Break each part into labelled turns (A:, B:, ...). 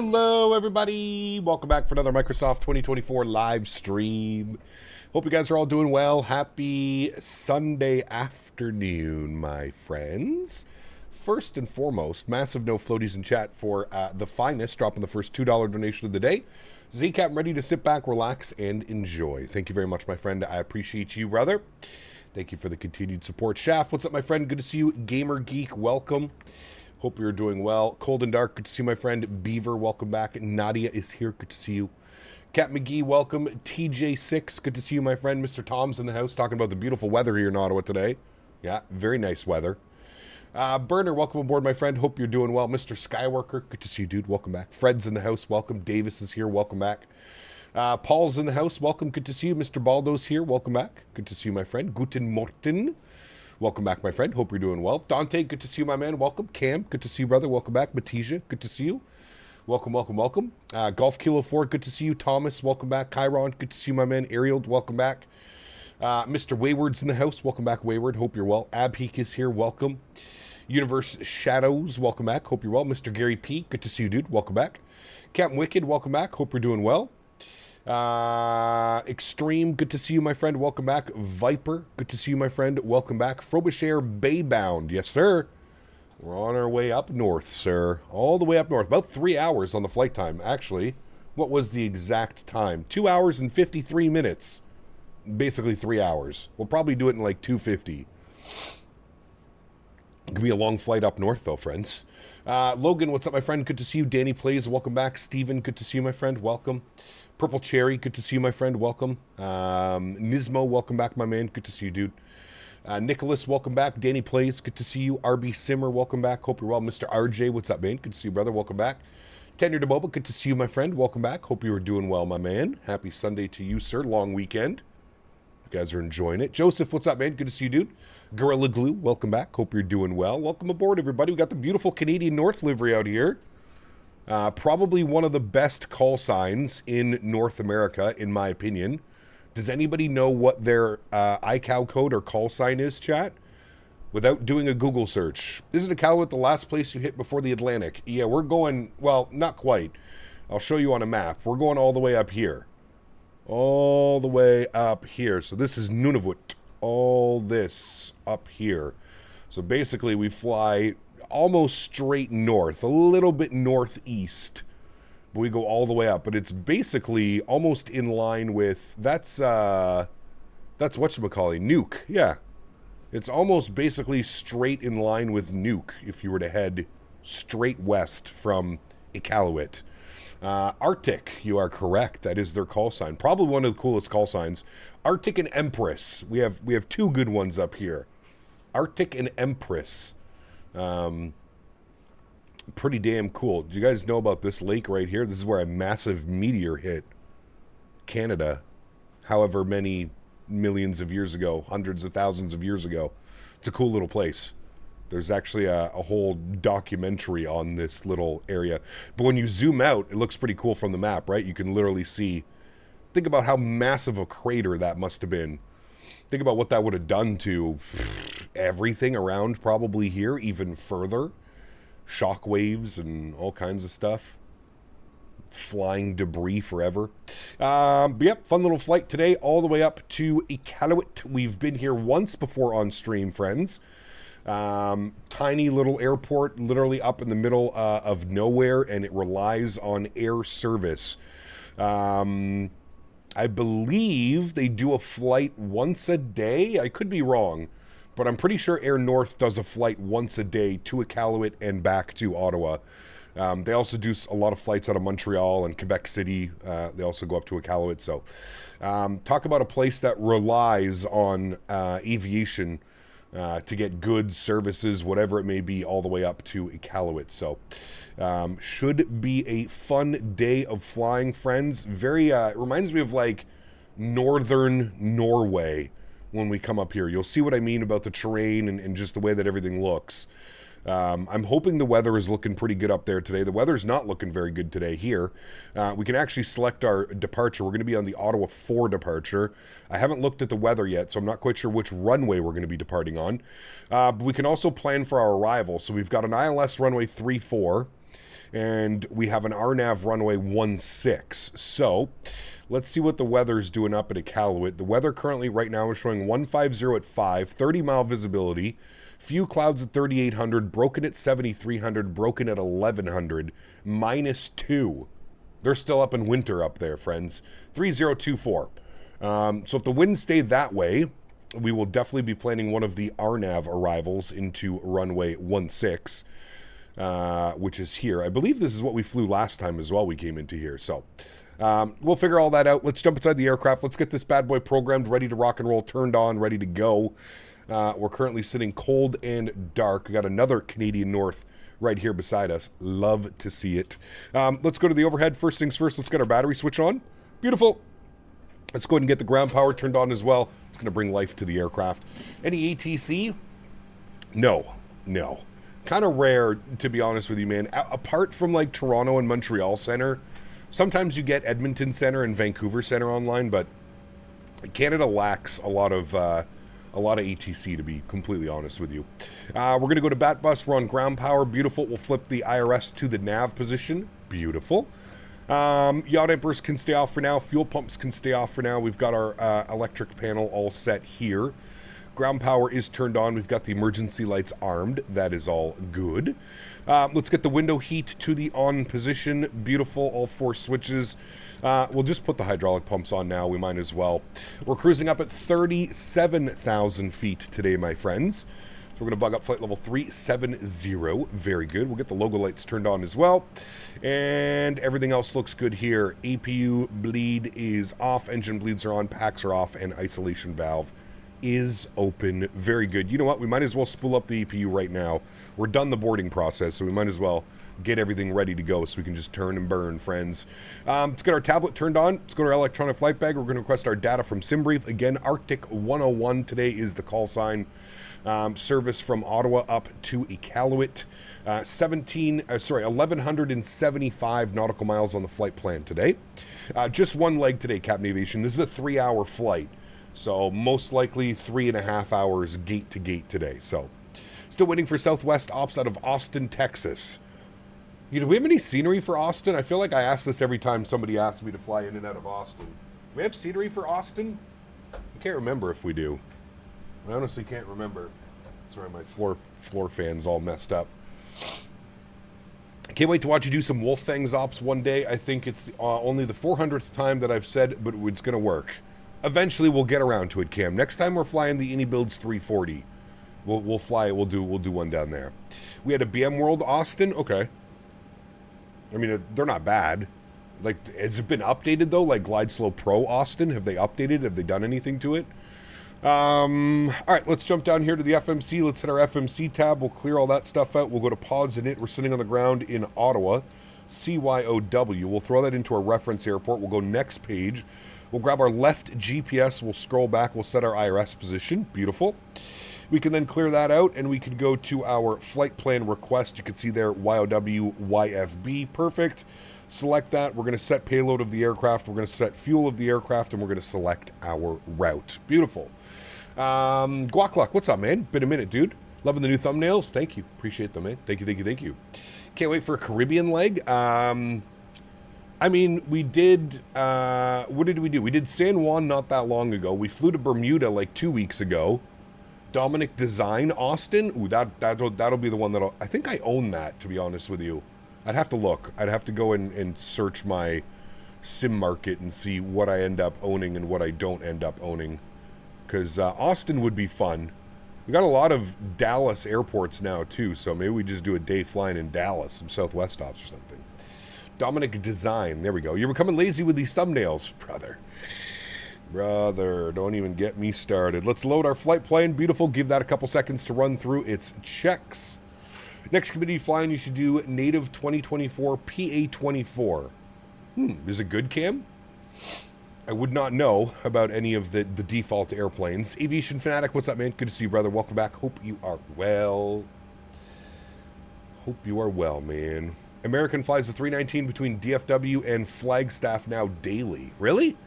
A: Hello, everybody. Welcome back for another Microsoft 2024 live stream. Hope you guys are all doing well. Happy Sunday afternoon, my friends. First and foremost, massive no floaties in chat for the finest, dropping the first $2 donation of the day. ZCap, ready to sit back, relax, and enjoy. Thank you very much, my friend. I appreciate you, brother. Thank you for the continued support. Shaft, what's up, my friend? Good to see you. Gamer Geek, welcome. Hope you're doing well. Cold and Dark, good to see my friend. Beaver, welcome back. Nadya is here, good to see you. Cat McGee, welcome. TJ6, good to see you, my friend. Mr. Tom's in the house, talking about the beautiful weather here in Ottawa today. Yeah, very nice weather. Burner, welcome aboard, my friend. Hope you're doing well. Mr. Skyworker, good to see you, dude. Welcome back. Fred's in the house, welcome. Davis is here, welcome back. Paul's in the house, welcome. Good to see you. Mr. Baldo's here, welcome back. Good to see you, my friend. Guten Morgen. Welcome back, my friend. Hope you're doing well. Dante, good to see you, my man. Welcome. Cam, good to see you, brother. Welcome back. Matija, good to see you. Welcome, welcome, welcome. Golf Kilo 4, good to see you. Thomas, welcome back. Chiron, good to see you, my man. Ariel, welcome back. Mr. Wayward's in the house. Welcome back, Wayward. Hope you're well. Abheek is here. Welcome. Universe Shadows, welcome back. Hope you're well. Mr. Gary P, good to see you, dude. Welcome back. Captain Wicked, welcome back. Hope you're doing well. Extreme, good to see you, my friend. Welcome back. Viper, good to see you, my friend. Welcome back. Frobisher Baybound, yes, sir. We're on our way up north, sir. All the way up north. About 3 hours on the flight time, actually. What was the exact time? 2 hours and 53 minutes. Basically 3 hours. We'll probably do it in like 2:50. It could be a long flight up north, though, friends. Logan, what's up, my friend? Good to see you. Danny Plays, welcome back. Steven, good to see you, my friend. Welcome. Purple Cherry, good to see you, my friend. Welcome. Nismo, welcome back, my man. Good to see you, dude. Nicholas, welcome back. Danny Plays, good to see you. RB Simmer, welcome back. Hope you're well. Mr. RJ, what's up, man? Good to see you, brother. Welcome back. Tenure DeBoba, good to see you, my friend. Welcome back. Hope you are doing well, my man. Happy Sunday to you, sir. Long weekend. You guys are enjoying it. Joseph, what's up, man? Good to see you, dude. Gorilla Glue, welcome back. Hope you're doing well. Welcome aboard, everybody. We got the beautiful Canadian North livery out here. Probably one of the best call signs in North America, in my opinion. Does anybody know what their iCow code or call sign is, chat? Without doing a Google search. Isn't Iqaluit the last place you hit before the Atlantic? Yeah, we're going, well, not quite. I'll show you on a map. We're going all the way up here. All the way up here. So this is Nunavut. All this up here. So basically we fly almost straight north, a little bit northeast, but we go all the way up. But it's basically almost in line with, that's whatchamacallit, Nuke. Yeah, it's almost basically straight in line with Nuke if you were to head straight west from Iqaluit. Arctic, you are correct. That is their call sign. Probably one of the coolest call signs. Arctic and Empress. We have two good ones up here. Arctic and Empress. Pretty damn cool. Do you guys know about this lake right here? This is where a massive meteor hit Canada however many millions of years ago, hundreds of thousands of years ago. It's a cool little place. There's actually a whole documentary on this little area. But when you zoom out, it looks pretty cool from the map, right? You can literally see. Think about how massive a crater that must have been. Think about what that would have done to everything around probably here, even further. Shock waves and all kinds of stuff. Flying debris forever. But yep, fun little flight today all the way up to Iqaluit. We've been here once before on stream, friends. Tiny little airport, literally up in the middle of nowhere, and it relies on air service. I believe they do a flight once a day. I could be wrong, but I'm pretty sure Air North does a flight once a day to Iqaluit and back to Ottawa. They also do a lot of flights out of Montreal and Quebec City. They also go up to Iqaluit. So talk about a place that relies on aviation to get goods, services, whatever it may be, all the way up to Iqaluit. So should be a fun day of flying, friends. Very, it reminds me of like northern Norway when we come up here. You'll see what I mean about the terrain and just the way that everything looks. I'm hoping the weather is looking pretty good up there today. The weather's not looking very good today here. We can actually select our departure. We're going to be on the Ottawa 4 departure. I haven't looked at the weather yet, so I'm not quite sure which runway we're going to be departing on. But we can also plan for our arrival. So we've got an ILS runway 34. And we have an RNAV runway 16. So let's see what the weather's doing up at Iqaluit. The weather currently right now is showing 150 at 5, 30-mile visibility, few clouds at 3,800, broken at 7,300, broken at 1,100, -2. They're still up in winter up there, friends. 3024. So if the winds stay that way, we will definitely be planning one of the RNAV arrivals into runway 16, which is here. I believe this is what we flew last time as well. We came into here. So we'll figure all that out. Let's jump inside the aircraft. Let's get this bad boy programmed, ready to rock and roll, turned on, ready to go. We're currently sitting cold and dark. We got another Canadian North right here beside us. Love to see it. Let's go to the overhead. First things first, let's get our battery switch on. Beautiful. Let's go ahead and get the ground power turned on as well. It's going to bring life to the aircraft. Any ATC? No. Kind of rare, to be honest with you, man. Apart from like Toronto and Montreal Center, sometimes you get Edmonton Center and Vancouver Center online, but Canada lacks a lot of ATC, to be completely honest with you. We're going to go to bat bus. We're on ground power. Beautiful. We'll flip the IRS to the nav position. Beautiful. Yaw dampers can stay off for now. Fuel pumps can stay off for now. We've got our electric panel all set here. Ground power is turned on. We've got the emergency lights armed. That is all good. Let's get the window heat to the on position. Beautiful. All 4 switches. We'll just put the hydraulic pumps on now. We might as well. We're cruising up at 37,000 feet today, my friends. So we're going to bug up flight level 370. Very good. We'll get the logo lights turned on as well. And everything else looks good here. APU bleed is off. Engine bleeds are on. Packs are off. And isolation valve is open. Very good. You know what? We might as well spool up the APU right now. We're done the boarding process, so we might as well get everything ready to go so we can just turn and burn, friends. Let's get our tablet turned on. Let's go to our electronic flight bag. We're going to request our data from SimBrief. Again, Arctic 101 today is the call sign. Service from Ottawa up to Iqaluit. 1,175 nautical miles on the flight plan today. Just one leg today, Captain Aviation. This is a 3-hour flight. So most likely 3.5 hours gate to gate today. So still waiting for Southwest ops out of Austin, Texas. Do we have any scenery for Austin? I feel like I ask this every time somebody asks me to fly in and out of Austin. Do we have scenery for Austin? I can't remember if we do. I honestly can't remember. Sorry, my floor fan's all messed up. I can't wait to watch you do some Wolf Fangs ops one day. I think it's only the 400th time that I've said, but it's going to work. Eventually, we'll get around to it, Cam. Next time we're flying the Builds 340, we'll fly it. We'll do one down there. We had a BM World Austin. Okay. I mean, they're not bad. Like, has it been updated though? Like Glide Slow Pro Austin, have they updated? Have they done anything to it? All right, let's jump down here to the FMC. Let's hit our FMC tab. We'll clear all that stuff out. We'll go to pause in it. We're sitting on the ground in Ottawa, CYOW. We'll throw that into our reference airport. We'll go next page. We'll grab our left GPS. We'll scroll back. We'll set our IRS position. Beautiful. We can then clear that out, and we can go to our flight plan request. You can see there, YOW, YFB. Perfect. Select that. We're going to set payload of the aircraft. We're going to set fuel of the aircraft, and we're going to select our route. Beautiful. Guacluck, what's up, man? Been a minute, dude. Loving the new thumbnails. Thank you. Appreciate them, man. Thank you. Can't wait for a Caribbean leg. I mean, we did, what did we do? We did San Juan not that long ago. We flew to Bermuda like 2 weeks ago. Dominic Design, Austin. Ooh, that'll be the one I think I own that, to be honest with you. I'd have to look. I'd have to go and search my sim market and see what I end up owning and what I don't end up owning. Because Austin would be fun. We got a lot of Dallas airports now, too, so maybe we just do a day flying in Dallas, some Southwest stops or something. Dominic Design. There we go. You're becoming lazy with these thumbnails, brother. Brother, don't even get me started. Let's load our flight plan. Beautiful. Give that a couple seconds to run through its checks. Next committee flying, you should do Native 2024 PA24. Is it good, Cam? I would not know about any of the default airplanes. Aviation Fanatic, what's up, man? Good to see you, brother. Welcome back. Hope you are well. Hope you are well, man. American flies the 319 between DFW and Flagstaff now daily. Really?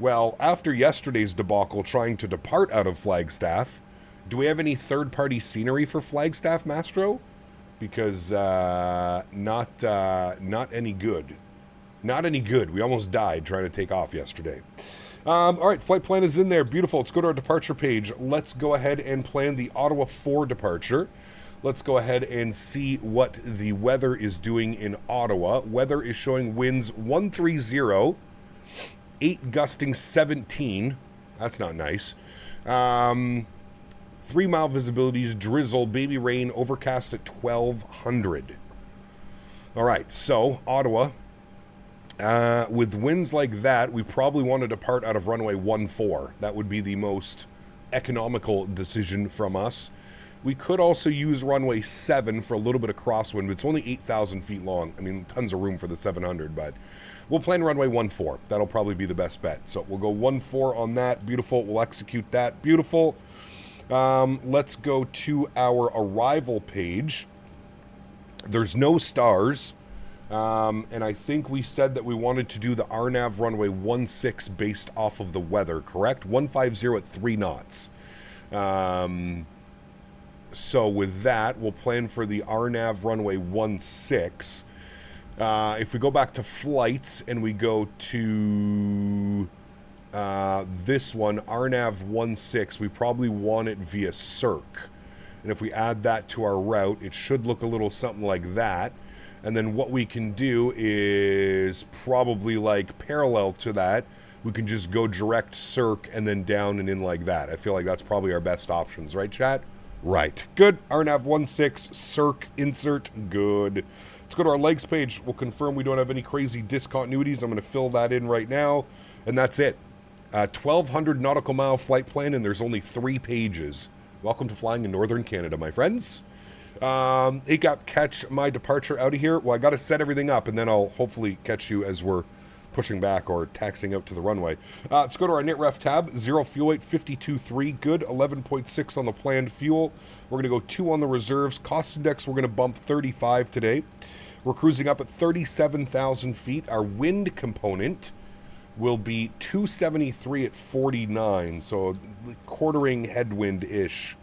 A: Well, after yesterday's debacle trying to depart out of Flagstaff, do we have any third-party scenery for Flagstaff, Mastro? because not any good. Not any good. We almost died trying to take off yesterday. All right, flight plan is in there. Beautiful. Let's go to our departure page. Let's go ahead and plan the Ottawa 4 departure. Let's go ahead and see what the weather is doing in Ottawa. Weather is showing winds 130, 8 gusting 17. That's not nice. 3-mile visibilities, drizzle, baby rain, overcast at 1200. All right, so Ottawa. With winds like that, we probably want to depart out of runway 14. That would be the most economical decision from us. We could also use runway 7 for a little bit of crosswind, but it's only 8,000 feet long. I mean, tons of room for the 700, but we'll plan runway 14. That'll probably be the best bet. So we'll go 14 on that. Beautiful. We'll execute that. Beautiful. Let's go to our arrival page. There's no stars. And I think we said that we wanted to do the RNAV runway 16 based off of the weather, correct? 150 at 3 knots. So with that, we'll plan for the RNAV runway 16. If we go back to flights and we go to this one, RNAV 16, we probably want it via Cirque. And if we add that to our route, it should look a little something like that. And then what we can do is probably like parallel to that, we can just go direct Cirque and then down and in like that. I feel like that's probably our best options, right, chat? Right. Good. RNAV 16, Cirque, insert, good. Let's go to our legs page. We'll confirm we don't have any crazy discontinuities. I'm going to fill that in right now. And that's it. 1,200 nautical mile flight plan, and there's only 3 pages. Welcome to flying in Northern Canada, my friends. ACAP, catch my departure out of here. Well, I got to set everything up, and then I'll hopefully catch you as we're pushing back or taxiing out to the runway. Let's go to our NITREF tab. 0 fuel weight, 52.3. Good. 11.6 on the planned fuel. We're going to go 2 on the reserves. Cost index, we're going to bump 35 today. We're cruising up at 37,000 feet. Our wind component will be 273 at 49, so quartering headwind-ish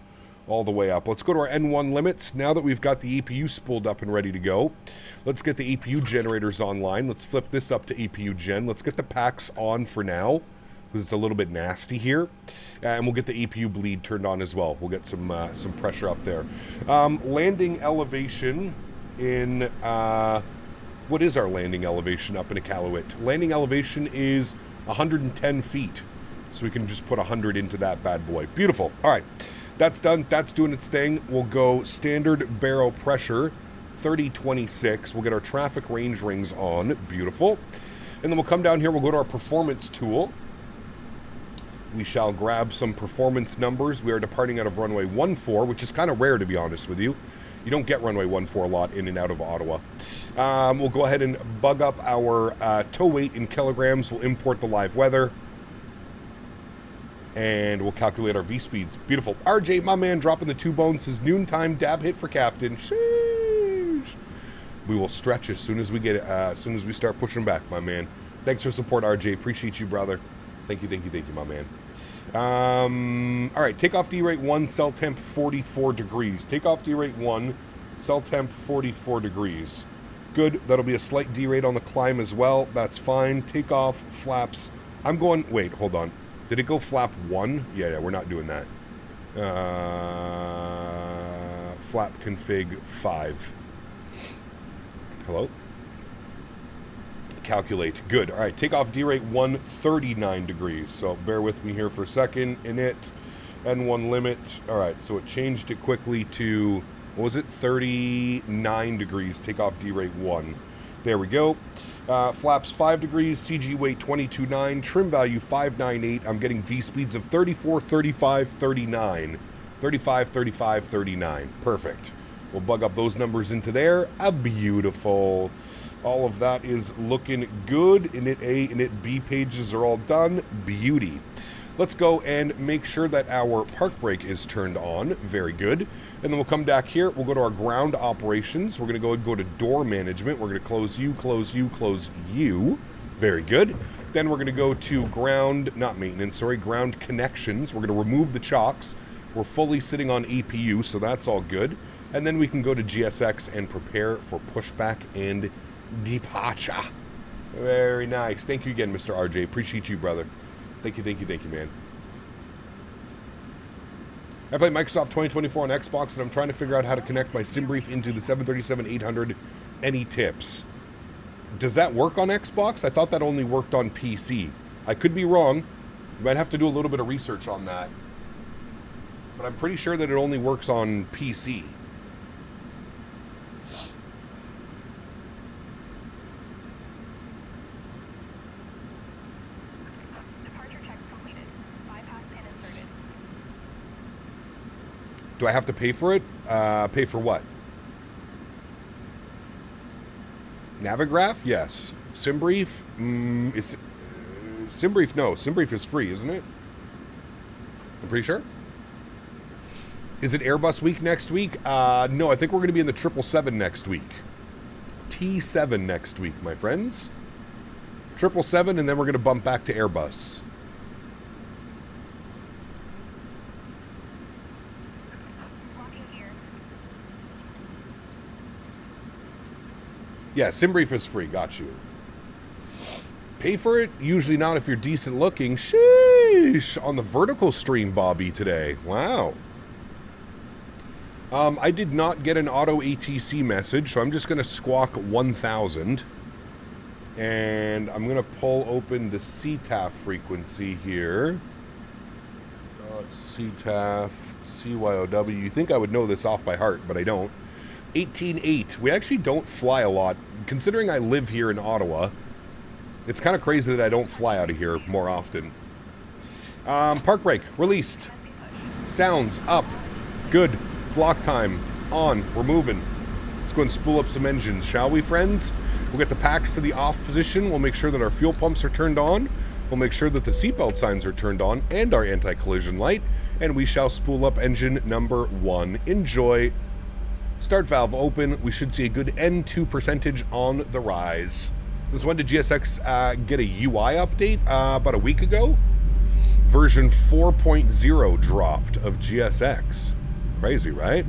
A: all the way up. Let's go to our N1 limits. Now that we've got the APU spooled up and ready to go, let's get the APU generators online. Let's flip this up to APU gen. Let's get the packs on for now, because it's a little bit nasty here. And we'll get the APU bleed turned on as well. We'll get some pressure up there. Landing elevation in... what is our landing elevation up in Iqaluit? Landing elevation is 110 feet. So we can just put 100 into that bad boy. Beautiful. All right. That's done. That's doing its thing. We'll go standard barrel pressure, 3026. We'll get our traffic range rings on. Beautiful. And then we'll come down here. We'll go to our performance tool. We shall grab some performance numbers. We are departing out of runway 14, which is kind of rare, to be honest with you. You don't get runway 14 a lot in and out of Ottawa. We'll go ahead and bug up our tow weight in kilograms. We'll import the live weather. And we'll calculate our V-speeds. Beautiful. RJ, my man, dropping the 2 bones. Says noontime dab hit for captain. Sheesh. We will stretch as soon as we get it, as soon as we start pushing back, my man. Thanks for support, RJ. Appreciate you, brother. Thank you, my man. All right, takeoff D-rate 1, cell temp 44 degrees. Takeoff D-rate 1, cell temp 44 degrees. Good. That'll be a slight D-rate on the climb as well. That's fine. Takeoff, flaps. I'm going... Wait, hold on. Did it go flap 1? Yeah, we're not doing that. Flap config 5. Hello? Calculate. Good. All right, takeoff D-rate 1, 39 degrees. So bear with me here for a second. Init, N1 limit. All right, so it changed it quickly to, what was it? 39 degrees, takeoff D-rate 1. There we go. Flaps 5 degrees, CG weight 22.9, trim value 598. I'm getting V speeds of 34, 35, 39. 35, 35, 39. Perfect. We'll bug up those numbers into there. Beautiful. All of that is looking good. Init A, Init B pages are all done. Beauty. Let's go and make sure that our park brake is turned on. Very good. And then we'll come back here. We'll go to our ground operations. We're going to go to door management. We're going to close you, close you, close you. Very good. Then we're going to go to ground, not maintenance, sorry, ground connections. We're going to remove the chocks. We're fully sitting on APU, so that's all good. And then we can go to GSX and prepare for pushback and departure. Very nice. Thank you again, Mr. RJ. Appreciate you, brother. Thank you, man. I play Microsoft 2024 on Xbox, and I'm trying to figure out how to connect my SimBrief into the 737-800. Any tips? Does that work on Xbox? I thought that only worked on PC. I could be wrong. You might have to do a little bit of research on that. But I'm pretty sure that it only works on PC. Do I have to pay for it? Pay for what? Navigraph? Yes. SimBrief? SimBrief, no. SimBrief is free, isn't it? I'm pretty sure. Is it Airbus week next week? No, I think we're going to be in the 777 next week. T7 next week, my friends. 777, and then we're going to bump back to Airbus. Yeah, SimBrief is free. Got you. Pay for it? Usually not if you're decent looking. Sheesh. On the vertical stream, Bobby, today. Wow. I did not get an auto ATC message, so I'm just going to squawk 1000. And I'm going to pull open the CTAF frequency here. CTAF, CYOW. You think I would know this off by heart, but I don't. 18.8. We actually don't fly a lot. Considering I live here in Ottawa, it's kind of crazy that I don't fly out of here more often. Park brake, released. Sounds up. Good. Block time on. We're moving. Let's go and spool up some engines, shall we, friends? We'll get the packs to the off position. We'll make sure that our fuel pumps are turned on. We'll make sure that the seatbelt signs are turned on and our anti-collision light. And we shall spool up engine number 1. Enjoy. Start valve open. We should see a good N2 percentage on the rise. Since when did GSX get a UI update? About a week ago. Version 4.0 dropped of GSX. Crazy, right?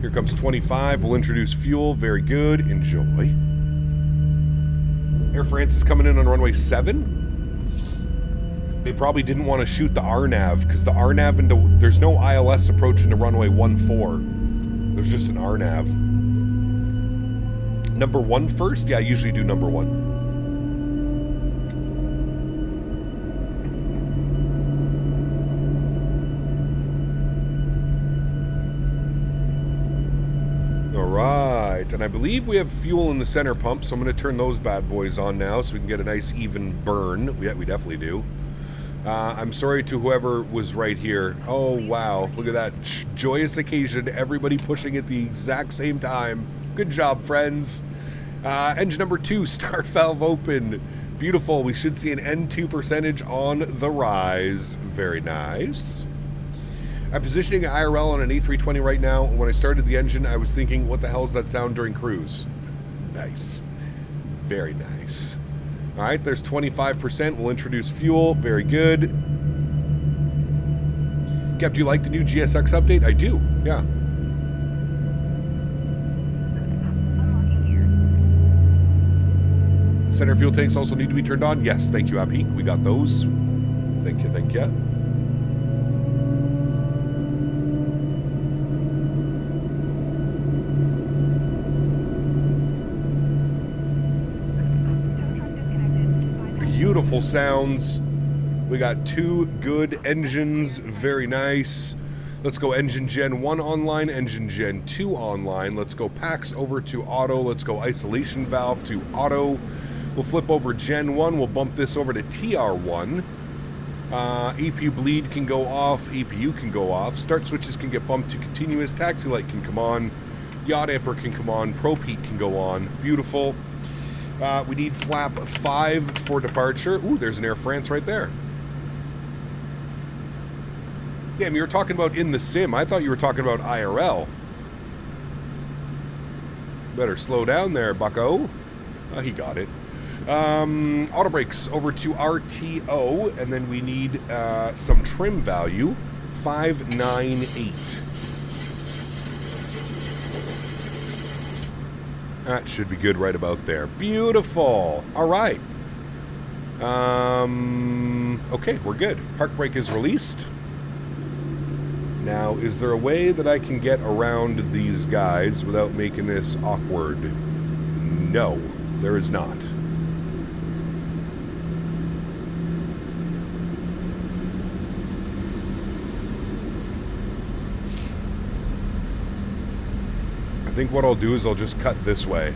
A: Here comes 25. We'll introduce fuel. Very good. Enjoy. Air France is coming in on runway 7. They probably didn't want to shoot the RNAV because the RNAV into there's no ILS approach into runway 14. There's just an RNAV. Number 1 first? Yeah, I usually do number 1. All right, and I believe we have fuel in the center pump, so I'm going to turn those bad boys on now so we can get a nice even burn. We definitely do. I'm sorry to whoever was right here. Oh, wow. Look at that. Joyous occasion. Everybody pushing at the exact same time. Good job, friends. Engine number 2, start valve open. Beautiful. We should see an N2 percentage on the rise. Very nice. I'm positioning an IRL on an A320 right now. When I started the engine, I was thinking, what the hell is that sound during cruise? Nice. Very nice. All right, there's 25%. We'll introduce fuel. Very good. Cap, do you like the new GSX update? I do, yeah. Center fuel tanks also need to be turned on. Yes, thank you, Apik. We got those. Thank you, thank you. Beautiful sounds. We got 2 good engines. Very nice. Let's go engine gen 1 online, engine gen 2 online. Let's go packs over to auto. Let's go isolation valve to auto. We'll flip over gen 1. We'll bump this over to TR1. APU bleed can go off. APU can go off. Start switches can get bumped to continuous. Taxi light can come on. Yacht amper can come on. Probe heat can go on. Beautiful. We need flap 5 for departure. Ooh, there's an Air France right there. Damn, you were talking about in the sim. I thought you were talking about IRL. Better slow down there, bucko. Oh, he got it. Auto brakes over to RTO, and then we need some trim value. 598. That should be good right about there. Beautiful. All right. Okay, we're good. Park brake is released. Now, is there a way that I can get around these guys without making this awkward? No, there is not. I think what I'll do is I'll just cut this way.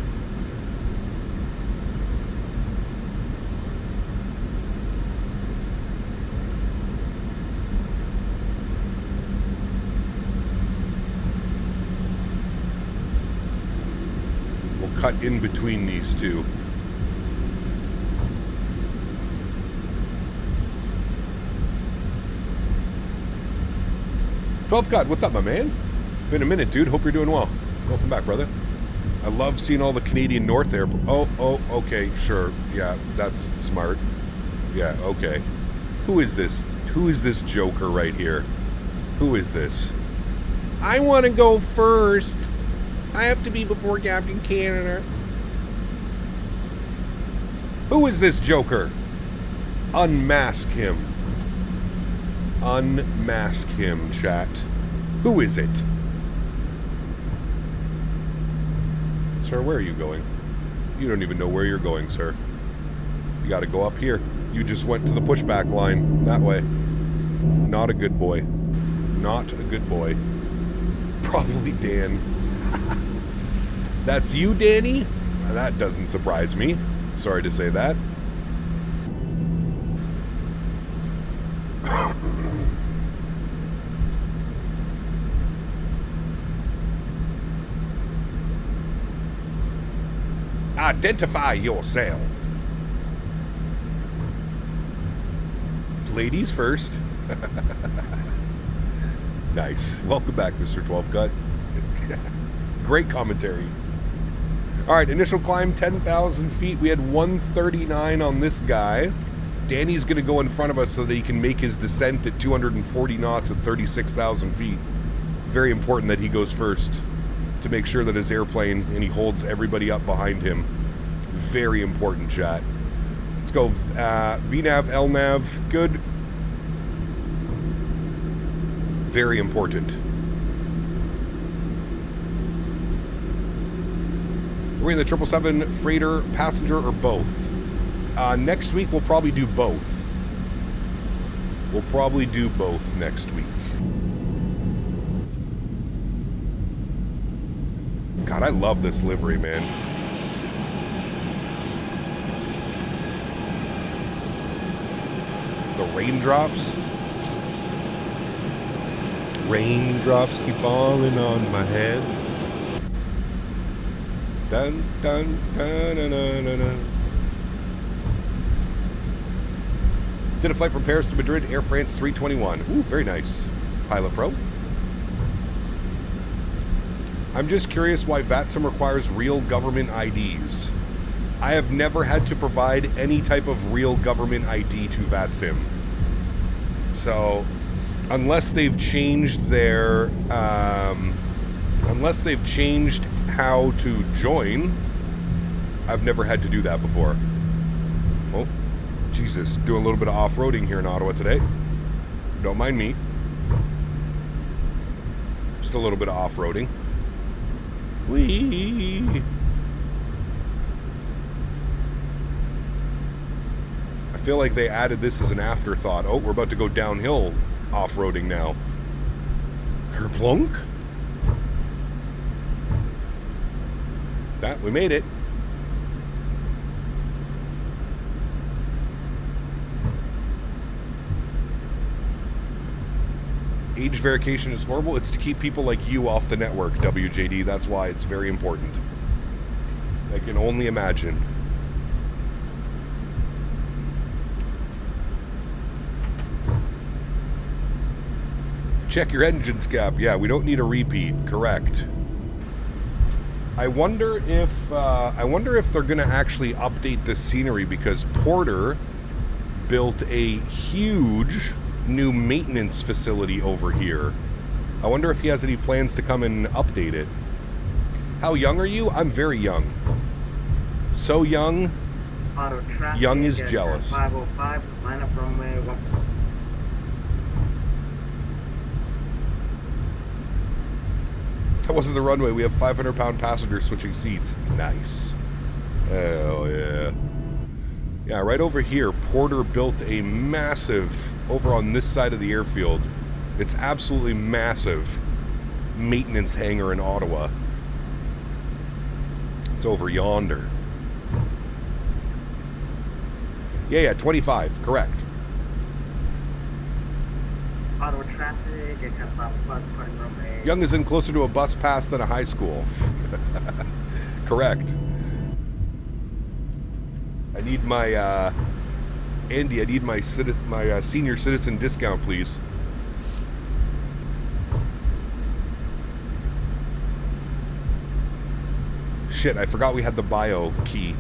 A: We'll cut in between these two. #12 what's up, my man? Been a minute, dude. Hope you're doing well. Welcome back, brother. I love seeing all the Canadian North Air. Oh, okay, sure. Yeah, that's smart. Yeah, okay. Who is this? Who is this joker right here? Who is this? I want to go first. I have to be before Captain Canada. Who is this joker? Unmask him. Unmask him, chat. Who is it? Sir, where are you going? You don't even know where you're going, sir. You gotta go up here. You just went to the pushback line. That way. Not a good boy. Not a good boy. Probably Dan. That's you, Danny? That doesn't surprise me. Sorry to say that. Identify yourself. Ladies first. Nice. Welcome back, Mr. 12 Great commentary. Alright, initial climb 10,000 feet. We had 139 on this guy. Danny's going to go in front of us so that he can make his descent at 240 knots at 36,000 feet. Very important that he goes first to make sure that his airplane, and he holds everybody up behind him. Very important, chat. Let's go VNAV, LNAV, good. Very important. Are we in the 777 freighter, passenger, or both? Next week we'll probably do both. We'll probably do both next week. God, I love this livery, man. The raindrops. Raindrops keep falling on my head. Dun, dun, dun, dun, dun, dun, dun. Did a flight from Paris to Madrid, Air France 321. Ooh, very nice. Pilot Pro. I'm just curious why VATSIM requires real government IDs. I have never had to provide any type of real government ID to VATSIM. So, unless they've changed their, unless they've changed how to join, I've never had to do that before. Oh, Jesus, doing a little bit of off-roading here in Ottawa today. Don't mind me. Just a little bit of off-roading. Whee! I feel like they added this as an afterthought. Oh, we're about to go downhill off-roading now. Kerplunk? That, we made it. Age verification is horrible. It's to keep people like you off the network, WJD. That's why it's very important. I can only imagine. Check your engine scap. Yeah, we don't need a repeat. Correct. I wonder if they're going to actually update the scenery, because Porter built a huge new maintenance facility over here. I wonder if he has any plans to come and update it. How young are you? I'm very young. So young.
B: Auto traffic,
A: Young is jealous.
B: 505, line up runway 14.
A: That wasn't the runway. We have 500-pound passengers switching seats. Nice. Hell yeah. Yeah, right over here, Porter built a massive, over on this side of the airfield, it's absolutely massive maintenance hangar in Ottawa. It's over yonder. Yeah, 25, correct.
B: Auto traffic, get 505, departing runway.
A: Young is in closer to a bus pass than a high school. Correct. I need my, Andy, I need my senior citizen discount, please. Shit, I forgot we had the bio key,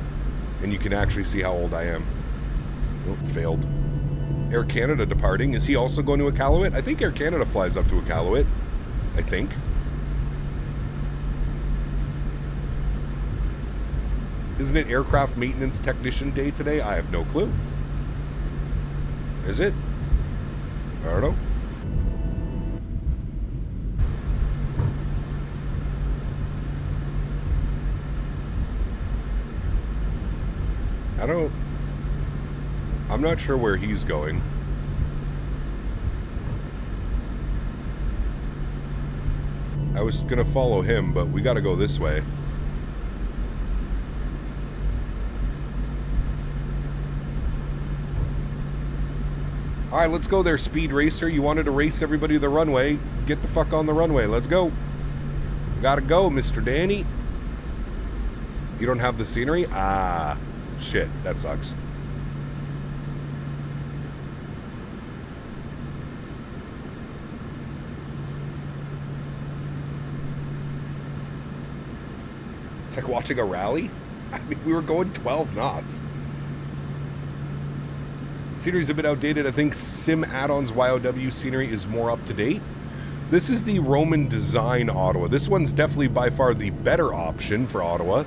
A: and you can actually see how old I am. Oh, failed. Air Canada departing. Is he also going to Iqaluit? I think Air Canada flies up to Iqaluit. I think. Isn't it Aircraft Maintenance Technician Day today? I have no clue. Is it? I don't know. I'm not sure where he's going. I was gonna follow him, but we gotta go this way. Alright, let's go there, Speed Racer. You wanted to race everybody to the runway. Get the fuck on the runway. Let's go. We gotta go, Mr. Danny. You don't have the scenery? Ah, shit. That sucks. It's like watching a rally. I mean, we were going 12 knots. Scenery's a bit outdated. I think Sim Add-ons YOW scenery is more up to date. This is the Roman design Ottawa. This one's definitely by far the better option for Ottawa.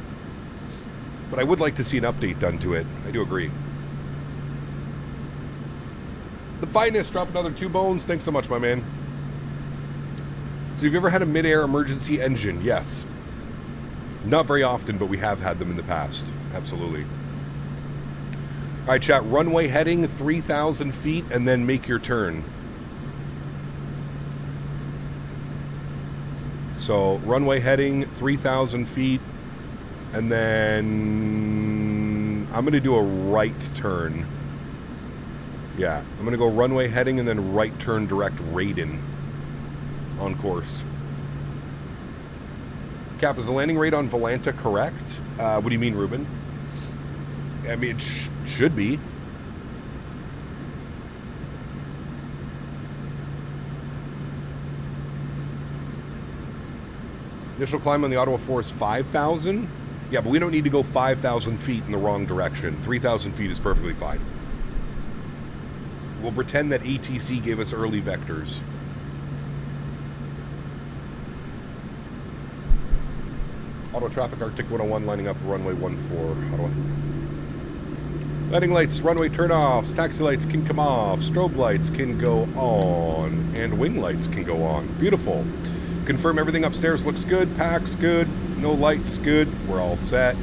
A: But I would like to see an update done to it. I do agree. The Finest, drop another 2 bones. Thanks so much, my man. So have you ever had a mid-air emergency engine? Yes. Not very often, but we have had them in the past. Absolutely. All right, chat. Runway heading 3,000 feet and then make your turn. So runway heading 3,000 feet and then I'm going to do a right turn. Yeah, I'm going to go runway heading and then right turn direct Graydon on course. Cap, is the landing rate on Volanta correct? What do you mean, Ruben? I mean, it should be. Initial climb on the Ottawa 4 is 5,000? Yeah, but we don't need to go 5,000 feet in the wrong direction. 3,000 feet is perfectly fine. We'll pretend that ATC gave us early vectors. Auto traffic Arctic 101 lining up runway 14. Ottawa. Landing lights, runway turn-offs, taxi lights can come off, strobe lights can go on, and wing lights can go on. Beautiful. Confirm everything upstairs looks good, pack's good, no lights good, we're all set.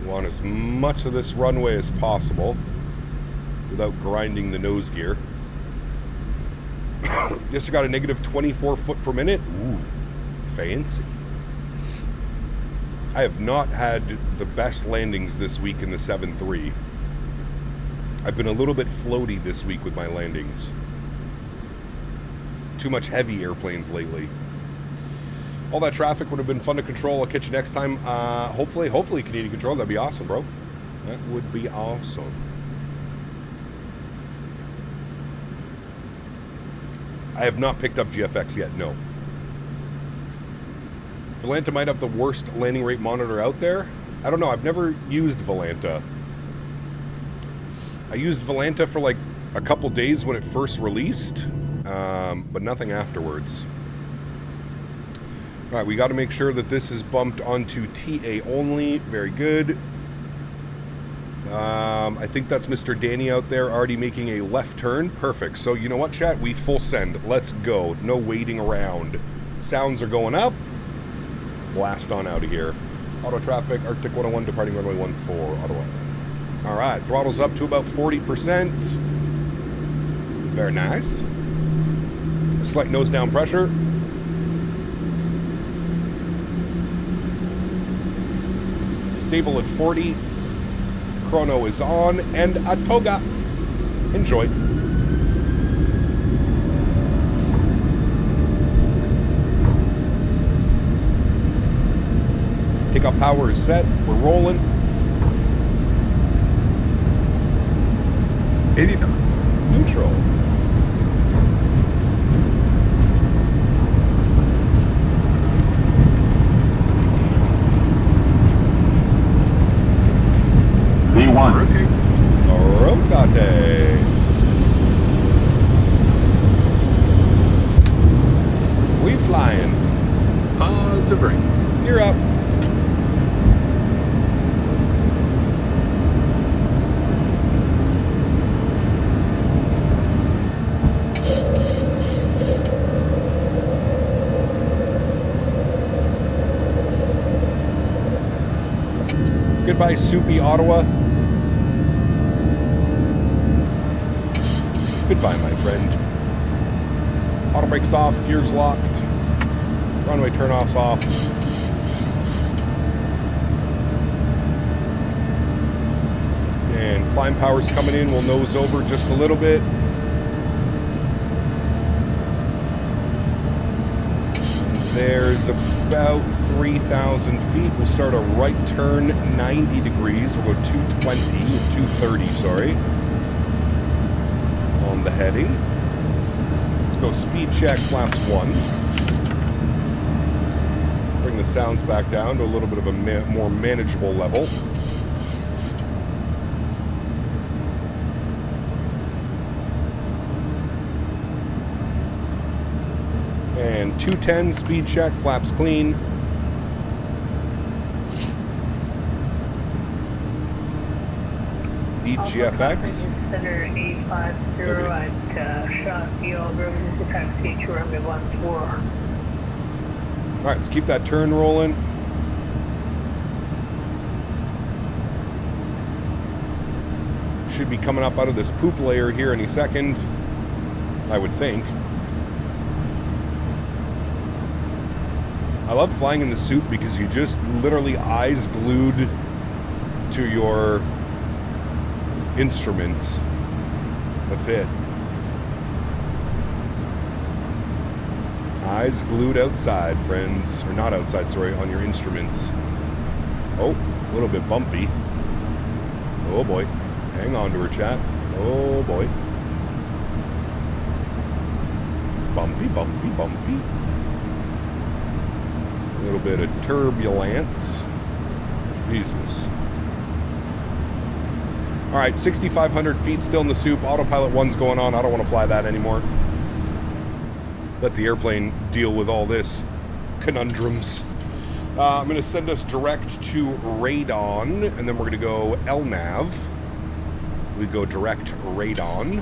A: On as much of this runway as possible without grinding the nose gear. Just got a negative 24 foot per minute. Ooh, fancy. I have not had the best landings this week in the 7.3. I've been a little bit floaty this week with my landings. Too much heavy airplanes lately. All that traffic would have been fun to control. I'll catch you next time. Hopefully Canadian control. That'd be awesome, bro. That would be awesome. I have not picked up GFX yet, no. Volanta might have the worst landing rate monitor out there. I don't know. I've never used Volanta. I used Volanta for like a couple days when it first released, but nothing afterwards. All right, we got to make sure that this is bumped onto TA only. Very good. I think that's Mr. Danny out there already making a left turn. Perfect. So you know what, chat? We full send. Let's go. No waiting around. Sounds are going up. Blast on out of here. Auto traffic, Arctic 101, departing runway 14, Ottawa. All right, throttle's up to about 40%. Very nice. Slight nose down pressure. Stable at 40. Chrono is on, and a toga. Enjoy. Takeoff power is set. We're rolling.
C: 80 knots.
A: Neutral.
C: V1. Rotate.
A: Rotate. We flying.
C: Positive ring.
A: You're up. Goodbye, soupy Ottawa. Goodbye, my friend. Auto brakes off, gears locked. Runway turnoffs off. And climb power's coming in. We'll nose over just a little bit. There's about 3,000 feet. We'll start a right turn 90 degrees. We'll go 230, sorry, on the heading. Let's go speed check, flaps 1. Bring the sounds back down to a little bit of a more manageable level. And 210, speed check, flaps clean. Need GFX.
B: Center 850 at Shot Field, room to taxi to runway 14.
A: All right, let's keep that turn rolling. Should be coming up out of this poop layer here any second, I would think. I love flying in the soup because you just literally eyes glued to your instruments. That's it. Eyes glued outside, friends. Or not outside, sorry, on your instruments. Oh, a little bit bumpy. Oh boy. Hang on to her, chat. Oh boy. Bumpy, bumpy, bumpy. A little bit of turbulence. Jesus. All right, 6,500 feet still in the soup. Autopilot 1's going on. I don't want to fly that anymore. Let the airplane deal with all this conundrums. I'm going to send us direct to Graydon, and then we're going to go LNAV. We go direct Graydon.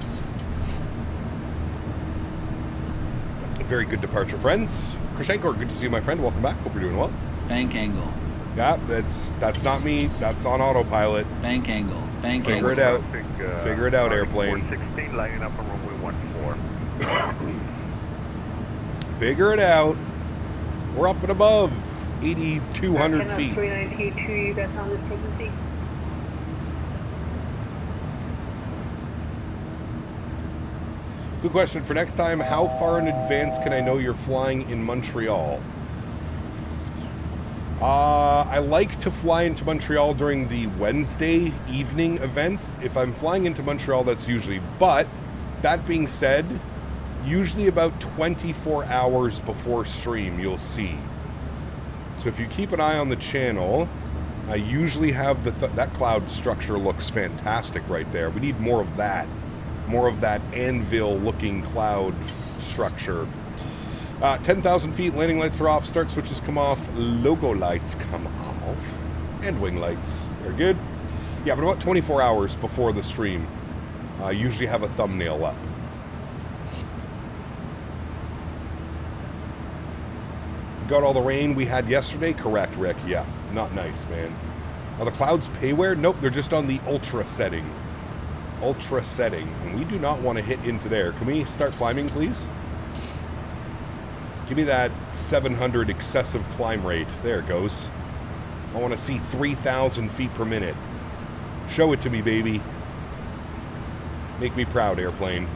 A: Very good departure, friends. Krishenko, good to see you, my friend. Welcome back. Hope you're doing well.
D: Bank angle.
A: Yeah, that's not me. That's on autopilot.
D: Bank angle. Bank angle.
A: Figure it out. Figure it out, airplane.
E: 416, lining up on runway 14.
A: Figure it out. We're up and above 8,200 feet.
B: 392, you got on this frequency.
A: Good question for next time. How far in advance can I know you're flying in Montreal? I like to fly into Montreal during the Wednesday evening events. If I'm flying into Montreal, that's usually. But that being said, usually about 24 hours before stream, you'll see. So if you keep an eye on the channel, I usually have that cloud structure looks fantastic right there. We need more of that. More of that anvil-looking cloud structure. 10,000 feet, landing lights are off, start switches come off, logo lights come off, and wing lights. They're good. Yeah, but about 24 hours before the stream, I usually have a thumbnail up. Got all the rain we had yesterday? Correct, Rick. Yeah, not nice, man. Are the clouds payware? Nope, they're just on the ultra setting. Ultra setting, and we do not want to hit into there. Can we start climbing, please? Give me that 700 excessive climb rate. There it goes. I want to see 3,000 feet per minute. Show it to me, baby. Make me proud, airplane.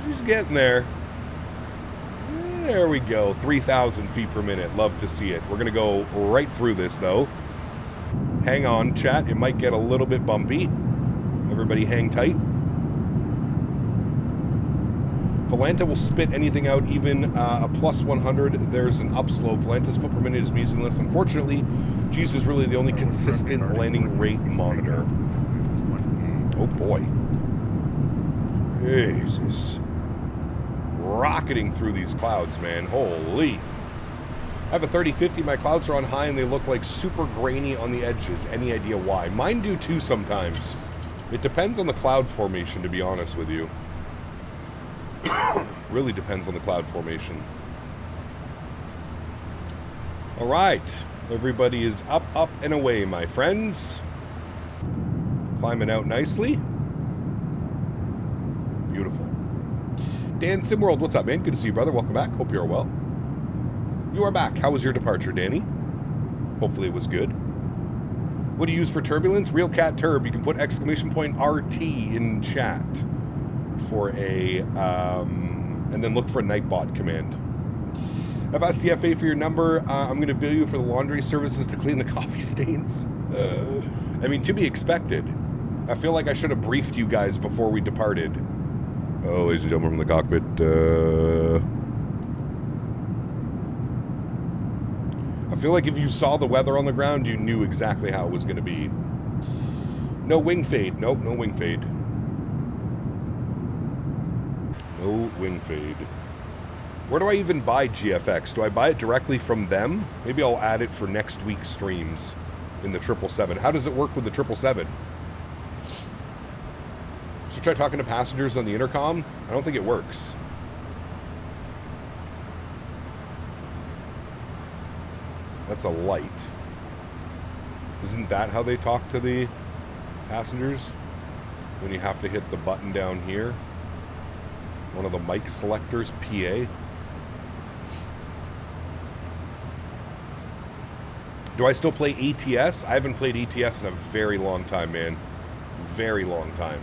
A: She's getting there. There we go. 3,000 feet per minute. Love to see it. We're going to go right through this, though. Hang on, chat. It might get a little bit bumpy. Everybody hang tight. Volanta will spit anything out, even a plus 100. There's an upslope. Volanta's foot per minute is meaningless. Unfortunately, G's is really the only consistent landing rate monitor. Oh boy. Jesus. Rocketing through these clouds, man. Holy. I have a 3050. My clouds are on high and they look like super grainy on the edges. Any idea why? Mine do too sometimes. It depends on the cloud formation, to be honest with you. Really depends on the cloud formation. All right. Everybody is up, up, and away, my friends. Climbing out nicely. Beautiful. Dan Simworld, what's up, man? Good to see you, brother. Welcome back. Hope you are well. You are back. How was your departure, Danny? Hopefully it was good. What do you use for turbulence? Real Cat Turb. You can put exclamation point RT in chat for a, and then look for a Nightbot command. I've asked the FA for your number. I'm going to bill you for the laundry services to clean the coffee stains. I mean, to be expected. I feel like I should have briefed you guys before we departed. Oh, ladies and gentlemen from the cockpit, I feel like if you saw the weather on the ground, you knew exactly how it was going to be. No wing fade. Nope, no wing fade. No wing fade. Where do I even buy GFX? Do I buy it directly from them? Maybe I'll add it for next week's streams in the 777. How does it work with the 777? Should I try talking to passengers on the intercom? I don't think it works. That's a light. Isn't that how they talk to the passengers? When you have to hit the button down here? One of the mic selectors, PA. Do I still play ATS? I haven't played ATS in a very long time, man. Very long time.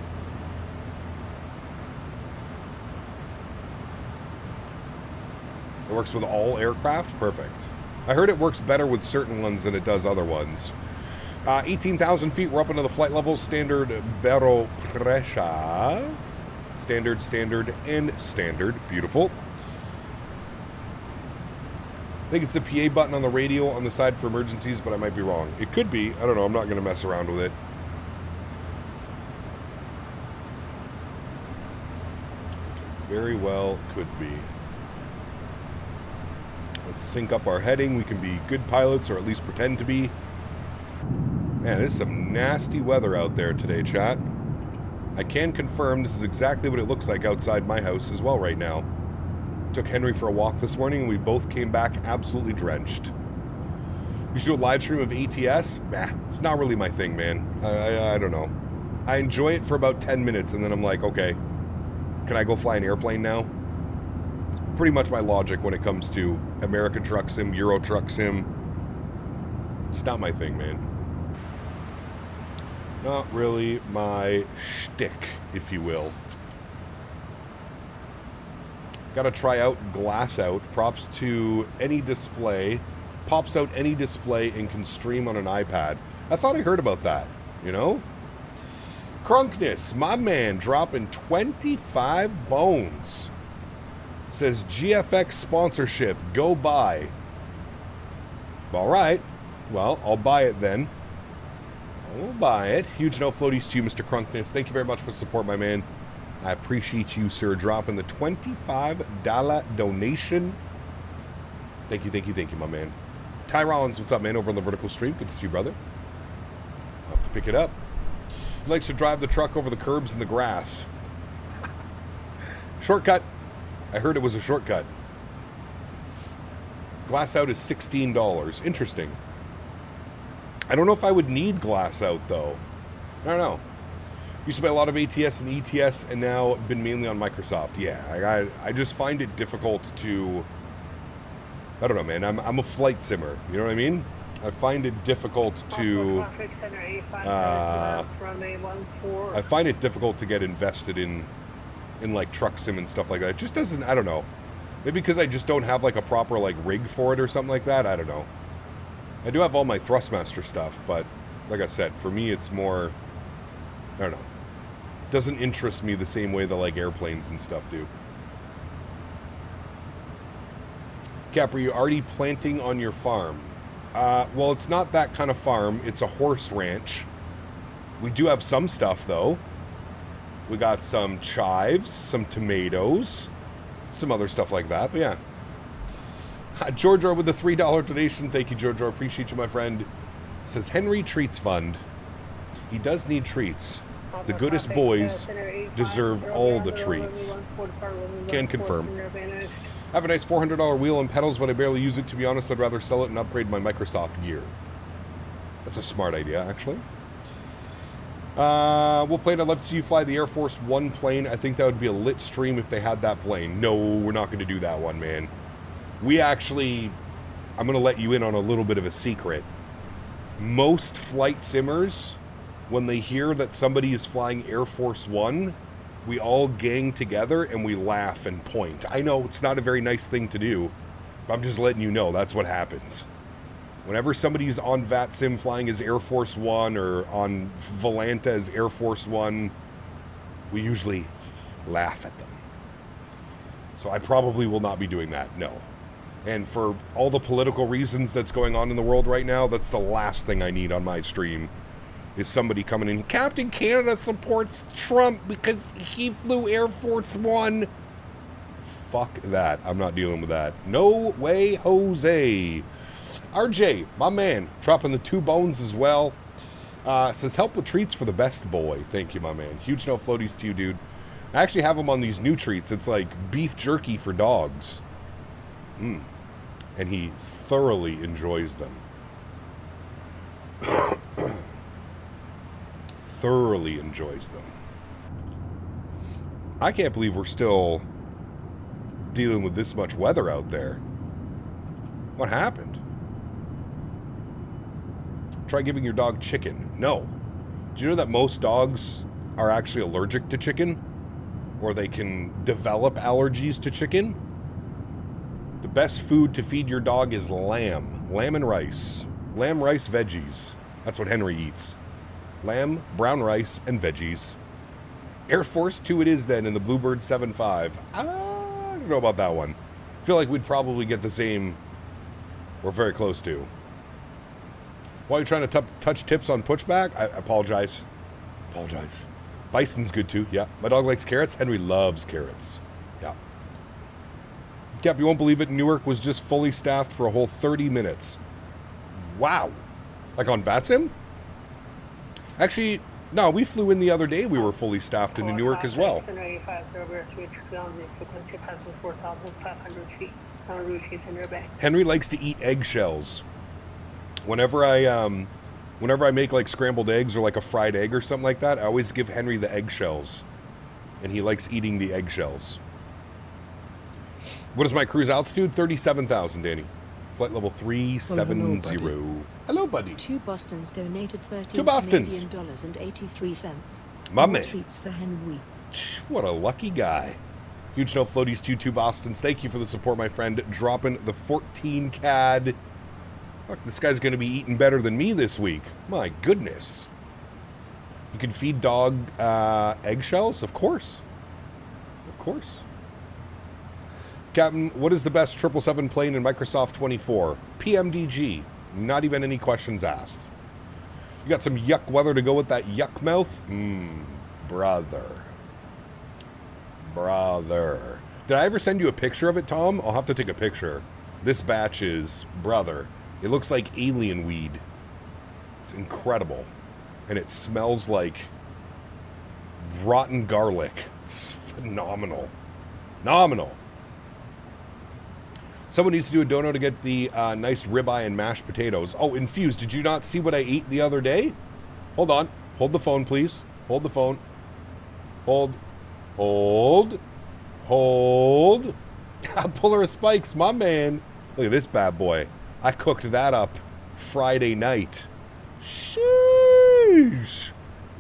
A: It works with all aircraft? Perfect. I heard it works better with certain ones than it does other ones. 18,000 feet, we're up into the flight level. Standard, barrel pressure. Standard, standard, and standard. Beautiful. I think it's the PA button on the radio on the side for emergencies, but I might be wrong. It could be. I don't know. I'm not going to mess around with it. Very well could be. Let's sync up our heading. We can be good pilots, or at least pretend to be. Man, there's some nasty weather out there today, chat. I can confirm this is exactly what it looks like outside my house as well right now. Took Henry for a walk this morning, and we both came back absolutely drenched. You should do a live stream of ATS? Nah, it's not really my thing, man. I don't know. I enjoy it for about 10 minutes, and then I'm like, okay, can I go fly an airplane now? It's pretty much my logic when it comes to American Truck Sim, Euro Truck Sim. It's not my thing, man. Not really my shtick, if you will. Gotta try out Glass Out. Props to Any Display pops out any display and can stream on an iPad. I thought I heard about that, you know? Crunkness, my man, dropping 25 bones. Says GFX sponsorship, go buy. All right, well, I'll buy it then. I will buy it. Huge no floaties to you, Mr. Crunkness. Thank you very much for the support, my man. I appreciate you, sir, dropping the $25 donation. Thank you, my man. Ty Rollins, what's up, man, over on the vertical stream? Good to see you, brother. I'll have to pick it up. He likes to drive the truck over the curbs and the grass. Shortcut. I heard it was a shortcut. Glass out is $16. Interesting. I don't know if I would need glass out, though. I don't know. Used to buy a lot of ATS and ETS, and now been mainly on Microsoft. Yeah, I just find it difficult to... I don't know, man. I'm a flight simmer. You know what I mean? I find it difficult to... I find it difficult to get invested in like truck sim and stuff like that. It just doesn't... I don't know. Maybe because I just don't have like a proper like rig for it or something like that. I don't know. I do have all my Thrustmaster stuff, but like I said, for me it's more... I don't know. It doesn't interest me the same way that like airplanes and stuff do. Cap, are you already planting on your farm? Well, it's not that kind of farm. It's a horse ranch. We do have some stuff, though. We got some chives, some tomatoes, some other stuff like that, but yeah. Georgia with the $3 donation. Thank you, Georgia. Appreciate you, my friend. Says, Henry Treats Fund. He does need treats. The goodest boys deserve all the treats. Can confirm. I have a nice $400 wheel and pedals, but I barely use it. To be honest, I'd rather sell it and upgrade my Microsoft gear. That's a smart idea, actually. What plane I'd love to see you fly? The Air Force One plane. I think that would be a lit stream if they had that plane. No, we're not going to do that one, man. We actually... I'm going to let you in on a little bit of a secret. Most flight simmers, when they hear that somebody is flying Air Force One... we all gang together and we laugh and point. I know it's not a very nice thing to do, but I'm just letting you know that's what happens. Whenever somebody's on VATSIM flying as Air Force One or on Volanta as Air Force One, we usually laugh at them. So I probably will not be doing that, no. And for all the political reasons that's going on in the world right now, that's the last thing I need on my stream. Is somebody coming in, Captain Canada supports Trump because he flew Air Force One. Fuck that. I'm not dealing with that. No way, Jose. RJ, my man, dropping the 2 bones as well. Says, help with treats for the best boy. Thank you, my man. Huge no floaties to you, dude. I actually have them on these new treats. It's like beef jerky for dogs. And he thoroughly enjoys them. Thoroughly enjoys them. I can't believe we're still dealing with this much weather out there. What happened? Try giving your dog chicken. No. Do you know that most dogs are actually allergic to chicken? Or they can develop allergies to chicken? The best food to feed your dog is lamb. Lamb and rice. Lamb, rice, veggies. That's what Henry eats. Lamb, brown rice, and veggies. Air Force 2 it is then in the Bluebird 7.5. I don't know about that one. I feel like we'd probably get the same, or very close to. While you're trying to touch tips on pushback, I apologize. Apologize. Bison's good too, yeah. My dog likes carrots. Henry loves carrots. Yeah. Cap, you won't believe it, Newark was just fully staffed for a whole 30 minutes. Wow. Like on VATSIM? Actually, no, we flew in the other day. We were fully staffed into Newark as well. Henry likes to eat eggshells. Whenever I make like scrambled eggs or like a fried egg or something like that, I always give Henry the eggshells. And he likes eating the eggshells. What is my cruise altitude? 37,000, Danny. Flight level 370. Hello, buddy.
F: 2 Bostons donated 13
A: 2 Bostons.
F: Canadian dollars and 83 cents.
A: My
F: More
A: man.
F: treats for Henry.
A: What a lucky guy. Huge no floaties to 2 Bostons. Thank you for the support, my friend. Dropping the 14 CAD. Fuck, this guy's going to be eating better than me this week. My goodness. You can feed dog eggshells? Of course. Of course. Captain, what is the best 777 plane in Microsoft 24? PMDG. Not even any questions asked. You got some yuck weather to go with that yuck mouth? Brother. Brother. Did I ever send you a picture of it, Tom? I'll have to take a picture. This batch is, brother. It looks like alien weed. It's incredible. And it smells like rotten garlic. It's phenomenal. Phenomenal. Someone needs to do a dono to get the nice ribeye and mashed potatoes. Oh, infused. Did you not see what I ate the other day? Hold on. Hold the phone, please. Hold the phone. Hold. Hold. Hold. Puller of spikes, my man. Look at this bad boy. I cooked that up Friday night. Sheesh.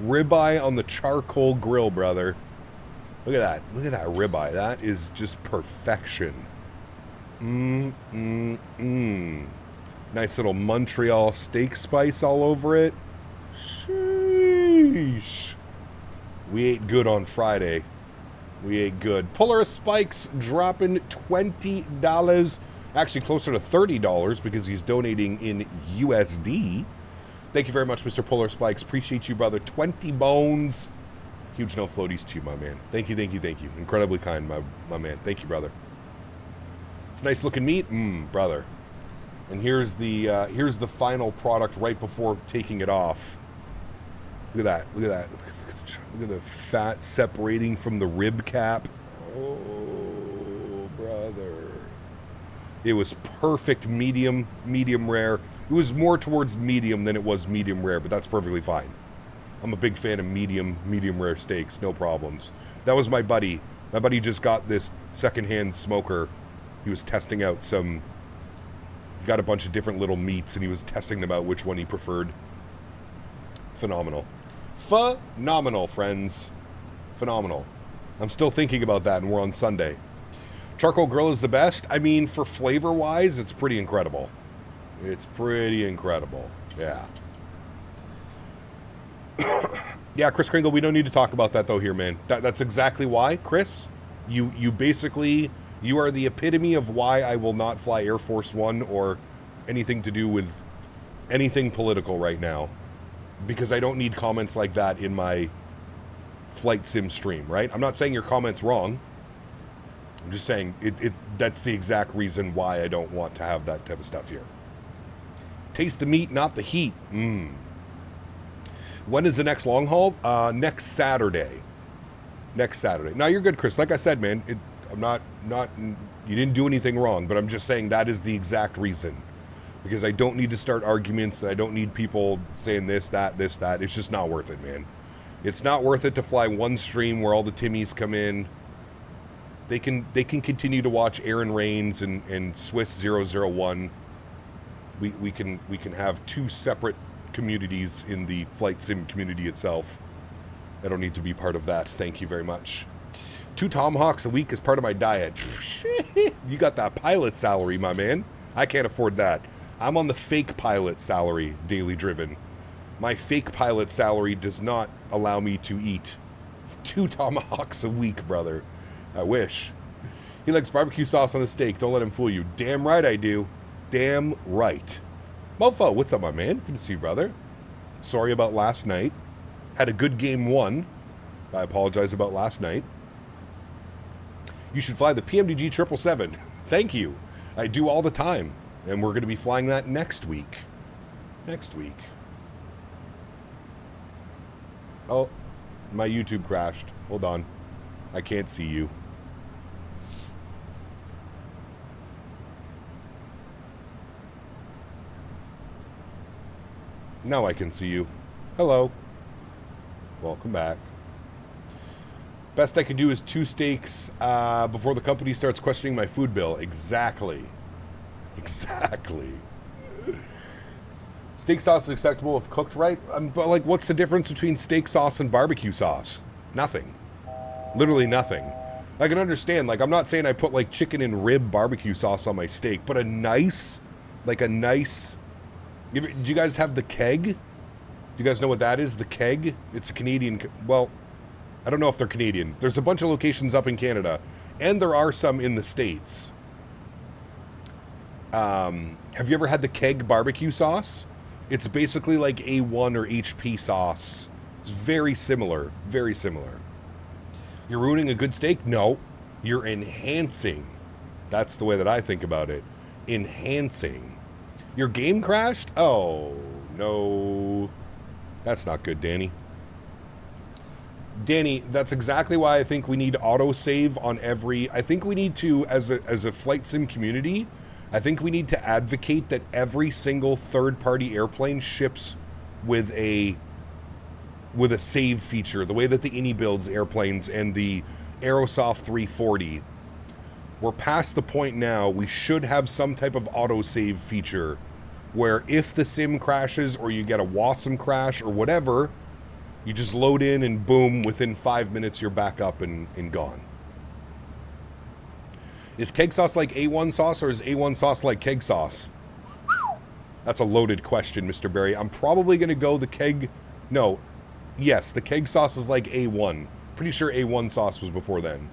A: Ribeye on the charcoal grill, brother. Look at that. Look at that ribeye. That is just perfection. Nice little Montreal steak spice all over it. Sheesh. We ate good on Friday. We ate good. Puller of Spikes dropping $20. Actually closer to $30 because he's donating in USD. Thank you very much, Mr. Puller Spikes. Appreciate you, brother. 20 bones. Huge no floaties to you, my man. Thank you, thank you, thank you. Incredibly kind, my man. Thank you, brother. It's nice looking meat. Brother. And here's the final product right before taking it off. Look at that. Look at that. Look at the fat separating from the rib cap. Oh, brother. It was perfect medium rare. It was more towards medium than it was medium rare, but that's perfectly fine. I'm a big fan of medium rare steaks, no problems. That was my buddy. My buddy just got this secondhand smoker. He was testing out he got a bunch of different little meats and he was testing them out which one he preferred. Phenomenal. Phenomenal, friends. Phenomenal. I'm still thinking about that and we're on Sunday. Charcoal grill is the best. I mean, for flavor-wise, it's pretty incredible. It's pretty incredible. Yeah. Yeah, Chris Kringle, we don't need to talk about that, though, here, man. That's exactly why, Chris. You basically, you are the epitome of why I will not fly Air Force One or anything to do with anything political right now. Because I don't need comments like that in my flight sim stream, right? I'm not saying your comment's wrong. I'm just saying that's the exact reason why I don't want to have that type of stuff here. Taste the meat, not the heat. When is the next long haul? Next Saturday. Next Saturday. Now you're good, Chris. Like I said, man, I'm not. You didn't do anything wrong, but I'm just saying that is the exact reason. Because I don't need to start arguments, and I don't need people saying this, that. It's just not worth it, man. It's not worth it to fly one stream where all the Timmies come in. They can continue to watch Erin Reigns and Swiss 001. We can have two separate communities in the flight sim community itself. I don't need to be part of that. Thank you very much. 2 tomahawks a week is part of my diet. You got that pilot salary, my man. I can't afford that. I'm on the fake pilot salary, daily driven. My fake pilot salary does not allow me to eat 2 tomahawks a week, brother. I wish. He likes barbecue sauce on a steak. Don't let him fool you. Damn right I do. Damn right. Mofo, what's up, my man? Good to see you, brother. Sorry about last night. Had a good game 1. I apologize about last night. You should fly the PMDG 777. Thank you. I do all the time. And we're going to be flying that next week. Next week. Oh, my YouTube crashed. Hold on. I can't see you. Now I can see you. Hello. Welcome back. Best I could do is 2 steaks before the company starts questioning my food bill. Exactly. Exactly. Steak sauce is acceptable if cooked right. But like, what's the difference between steak sauce and barbecue sauce? Nothing. Literally nothing. I can understand, like, I'm not saying I put like chicken and rib barbecue sauce on my steak, but a nice Do you guys have the keg? Do you guys know what that is? The keg? It's a Canadian... Well, I don't know if they're Canadian. There's a bunch of locations up in Canada, and there are some in the States. Have you ever had the keg barbecue sauce? It's basically like A1 or HP sauce. It's very similar. Very similar. You're ruining a good steak? No. You're enhancing. That's the way that I think about it. Enhancing. Your game crashed? Oh, no. That's not good, Danny. Danny, that's exactly why I think we need autosave on every... I think we need to, as a flight sim community, I think we need to advocate that every single third-party airplane ships with a save feature, the way that the Innie builds airplanes and the Aerosoft 340. We're past the point now, we should have some type of autosave feature where if the sim crashes or you get a WASM crash or whatever, you just load in and boom, within 5 minutes you're back up and gone. Is keg sauce like A1 sauce or is A1 sauce like keg sauce? That's a loaded question, Mr. Barry. I'm probably going to go the keg... No. Yes, the keg sauce is like A1. Pretty sure A1 sauce was before then.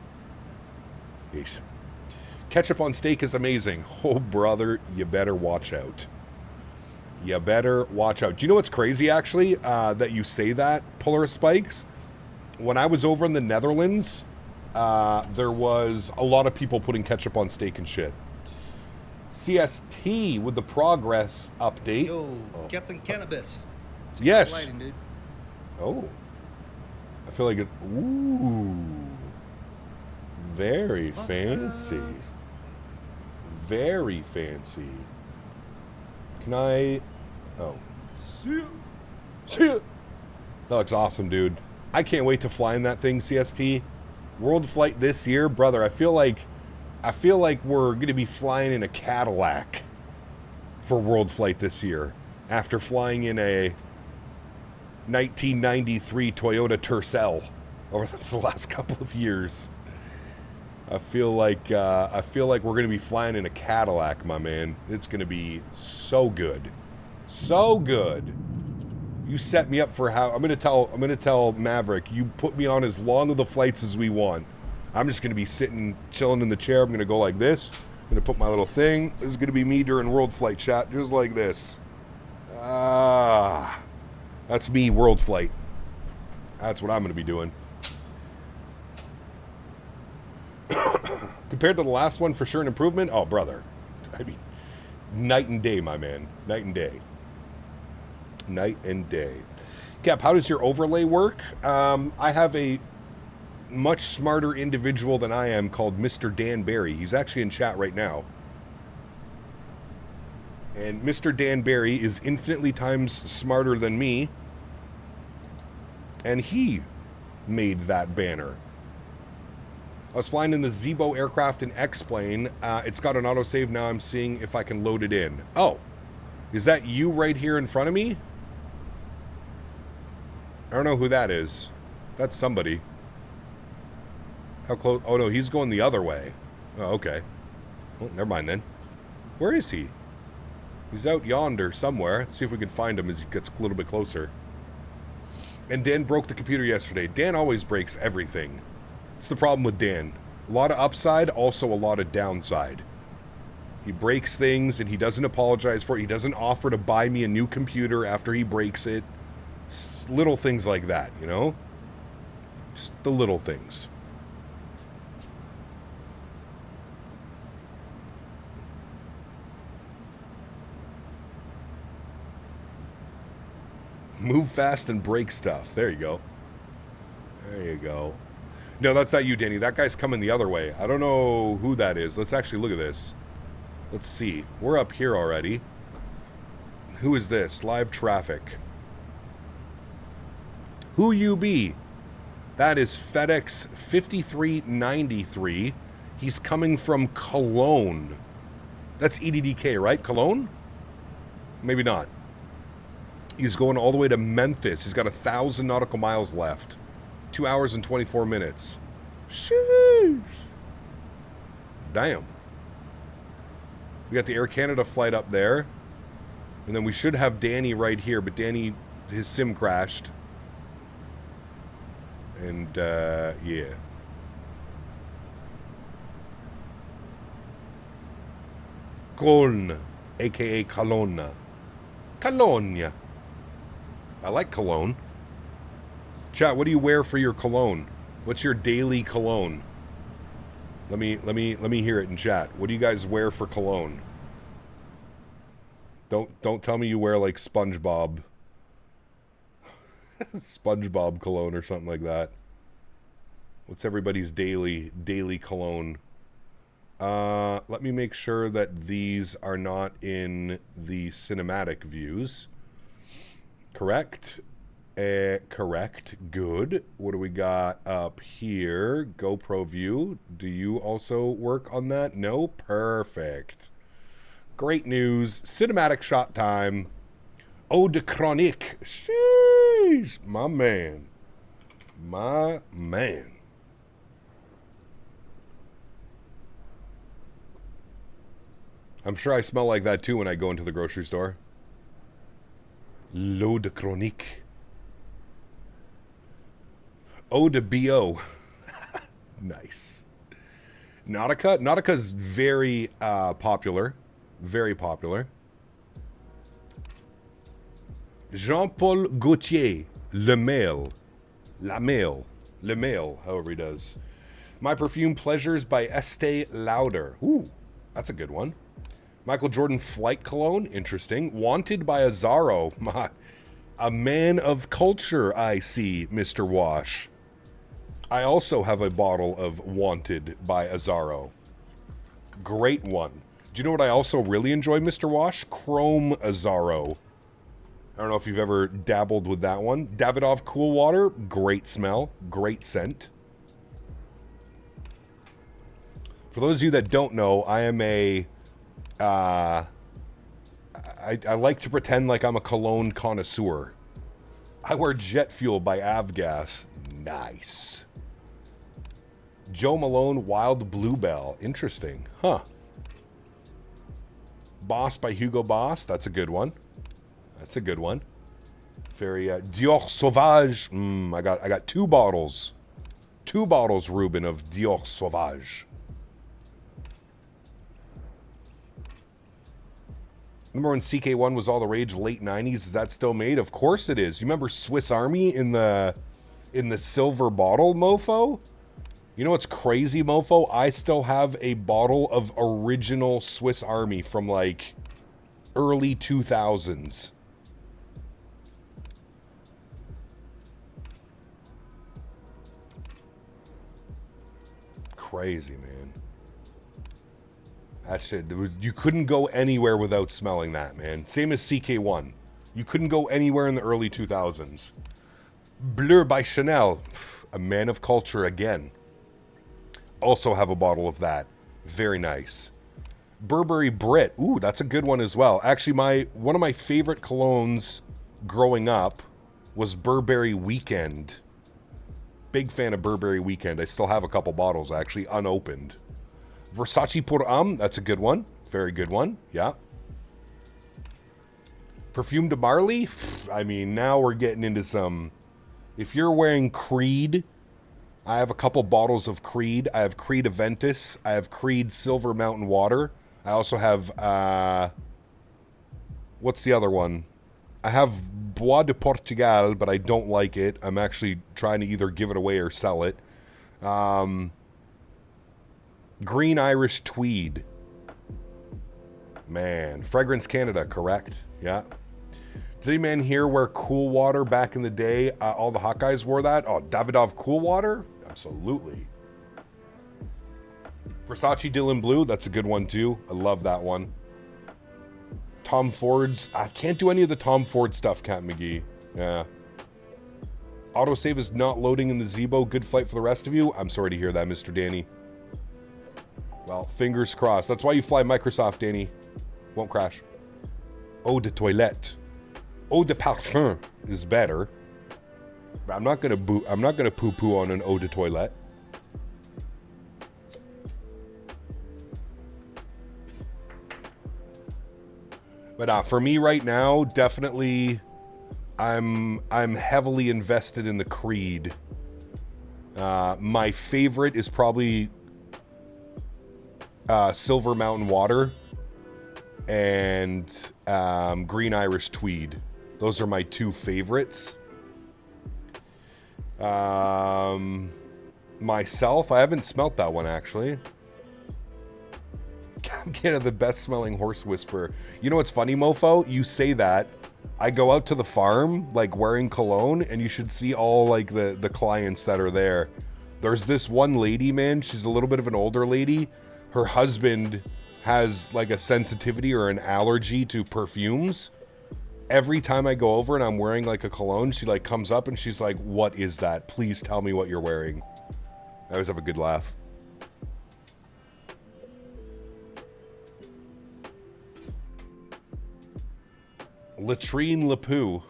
A: Yeesh. Ketchup on steak is amazing. Oh, brother, you better watch out. You better watch out. Do you know what's crazy, actually, that you say that, Polaris Spikes? When I was over in the Netherlands, there was a lot of people putting ketchup on steak and shit. CST with the progress update.
G: Yo, Captain Cannabis.
A: Yes.
G: Lighting, dude.
A: Oh. I feel like it... Ooh. Very fancy. Very fancy. Can I... Oh. See ya. That looks awesome, dude. I can't wait to fly in that thing, CST. World flight this year, brother. I feel like we're going to be flying in a Cadillac for world flight this year after flying in a 1993 Toyota Tercel over the last couple of years. I feel like we're going to be flying in a Cadillac, my man. It's going to be so good. So good. You set me up for how I'm going to tell Maverick, you put me on as long of the flights as we want. I'm just going to be sitting chilling in the chair. I'm going to go like this. I'm going to put my little thing. This is going to be me during world flight chat, just like this. That's me world flight. That's what I'm going to be doing. Compared to the last one, for sure an improvement. Oh, brother. I mean, night and day, my man. Night and day. Night and day. Cap, how does your overlay work? I have a much smarter individual than I am called Mr. Dan Barry. He's actually in chat right now. And Mr. Dan Barry is infinitely times smarter than me. And he made that banner. I was flying in the Zebo aircraft in X-Plane. It's got an autosave now. I'm seeing if I can load it in. Oh, is that you right here in front of me? I don't know who that is. That's somebody. How close? Oh, no, he's going the other way. Oh, okay. Well, never mind then. Where is he? He's out yonder somewhere. Let's see if we can find him as he gets a little bit closer. And Dan broke the computer yesterday. Dan always breaks everything. It's the problem with Dan. A lot of upside, also a lot of downside. He breaks things and he doesn't apologize for it. He doesn't offer to buy me a new computer after he breaks it. Little things like that, you know? Just the little things. Move fast and break stuff. There you go. There you go. No, that's not you, Danny. That guy's coming the other way. I don't know who that is. Let's actually look at this. Let's see. We're up here already. Who is this? Live traffic. Who you be? That is FedEx 5393. He's coming from Cologne. That's EDDK, right? Cologne? Maybe not. He's going all the way to Memphis. He's got 1,000 nautical miles left. 2 hours and 24 minutes. Sheesh. Damn. We got the Air Canada flight up there. And then we should have Danny right here, but Danny, his sim crashed. And, yeah. Cologne, a.k.a. Cologne. Cologne. I like cologne. Chat, what do you wear for your cologne? What's your daily cologne? Let me hear it in chat. What do you guys wear for cologne? Don't tell me you wear like SpongeBob. SpongeBob cologne or something like that. What's everybody's daily cologne? Let me make sure that these are not in the cinematic views. Correct? Correct. Good. What do we got up here? GoPro view. Do you also work on that? No? Perfect. Great news. Cinematic shot time. Eau de chronique. Sheesh. My man. My man. I'm sure I smell like that too when I go into the grocery store. L'eau de chronique. Eau de BO. Nice. Nautica. Nautica's very popular. Very popular. Jean-Paul Gaultier. Le Mail. La Mail. Le Mail, however he does. My Perfume Pleasures by Estee Lauder. Ooh, that's a good one. Michael Jordan Flight Cologne. Interesting. Wanted by Azzaro. A man of culture, I see, Mr. Wash. I also have a bottle of Wanted by Azzaro. Great one. Do you know what I also really enjoy, Mr. Wash? Chrome Azzaro. I don't know if you've ever dabbled with that one. Davidoff Cool Water. Great smell. Great scent. For those of you that don't know, I am a... I like to pretend like I'm a cologne connoisseur. I wear Jet Fuel by Avgas. Nice. Joe Malone Wild Bluebell. Interesting. Huh. Boss by Hugo Boss. That's a good one. That's a good one. Very Dior Sauvage. I got 2 bottles. 2 bottles, Ruben, of Dior Sauvage. Remember when CK1 was all the rage, late 90s? Is that still made? Of course it is. You remember Swiss Army in the silver bottle, mofo? You know what's crazy, mofo? I still have a bottle of original Swiss Army from like early 2000s. Crazy, man. That shit, you couldn't go anywhere without smelling that, man. Same as CK1. You couldn't go anywhere in the early 2000s. Bleu by Chanel. A man of culture again. Also have a bottle of that. Very nice. Burberry Brit. Ooh, that's a good one as well. Actually, one of my favorite colognes growing up was Burberry Weekend. Big fan of Burberry Weekend. I still have a couple bottles, actually, unopened. Versace Pour Homme, that's a good one. Very good one, yeah. Perfume de Marly? I mean, now we're getting into some... If you're wearing Creed, I have a couple bottles of Creed. I have Creed Aventus. I have Creed Silver Mountain Water. I also have... what's the other one? I have Bois de Portugal, but I don't like it. I'm actually trying to either give it away or sell it. Green Irish Tweed. Man. Fragrance Canada, correct. Yeah. Does any man here wear Cool Water back in the day? All the hot guys wore that? Oh, Davidoff Cool Water? Absolutely. Versace Dylan Blue, that's a good one too. I love that one. Tom Ford's. I can't do any of the Tom Ford stuff, Cat McGee. Yeah. Autosave is not loading in the Zebo. Good flight for the rest of you. I'm sorry to hear that, Mr. Danny. Well, fingers crossed. That's why you fly Microsoft, Danny. Won't crash. Eau de toilette. Eau de parfum is better. But I'm not gonna poo-poo on an eau de toilette. But for me right now, definitely, I'm heavily invested in the Creed. My favorite is probably Silver Mountain Water and Green Irish Tweed. Those are my two favorites. Myself, I haven't smelt that one actually. Canada, the best smelling horse whisperer. You know what's funny, mofo? You say that. I go out to the farm, like wearing cologne, and you should see all like the clients that are there. There's this one lady, man. She's a little bit of an older lady. Her husband has like a sensitivity or an allergy to perfumes. Every time I go over and I'm wearing like a cologne, she like comes up and she's like, "What is that? Please tell me what you're wearing." I always have a good laugh. Latrine Lapoo.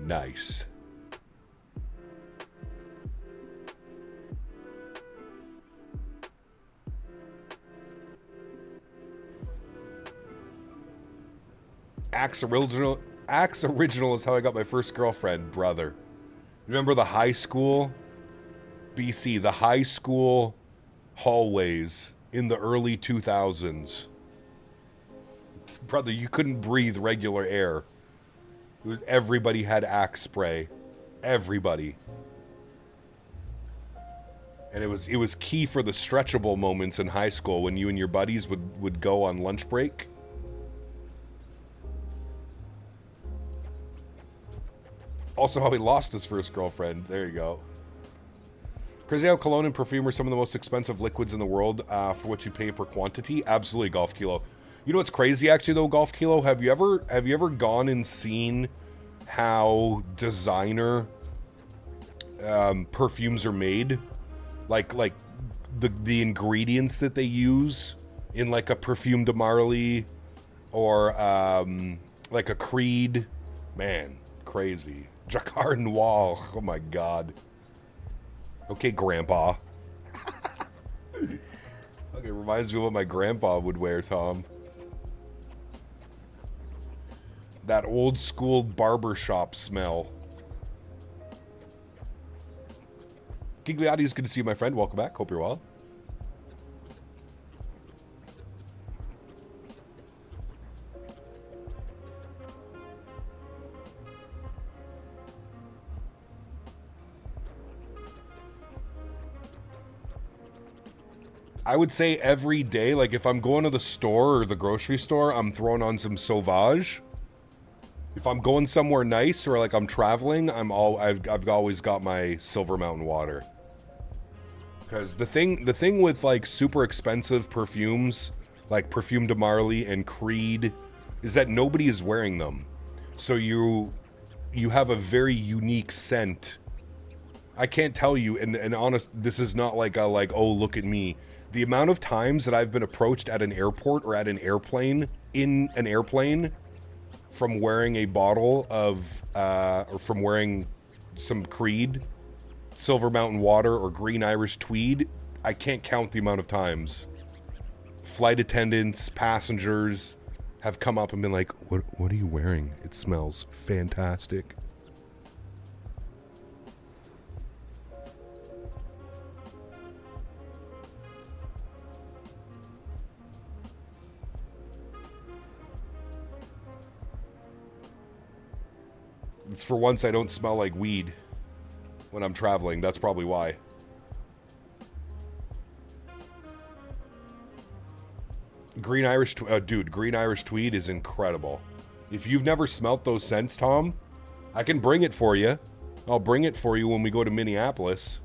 A: Nice. Axe Original is how I got my first girlfriend, brother. Remember the high school? BC, the high school hallways in the early 2000s. Brother, you couldn't breathe regular air. Everybody had Axe spray. Everybody. And it was key for the stretchable moments in high school when you and your buddies would go on lunch break. Also how he lost his first girlfriend. There you go. Crazy how cologne and perfume are some of the most expensive liquids in the world for what you pay per quantity. Absolutely, Golf Kilo. You know what's crazy actually though, Golf Kilo? Have you ever gone and seen how designer perfumes are made? Like the ingredients that they use in like a Perfume de Marly or like a Creed. Man, crazy. Jacquard Noir. Oh my god. Okay, Grandpa. Okay, reminds me of what my grandpa would wear, Tom. That old school barbershop smell. Gigliotti, is good to see you, my friend. Welcome back. Hope you're well. I would say every day, like if I'm going to the store or the grocery store, I'm throwing on some Sauvage. If I'm going somewhere nice or like I'm traveling, I've always got my Silver Mountain Water. Because the thing with like super expensive perfumes, like Perfume de Marly and Creed, is that nobody is wearing them. So you have a very unique scent. I can't tell you, and honest, this is not like oh, look at me. The amount of times that I've been approached at an airport or at an airplane, in an airplane, from wearing a bottle of, or from wearing some Creed, Silver Mountain Water, or Green Irish Tweed, I can't count the amount of times. Flight attendants, passengers have come up and been like, what are you wearing? It smells fantastic. It's for once I don't smell like weed when I'm traveling. That's probably why. Green Irish, dude, Green Irish Tweed is incredible. If you've never smelt those scents, Tom, I can bring it for you. I'll bring it for you when we go to Minneapolis.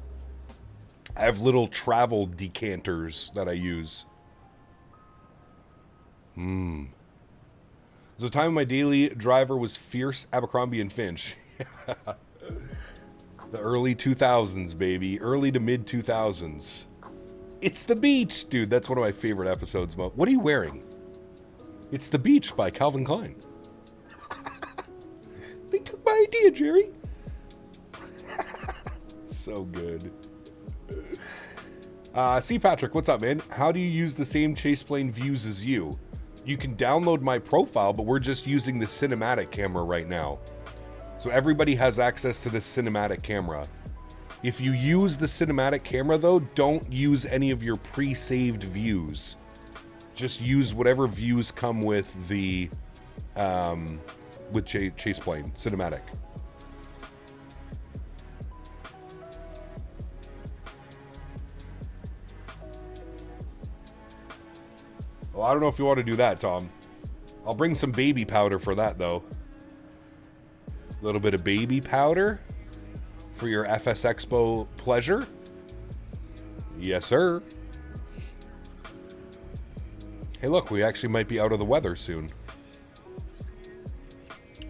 A: I have little travel decanters that I use. The time of my daily driver was Fierce, Abercrombie, and Finch. The early 2000s, baby. Early to mid 2000s. It's the Beach, dude. That's one of my favorite episodes. What are you wearing? It's the Beach by Calvin Klein. They took my idea, Jerry. So good. See, Patrick, what's up, man? How do you use the same chase plane views as you? You can download my profile, but we're just using the cinematic camera right now. So everybody has access to this cinematic camera. If you use the cinematic camera, though, don't use any of your pre-saved views. Just use whatever views come with the chase plane cinematic. Well, I don't know if you want to do that, Tom. I'll bring some baby powder for that, though. A little bit of baby powder for your FS Expo pleasure. Yes, sir. Hey, look, we actually might be out of the weather soon.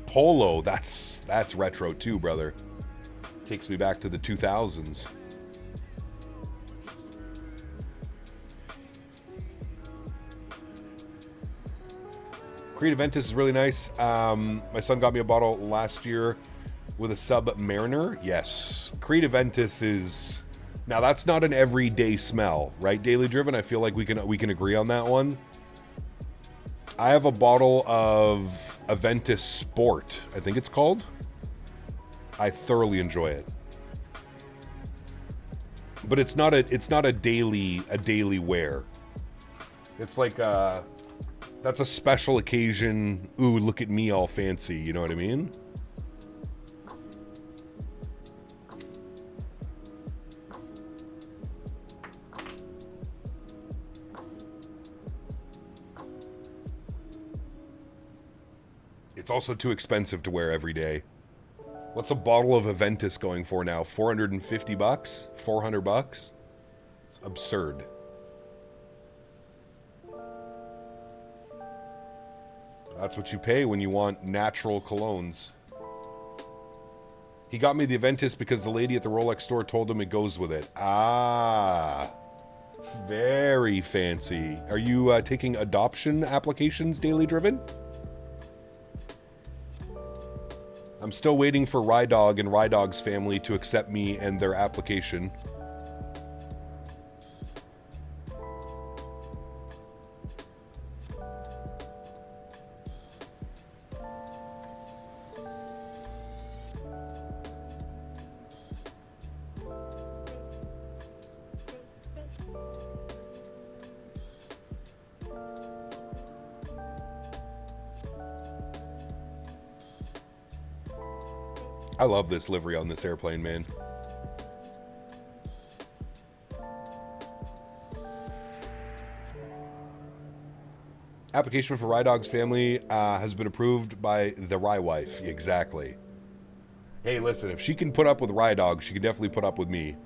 A: Polo, that's retro too, brother. Takes me back to the 2000s. Creative Ventus is really nice. My son got me a bottle last year with a Submariner. Yes. Creative Ventus is... Now, that's not an everyday smell, right, Daily Driven? I feel like we can agree on that one. I have a bottle of Aventus Sport, I think it's called. I thoroughly enjoy it. But it's not a daily wear. It's like that's a special occasion. Ooh, look at me all fancy, you know what I mean? It's also too expensive to wear every day. What's a bottle of Aventus going for now? 450 bucks? 400 bucks? It's absurd. That's what you pay when you want natural colognes. He got me the Aventus because the lady at the Rolex store told him it goes with it. Ah, very fancy. Are you taking adoption applications, Daily Driven? I'm still waiting for Rydog and Rydog's family to accept me and their application. I love this livery on this airplane, man. Application for Rydog's family has been approved by the Rye wife. Exactly. Hey, listen, if she can put up with Rydog, she can definitely put up with me.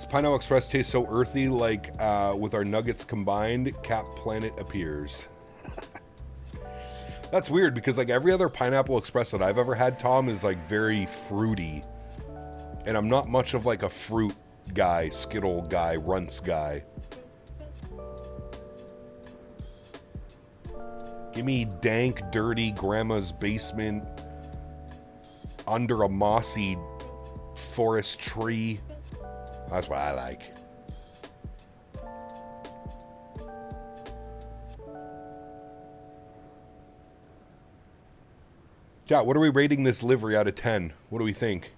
A: Pineapple Express tastes so earthy, like with our nuggets combined, Cap Planet appears. That's weird because like every other Pineapple Express that I've ever had, Tom, is like very fruity. And I'm not much of like a fruit guy, Skittle guy, Runts guy. Give me dank, dirty grandma's basement under a mossy forest tree. That's what I like. Yeah, what are we rating this livery out of 10? What do we think?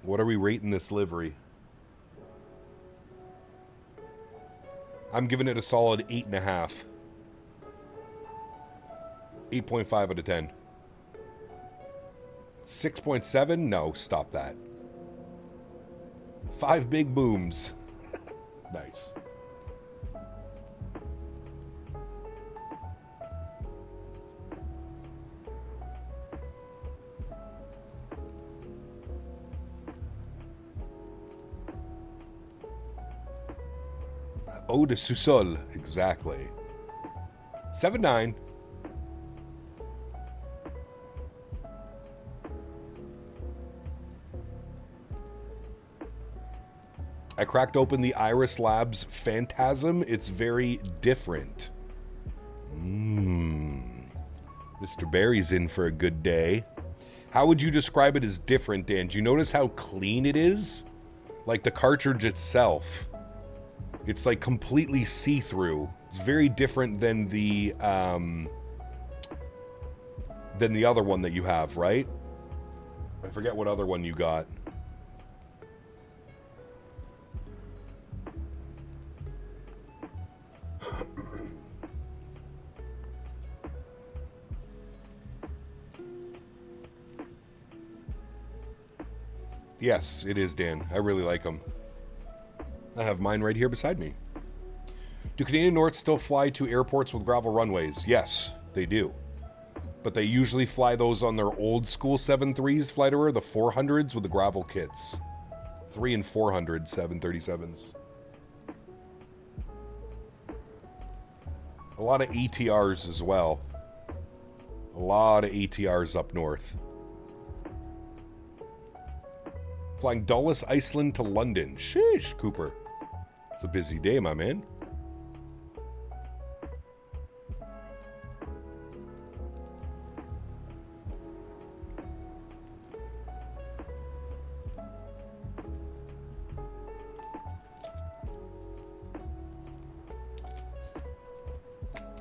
A: What are we rating this livery? I'm giving it a solid 8.5. 8.5 out of 10. 6.7? No, stop that. 5 big booms. Nice. Eau de sous-sol, exactly. 7.9. I cracked open the Iris Labs Phantasm. It's very different. Mr. Barry's in for a good day. How would you describe it as different, Dan? Do you notice how clean it is? Like the cartridge itself. It's like completely see-through. It's very different than the other one that you have, right? I forget what other one you got. Yes, it is, Dan. I really like them. I have mine right here beside me. Do Canadian North still fly to airports with gravel runways? Yes, they do. But they usually fly those on their old school 7.3s, Fliterer, the 400s with the gravel kits. 3 and 400 737s. A lot of ATRs as well. A lot of ATRs up north. Flying Dulles, Iceland to London. Sheesh, Cooper. It's a busy day, my man.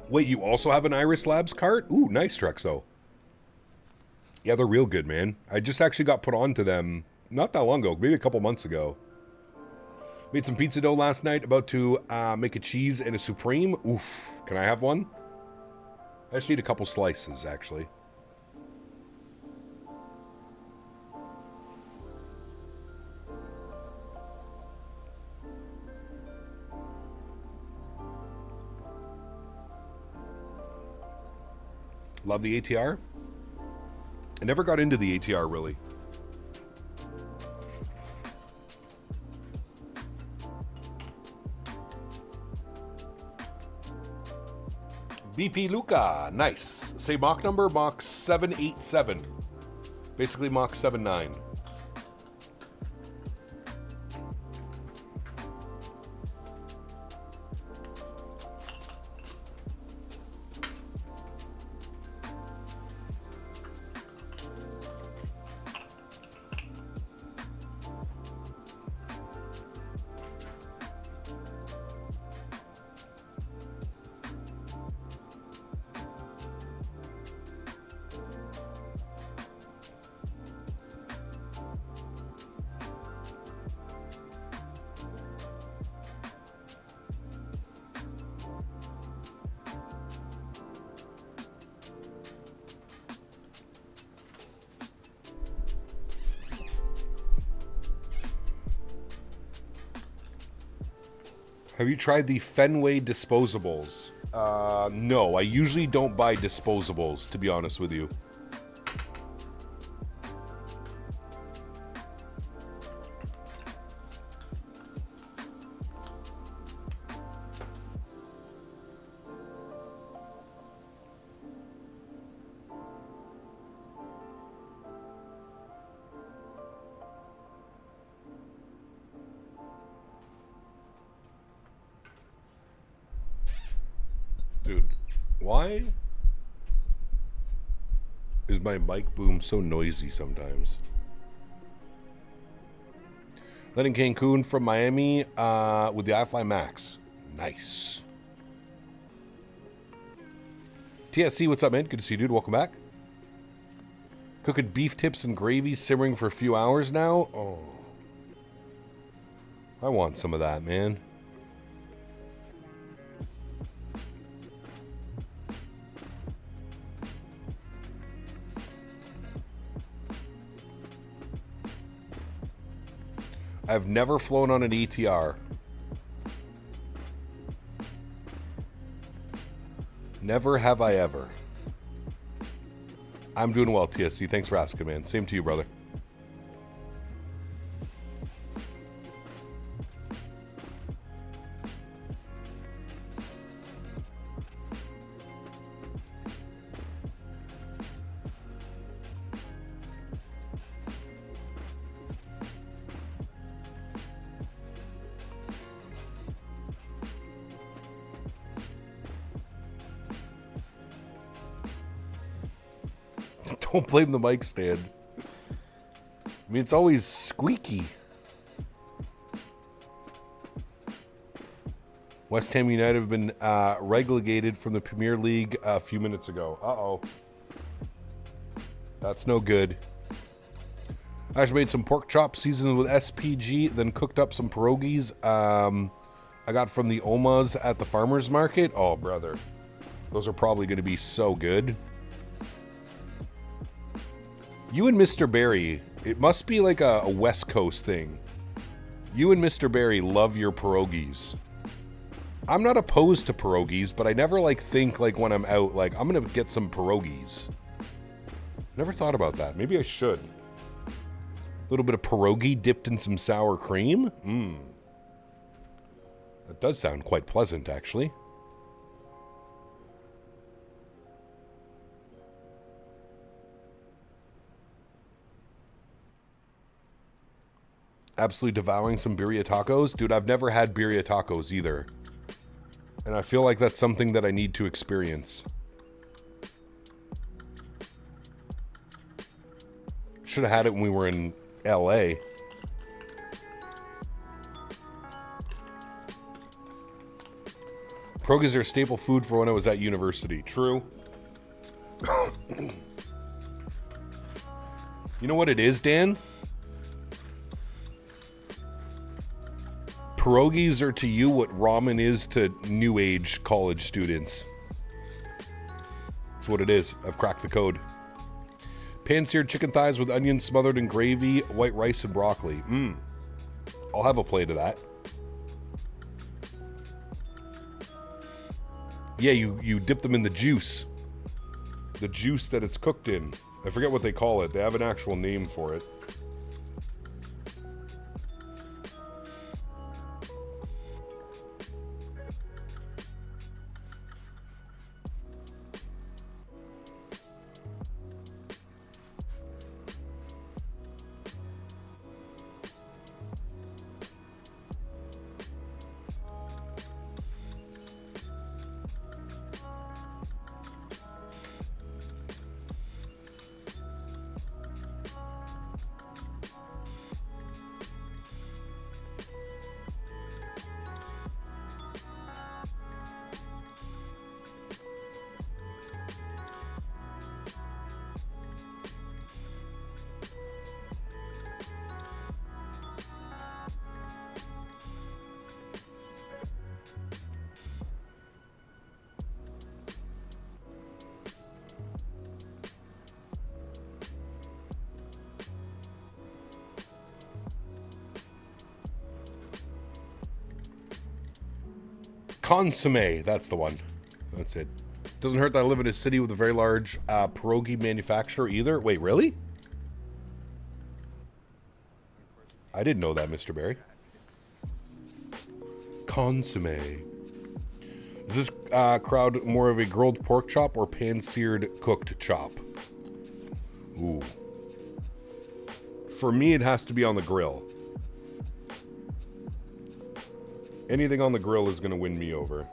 A: Wait, you also have an Iris Labs cart? Ooh, nice, Trexo. Yeah, they're real good, man. I just actually got put onto them not that long ago, maybe a couple months ago. Made some pizza dough last night, about to make a cheese and a supreme. Oof, can I have one? I just need a couple slices, actually. Love the ATR. I never got into the ATR, really. BP Luca, nice. Say Mach number, Mach 787. Basically Mach 79. Have you tried the Fenway disposables? No, I usually don't buy disposables, to be honest with you. Dude, why is my mic boom so noisy sometimes? Len in Cancun from Miami with the iFly Max. Nice. TSC, what's up, man? Good to see you, dude. Welcome back. Cooking beef tips and gravy, simmering for a few hours now. Oh, I want some of that, man. I've never flown on an ETR. Never have I ever. I'm doing well, TSC. Thanks for asking, man. Same to you, brother. Don't blame the mic stand. I mean, it's always squeaky. West Ham United have been relegated from the Premier League a few minutes ago. Uh-oh. That's no good. I actually made some pork chops seasoned with SPG, then cooked up some pierogies I got from the Omas at the farmer's market. Oh, brother. Those are probably going to be so good. You and Mr. Barry, it must be like a West Coast thing. You and Mr. Barry love your pierogies. I'm not opposed to pierogies, but I never think when I'm out, I'm going to get some pierogies. Never thought about that. Maybe I should. A little bit of pierogi dipped in some sour cream. That does sound quite pleasant, actually. Absolutely devouring some birria tacos. Dude, I've never had birria tacos either. And I feel like that's something that I need to experience. Should have had it when we were in LA. Pierogies are a staple food for when I was at university. True. You know what it is, Dan? Pierogies are to you what ramen is to new age college students. That's what it is. I've cracked the code. Pan-seared chicken thighs with onions smothered in gravy, white rice, and broccoli. I'll have a plate of that. Yeah, you dip them in the juice. The juice that it's cooked in. I forget what they call it. They have an actual name for it. Consomme, that's the one. That's it. Doesn't hurt that I live in a city with a very large pierogi manufacturer either. Wait, really? I didn't know that, Mr. Barry. Consomme. Is this crowd more of a grilled pork chop or pan-seared cooked chop? Ooh. For me, it has to be on the grill. Anything on the grill is going to win me over.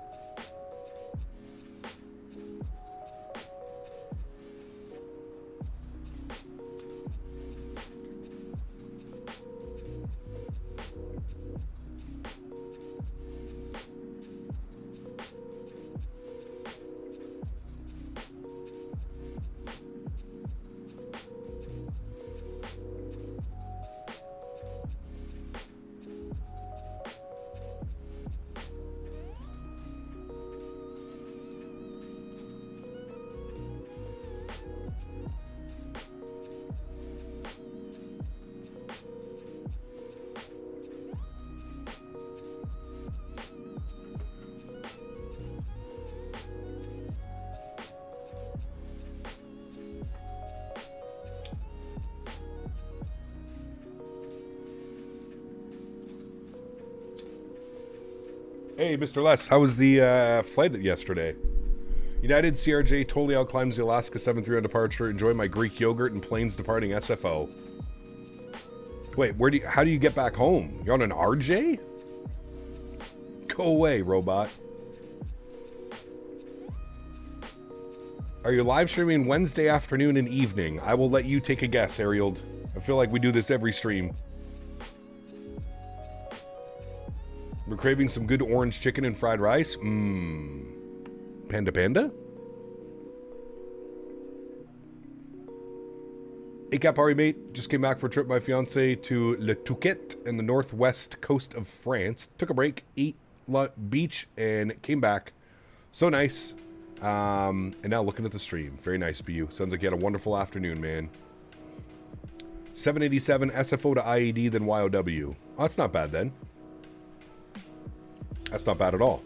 A: Hey, Mr. Les, how was the flight yesterday? United CRJ totally outclimbs the Alaska 73 on departure. Enjoy my Greek yogurt and planes departing SFO. Wait, how do you get back home? You're on an RJ? Go away, robot. Are you live streaming Wednesday afternoon and evening? I will let you take a guess, Ariel. I feel like we do this every stream. We're craving some good orange chicken and fried rice. Panda Panda? ACAP Ari mate, just came back for a trip with my fiance to Le Touquet in the northwest coast of France. Took a break, ate beach, and came back. So nice. And now looking at the stream. Very nice, BU. Sounds like you had a wonderful afternoon, man. 787 SFO to IED, then YOW. Oh, that's not bad then. That's not bad at all.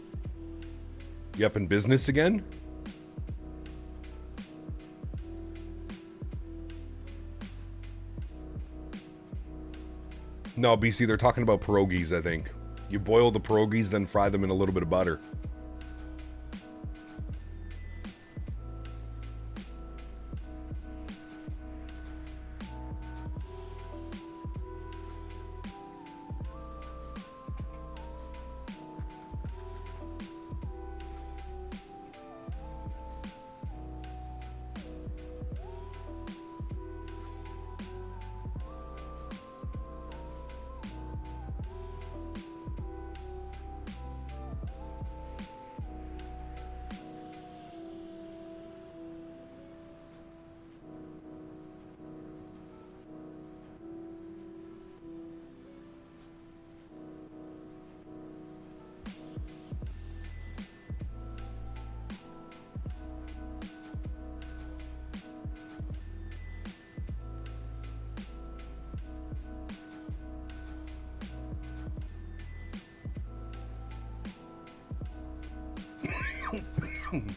A: You up in business again? No, BC, they're talking about pierogies, I think. You boil the pierogies, then fry them in a little bit of butter.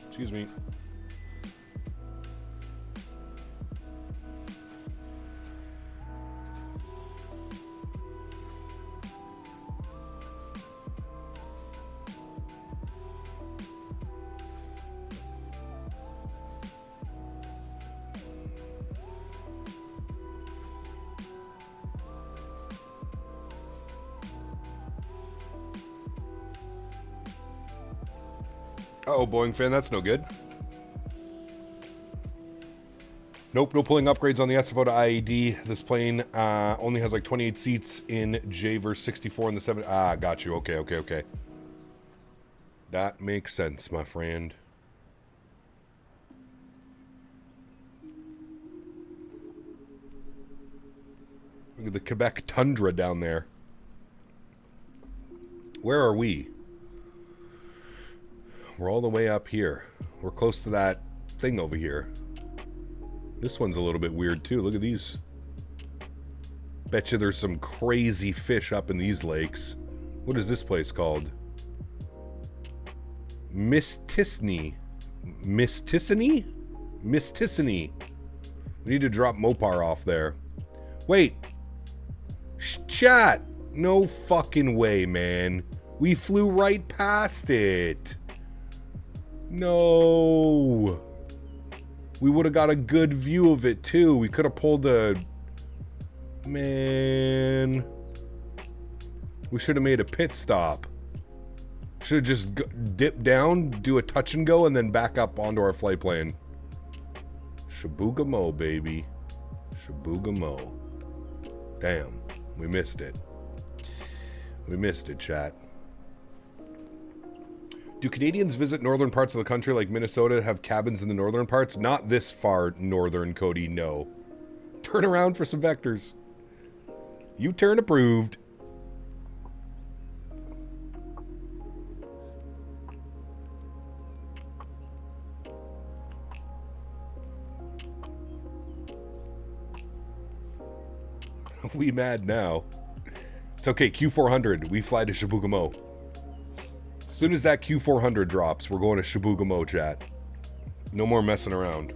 A: Excuse me. Uh-oh, Boeing fan, that's no good. Nope, no pulling upgrades on the SFO to IED. This plane only has like 28 seats in J verse 64 in the 7. Ah, got you. Okay. That makes sense, my friend. Look at the Quebec tundra down there. Where are we? We're all the way up here. We're close to that thing over here. This one's a little bit weird too. Look at these. Bet you there's some crazy fish up in these lakes. What is this place called? Mistisny. Mistisny? Mistisny. We need to drop Mopar off there. Wait. Chat. No fucking way, man. We flew right past it. No. We would have got a good view of it too. We could have pulled a... Man. We should have made a pit stop. Should have just dipped down, do a touch and go, and then back up onto our flight plane. Shabooga-mo, baby. Shabooga-mo. Damn. We missed it. We missed it, chat. Do Canadians visit northern parts of the country like Minnesota, have cabins in the northern parts? Not this far northern, Cody, no. Turn around for some vectors. U-turn approved. We mad now. It's okay, Q400. We fly to Shabooga-mo. As soon as that Q400 drops, we're going to Shabooga-mo, chat. No more messing around.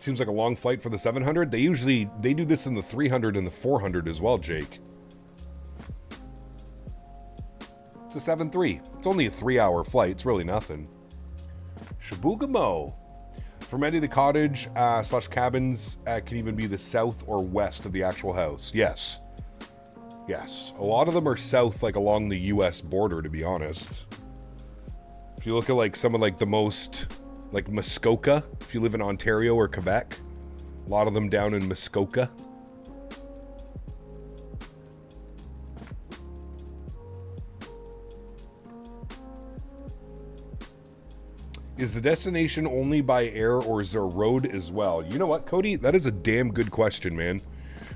A: Seems like a long flight for the 700. They do this in the 300 and the 400 as well, Jake. It's a 7-3. It's only a 3-hour flight. It's really nothing. Shabugamo. For many, the cottage slash cabins can even be the south or west of the actual house. Yes. Yes. A lot of them are south, like along the U.S. border, to be honest. If you look at like some of like the most, like Muskoka, if you live in Ontario or Quebec, a lot of them down in Muskoka. Is the destination only by air or is there a road as well? You know what, Cody? That is a damn good question, man.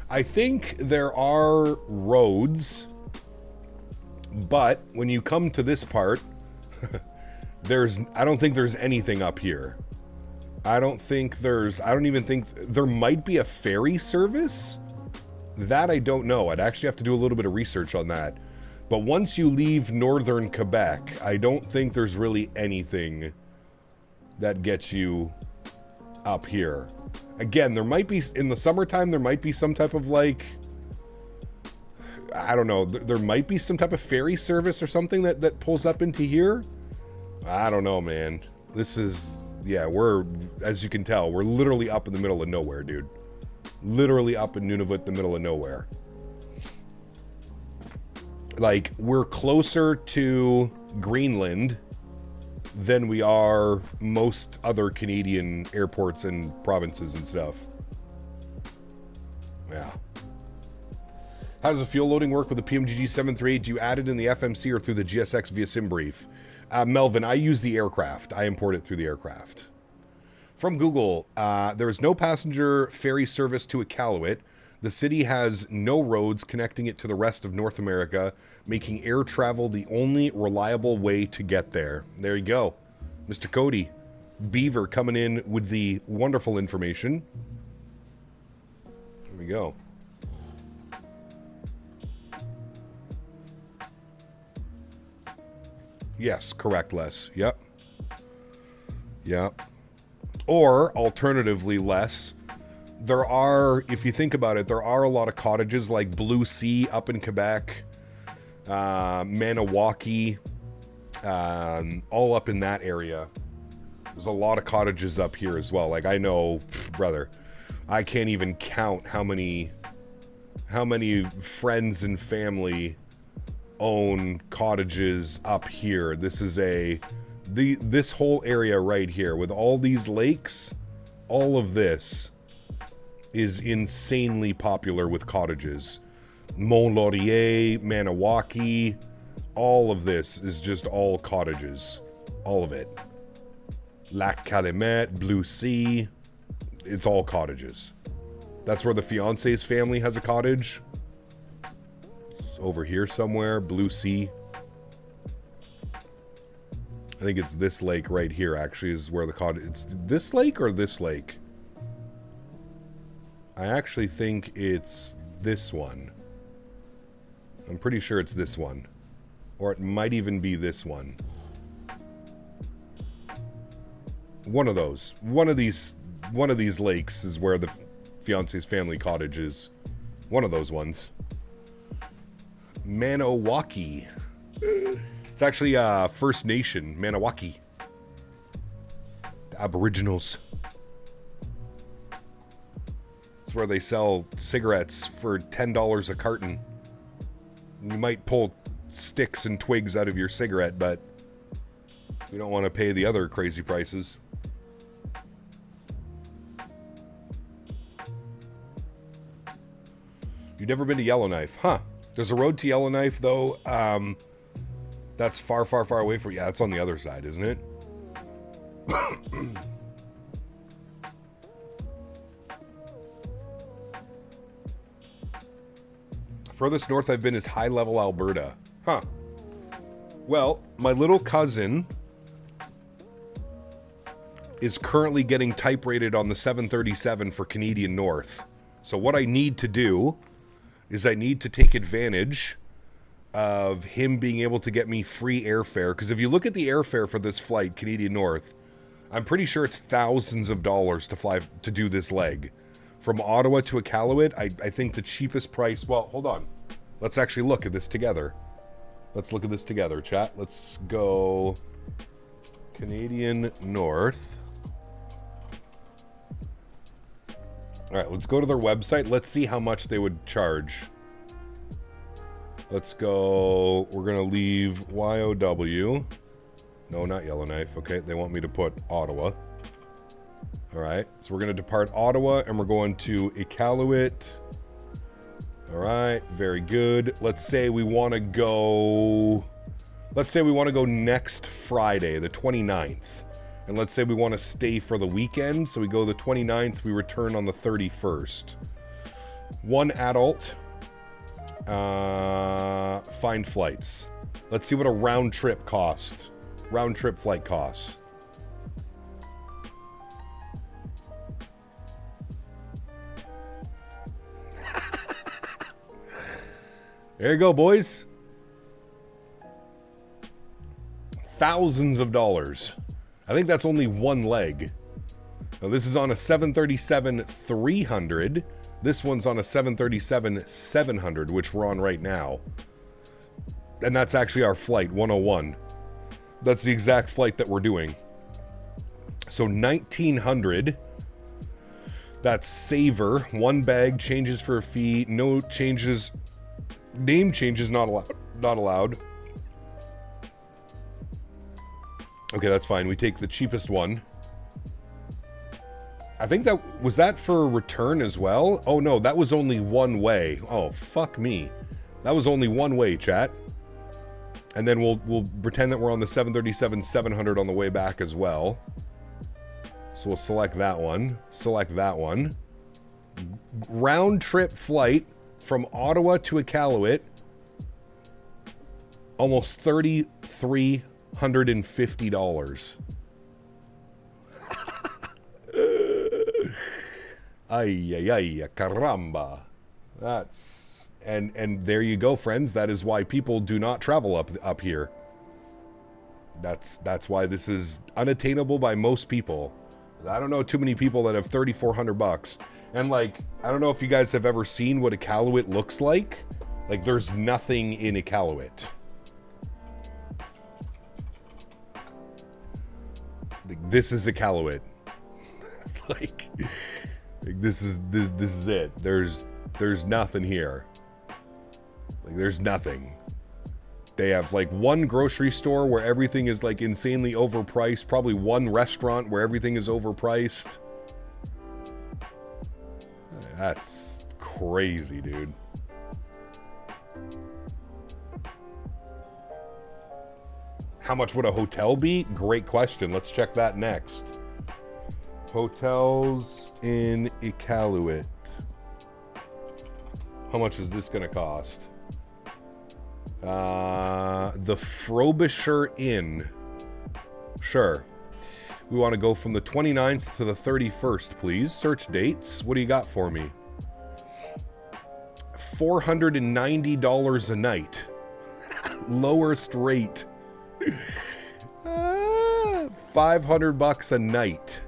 A: I think there are roads, but when you come to this part, I don't think there's anything up here. I don't even think there might be a ferry service. That I don't know. I'd actually have to do a little bit of research on that. But once you leave northern Quebec, I don't think there's really anything that gets you up here. Again, there might be, in the summertime, there might be some type of like, I don't know, there might be some type of ferry service or something that pulls up into here. I don't know, man. This is, yeah, we're, as you can tell, we're literally up in the middle of nowhere, dude. Literally up in Nunavut, the middle of nowhere. Like, we're closer to Greenland than we are most other Canadian airports and provinces and stuff. Yeah. How does the fuel loading work with the PMDG 738? Do you add it in the FMC or through the GSX via SimBrief? Melvin, I use the aircraft. I import it through the aircraft. From Google, there is no passenger ferry service to Iqaluit. The city has no roads connecting it to the rest of North America, making air travel the only reliable way to get there. There you go. Mr. Cody Beaver coming in with the wonderful information. There we go. Yes, correct, Les. Yep. Yep. Or, alternatively, Les, there are, if you think about it, there are a lot of cottages like Blue Sea up in Quebec, Maniwaki, all up in that area. There's a lot of cottages up here as well. Like, I know, brother, I can't even count how many friends and family own cottages up here. This is this whole area right here with all these lakes, all of this is insanely popular with cottages. Mont Laurier, Maniwaki, all of this is just all cottages. All of it. Lac Calumet, Blue Sea, it's all cottages. That's where the fiance's family has a cottage. It's over here somewhere, Blue Sea. I think it's this lake right here actually is where the cottage, it's this lake or this lake? I actually think it's this one. I'm pretty sure it's this one. Or it might even be this one. One of those. One of these lakes is where the fiance's family cottage is. One of those ones. Maniwaki. It's actually First Nation, Maniwaki. The Aboriginals. It's where they sell cigarettes for $10 a carton. You might pull sticks and twigs out of your cigarette, but you don't want to pay the other crazy prices. You've never been to Yellowknife, huh? There's a road to Yellowknife, though. That's far, far, far away from... Yeah, it's on the other side, isn't it? Furthest north I've been is High Level, Alberta. Huh. Well, my little cousin is currently getting type rated on the 737 for Canadian North. So what I need to do is I need to take advantage of him being able to get me free airfare. Because if you look at the airfare for this flight, Canadian North, I'm pretty sure it's thousands of dollars to fly to do this leg. From Ottawa to Iqaluit, I think the cheapest price... Well, hold on. Let's actually look at this together. Let's look at this together, chat. Let's go... Canadian North. Alright, let's go to their website. Let's see how much they would charge. Let's go... We're going to leave YOW. No, not Yellowknife. Okay, they want me to put Ottawa. Alright, so we're going to depart Ottawa, and we're going to Iqaluit. Alright, very good. Let's say we want to go... Let's say we want to go next Friday, the 29th. And let's say we want to stay for the weekend, so we go the 29th, we return on the 31st. One adult. Find flights. Let's see what a round trip costs. Round trip flight costs. There you go, boys. Thousands of dollars. I think that's only one leg. Now, this is on a 737-300. This one's on a 737-700, which we're on right now. And that's actually our flight, 101. That's the exact flight that we're doing. So 1,900. That's Saver. One bag, changes for a fee. No changes... Name changes not allowed. Okay, that's fine. We take the cheapest one. I think that... Was that for return as well? Oh, no. That was only one way. Oh, fuck me. That was only one way, chat. And then we'll pretend that we're on the 737-700 on the way back as well. So we'll select that one. Select that one. Round trip flight from Ottawa to Iqaluit. Almost $3,350. Ay, caramba. That's... And there you go, friends. That is why people do not travel up here. That's why this is unattainable by most people. I don't know too many people that have $3,400. And, like, I don't know if you guys have ever seen what Iqaluit looks like. Like, there's nothing in Iqaluit. Like, this is Iqaluit. like this is it. There's nothing here. Like, there's nothing. They have, like, one grocery store where everything is, like, insanely overpriced. Probably one restaurant where everything is overpriced. That's crazy, dude. How much would a hotel be? Great question. Let's check that next. Hotels in Iqaluit. How much is this going to cost? The Frobisher Inn. Sure. We want to go from the 29th to the 31st, please. Search dates. What do you got for me? $490 a night. Lowest rate. $500 a night.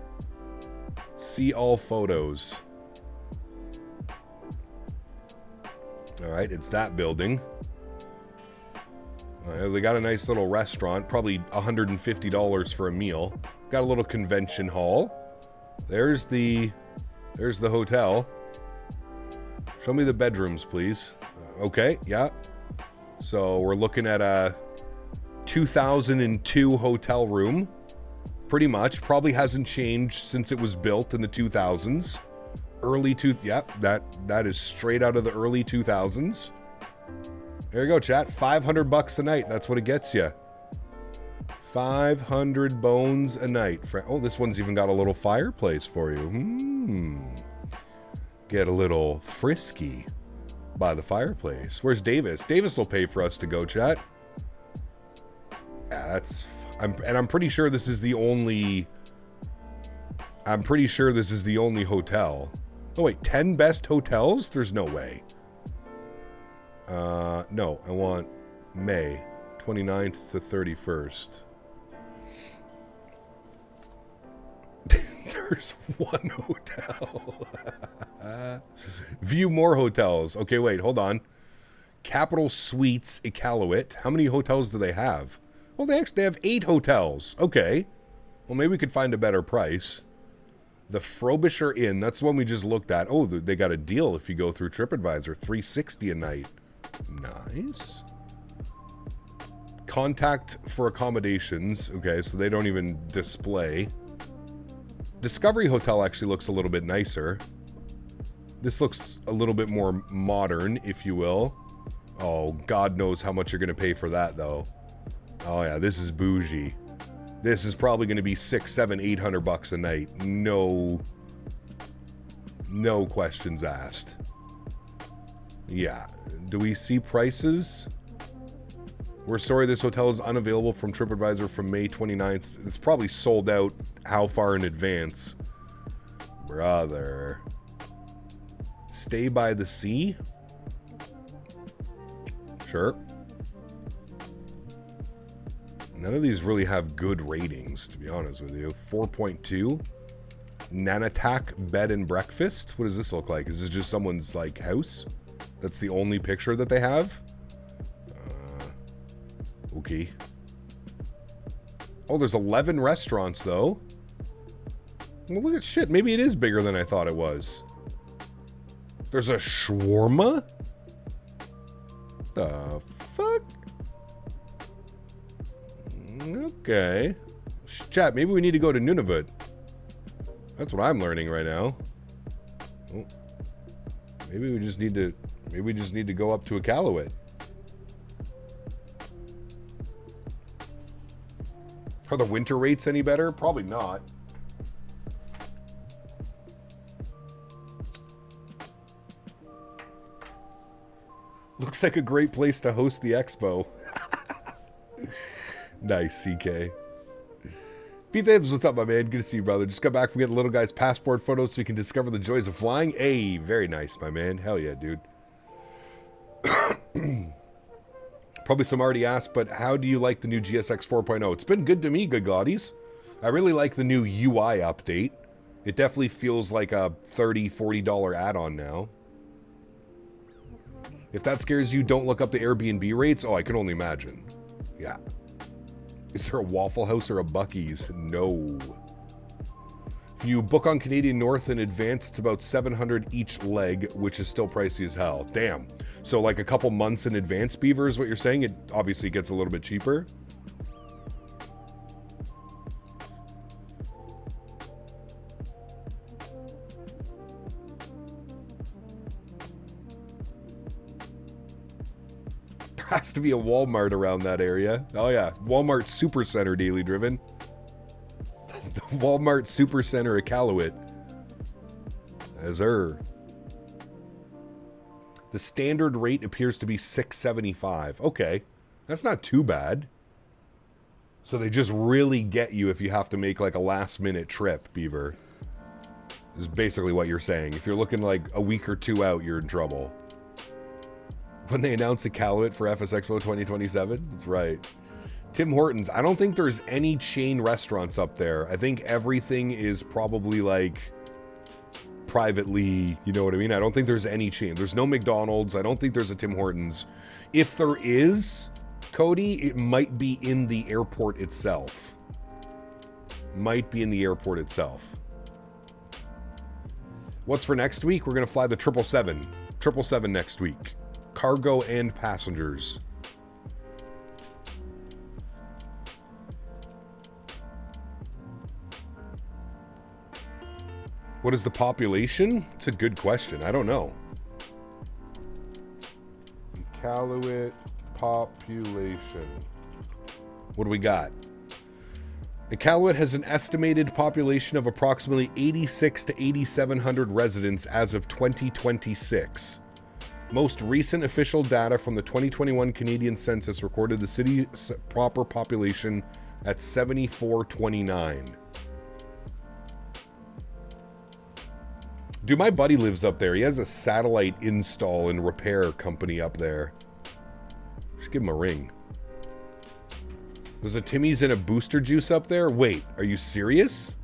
A: See all photos. Alright, it's that building. They got a nice little restaurant. Probably $150 for a meal. Got a little convention hall. There's the hotel. Show me the bedrooms, please. Okay, yeah. So we're looking at a 2002 hotel room. Pretty much. Probably hasn't changed since it was built in the 2000s. Yep, that is straight out of the early 2000s. There you go, chat. $500 a night. That's what it gets you. 500 bones a night. Oh, this one's even got a little fireplace for you. Get a little frisky by the fireplace. Where's Davis? Davis will pay for us to go, chat. Yeah, I'm pretty sure this is the only... I'm pretty sure this is the only hotel. Oh, wait. 10 best hotels? There's no way. No. I want May 29th to 31st. There's one hotel. View more hotels. Okay, wait, hold on. Capital Suites, Iqaluit. How many hotels do they have? Well, they have 8 hotels. Okay. Well, maybe we could find a better price. The Frobisher Inn, that's the one we just looked at. Oh, they got a deal if you go through TripAdvisor. $360 a night. Nice. Contact for accommodations. Okay, so they don't even display. Discovery Hotel actually looks a little bit nicer. This looks a little bit more modern, if you will. Oh, God knows how much you're going to pay for that, though. Oh, yeah, this is bougie. This is probably going to be $600, $700, $800 a night. No questions asked. Yeah. Do we see prices? We're sorry this hotel is unavailable from TripAdvisor from May 29th. It's probably sold out how far in advance? Brother. Stay by the sea? Sure. None of these really have good ratings, to be honest with you. 4.2. Nanatak Bed and Breakfast. What does this look like? Is this just someone's, like, house? That's the only picture that they have? Okay. Oh, there's 11 restaurants, though. Well, look at shit. Maybe it is bigger than I thought it was. There's a shawarma? The fuck? Okay. Chat, maybe we need to go to Nunavut. That's what I'm learning right now. Oh. Maybe we just need to go up to Iqaluit. Are the winter rates any better? Probably not. Looks like a great place to host the expo. Nice, CK. Pete Abrams, what's up, my man? Good to see you, brother. Just got back from getting the little guy's passport photos so you can discover the joys of flying. Hey, very nice, my man. Hell yeah, dude. Probably some already asked, but how do you like the new GSX 4.0? It's been good to me, good gaudies. I really like the new UI update. It definitely feels like a $30, $40 add-on now. If that scares you, don't look up the Airbnb rates. Oh, I can only imagine. Yeah. Is there a Waffle House or a Buc-ee's? No. If you book on Canadian North in advance, it's about $700 each leg, which is still pricey as hell. Damn. So like a couple months in advance, Beaver, is what you're saying? It obviously gets a little bit cheaper. There has to be a Walmart around that area. Oh yeah, Walmart Supercenter daily driven. The Walmart Supercenter Iqaluit. Azur. The standard rate appears to be $675. Okay, that's not too bad. So they just really get you if you have to make like a last minute trip, Beaver. Is basically what you're saying. If you're looking like a week or two out, you're in trouble. When they announce Iqaluit for FS Expo 2027, that's right. Tim Hortons, I don't think there's any chain restaurants up there. I think everything is probably like privately, you know what I mean? I don't think there's any chain. There's no McDonald's. I don't think there's a Tim Hortons. If there is, Cody, it might be in the airport itself. Might be in the airport itself. What's for next week? We're going to fly the 777. 777 next week. Cargo and passengers. What is the population? It's a good question. I don't know. Iqaluit population. What do we got? Iqaluit has an estimated population of approximately 86 to 8,700 residents as of 2026. Most recent official data from the 2021 Canadian Census recorded the city's proper population at 7,429. Dude, my buddy lives up there. He has a satellite install and repair company up there. Should give him a ring. There's a Timmy's and a Booster Juice up there? Wait, are you serious?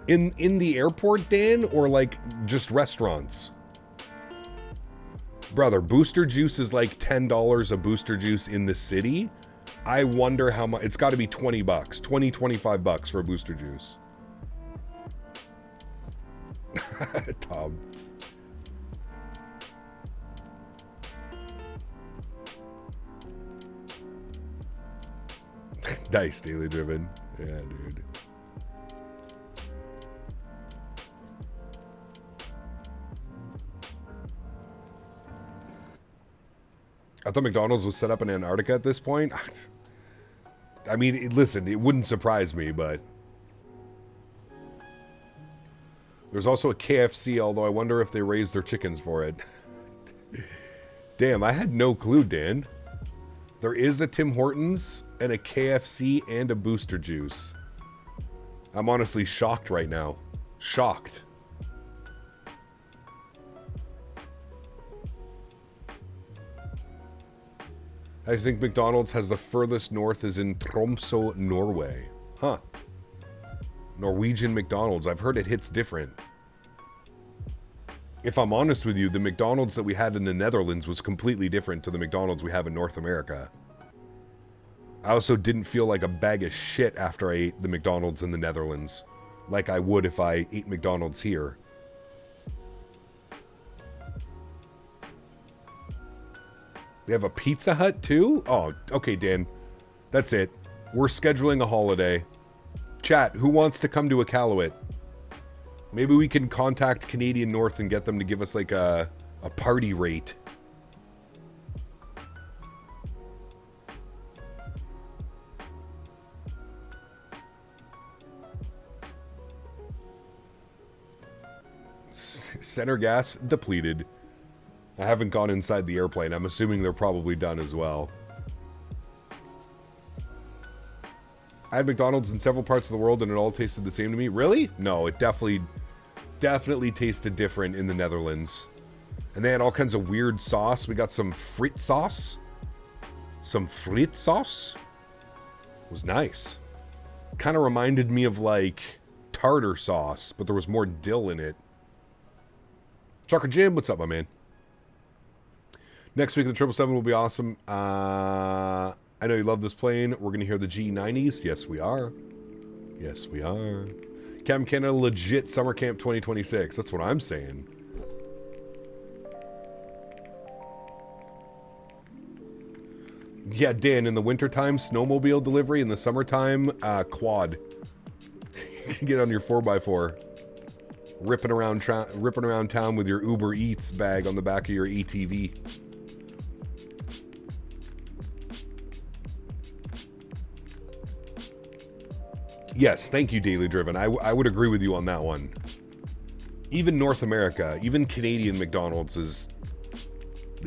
A: In the airport, Dan, or like just restaurants? Brother, booster juice is like $10 a booster juice in the city. I wonder how much. It's got to be $20, $25 for a booster juice. Tom. Nice, daily driven. Yeah, dude. I thought McDonald's was set up in Antarctica at this point. I mean, listen, it wouldn't surprise me, but... There's also a KFC, although I wonder if they raised their chickens for it. Damn, I had no clue, Dan. There is a Tim Hortons and a KFC and a Booster Juice. I'm honestly shocked right now. Shocked. I think McDonald's has the furthest north is in Tromsø, Norway. Huh. Norwegian McDonald's. I've heard it hits different. If I'm honest with you, the McDonald's that we had in the Netherlands was completely different to the McDonald's we have in North America. I also didn't feel like a bag of shit after I ate the McDonald's in the Netherlands, like I would if I ate McDonald's here. They have a Pizza Hut too? Oh, okay, Dan. That's it. We're scheduling a holiday. Chat, who wants to come to Iqaluit? Maybe we can contact Canadian North and get them to give us like a party rate. Center gas depleted. I haven't gone inside the airplane. I'm assuming they're probably done as well. I had McDonald's in several parts of the world and it all tasted the same to me. Really? No, it definitely tasted different in the Netherlands. And they had all kinds of weird sauce. We got some frit sauce. Some frit sauce. It was nice. Kind of reminded me of like tartar sauce, but there was more dill in it. Trucker Jim, what's up, my man? Next week, the 777 will be awesome. I know you love this plane. We're going to hear the G90s. Yes, we are. Yes, we are. Cam Canada legit summer camp 2026. That's what I'm saying. Yeah, Dan, in the wintertime, snowmobile delivery. In the summertime, quad. You can get on your 4x4. Ripping around town with your Uber Eats bag on the back of your ATV. Yes, thank you, Daily Driven. I would agree with you on that one. Even North America, even Canadian McDonald's is...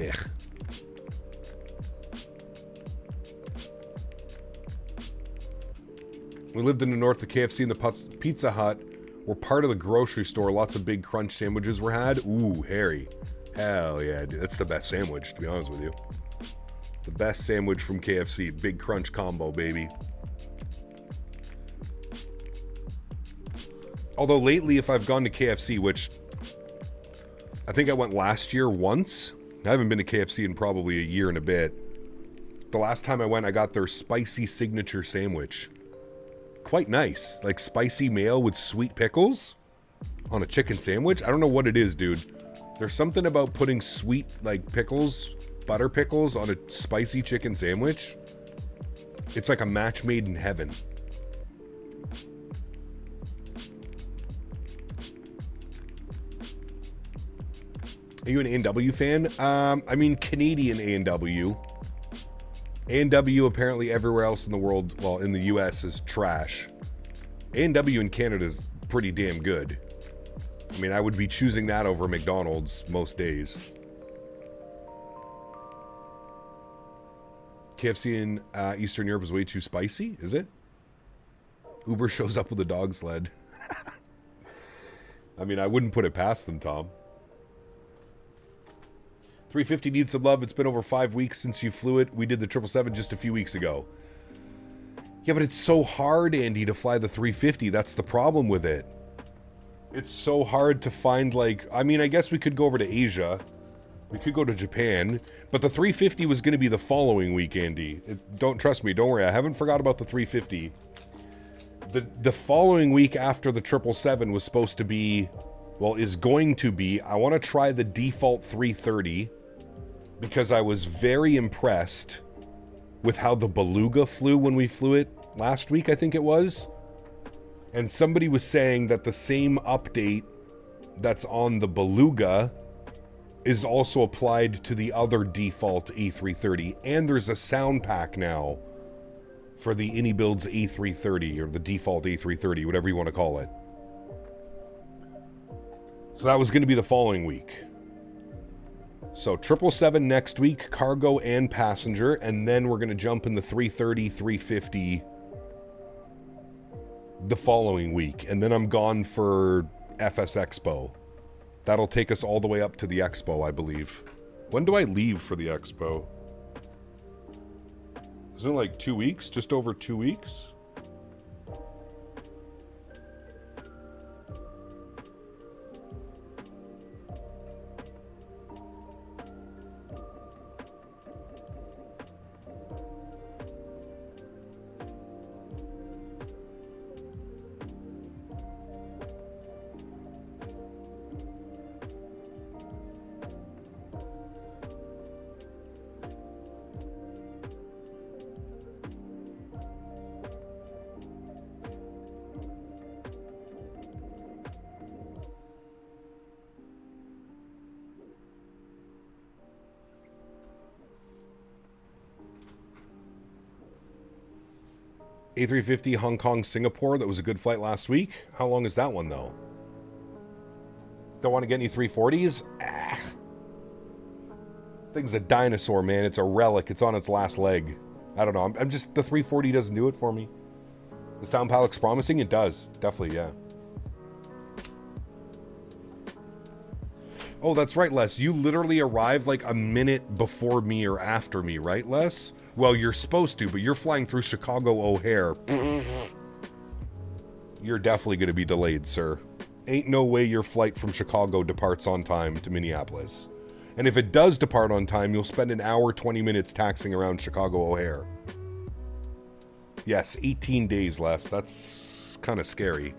A: Ugh. We lived in the north, the KFC and the Pizza Hut were part of the grocery store. Lots of big crunch sandwiches were had. Ooh, hairy. Hell yeah, dude. That's the best sandwich, to be honest with you. The best sandwich from KFC. Big crunch combo, baby. Although lately, if I've gone to KFC, which I think I went last year once. I haven't been to KFC in probably a year and a bit. The last time I went, I got their spicy signature sandwich. Quite nice. Like spicy mayo with sweet pickles on a chicken sandwich. I don't know what it is, dude. There's something about putting sweet, like pickles, butter pickles on a spicy chicken sandwich. It's like a match made in heaven. Are you an A&W fan? I mean, Canadian A&W. A&W apparently everywhere else in the world, well, in the US, is trash. A&W in Canada is pretty damn good. I mean, I would be choosing that over McDonald's most days. KFC in Eastern Europe is way too spicy, is it? Uber shows up with a dog sled. I mean, I wouldn't put it past them, Tom. 350 needs some love. It's been over 5 weeks since you flew it. We did the 777 just a few weeks ago. Yeah, but it's so hard, Andy, to fly the 350. That's the problem with it. It's so hard to find, like, I mean, I guess we could go over to Asia. We could go to Japan, but the 350 was going to be the following week, Andy. Don't trust me, don't worry, I haven't forgot about the 350. The following week after the 777 was supposed to be, well, is going to be, I want to try the default 330 because I was very impressed with how the Beluga flew when we flew it last week, I think it was. And somebody was saying that the same update that's on the Beluga is also applied to the other default A330. And there's a sound pack now for the AnyBuild's A330, or the default A330, whatever you want to call it. So that was going to be the following week. So 777 next week, cargo and passenger, and then we're going to jump in the 330, 350 the following week, and then I'm gone for FS Expo. That'll take us all the way up to the Expo, I believe. When do I leave for the Expo? Isn't it like 2 weeks? Just over 2 weeks? A350 Hong Kong Singapore, that was a good flight last week. How long is that one though? Don't want to get any 340s? Ah. Thing's a dinosaur, man. It's a relic. It's on its last leg. I don't know. I'm just, the 340 doesn't do it for me. The sound palette looks promising. It does. Definitely, yeah. Oh, that's right, Les. You literally arrived like a minute before me or after me, right, Les? Well, you're supposed to, but you're flying through Chicago O'Hare. You're definitely going to be delayed, sir. Ain't no way your flight from Chicago departs on time to Minneapolis. And if it does depart on time, you'll spend an hour, 20 minutes taxiing around Chicago O'Hare. Yes, 18 days, Les. That's kind of scary.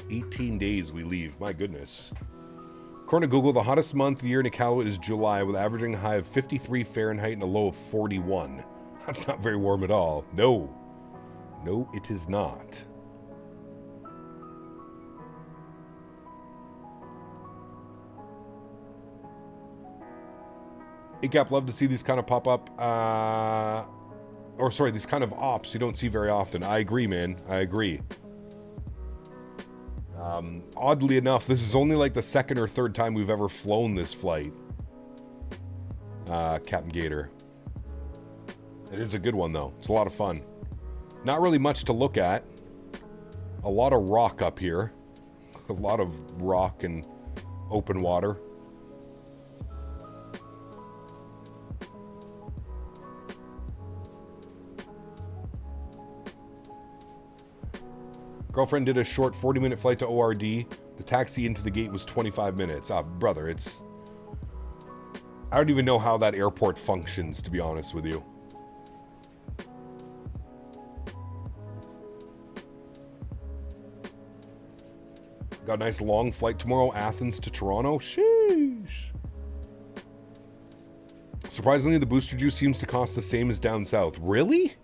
A: 18 days we leave. My goodness. According to Google, the hottest month of the year in Iqaluit is July, with averaging a high of 53 Fahrenheit and a low of 41. That's not very warm at all. No. No, it is not. ACAP, love to see these kind of pop up. These kind of ops you don't see very often. I agree, man. I agree. Oddly enough, this is only like the second or third time we've ever flown this flight. Captain Gator. It is a good one, though. It's a lot of fun. Not really much to look at. A lot of rock up here. A lot of rock and open water. Girlfriend did a short 40-minute flight to ORD. The taxi into the gate was 25 minutes. Brother, it's... I don't even know how that airport functions, to be honest with you. Got a nice long flight tomorrow, Athens to Toronto. Sheesh. Surprisingly, the booster juice seems to cost the same as down south. Really?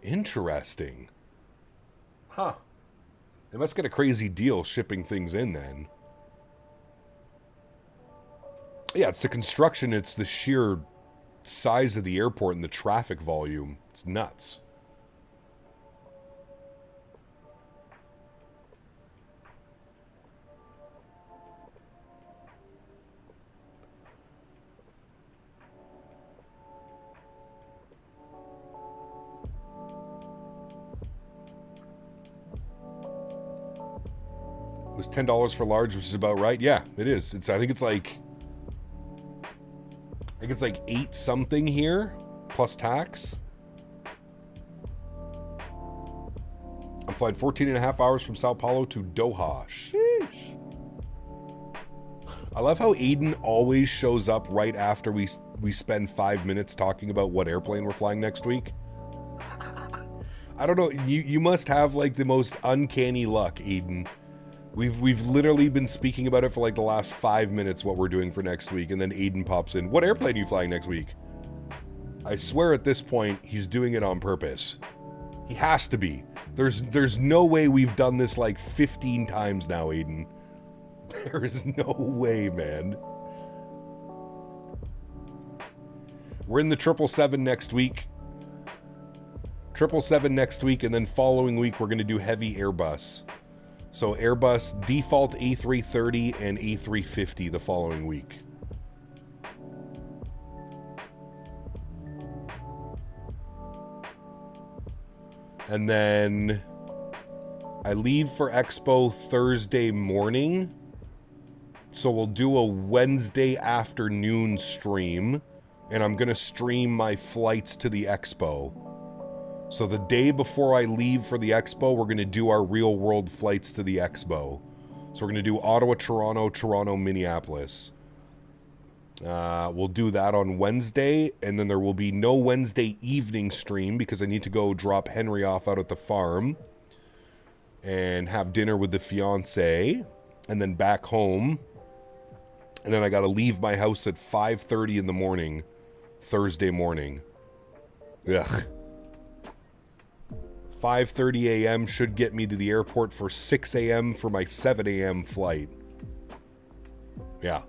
A: Interesting. Huh. They must get a crazy deal shipping things in then. Yeah, it's the construction, it's the sheer size of the airport and the traffic volume. It's nuts. It was $10 for large, which is about right. Yeah, it is. I think it's like 8 something here plus tax. I'm flying 14 and a half hours from Sao Paulo to Doha. Sheesh. I love how Aiden always shows up right after we spend 5 minutes talking about what airplane we're flying next week. I don't know. You must have like the most uncanny luck, Aiden. We've literally been speaking about it for like the last 5 minutes, what we're doing for next week, and then Aiden pops in. What airplane are you flying next week? I swear at this point, he's doing it on purpose. He has to be. There's no way we've done this like 15 times now, Aiden. There is no way, man. We're in the 777 next week. 777 next week, and then following week we're going to do heavy Airbus. So Airbus default A330 and A350 the following week. And then I leave for Expo Thursday morning. So we'll do a Wednesday afternoon stream, and I'm going to stream my flights to the Expo. So the day before I leave for the Expo, we're going to do our real world flights to the Expo. So we're going to do Ottawa, Toronto, Toronto, Minneapolis. We'll do that on Wednesday, and then there will be no Wednesday evening stream because I need to go drop Henry off out at the farm and have dinner with the fiance, and then back home. And then I got to leave my house at 5:30 in the morning, Thursday morning. Ugh. 5:30 a.m. should get me to the airport for 6 a.m. for my 7 a.m. flight. Yeah.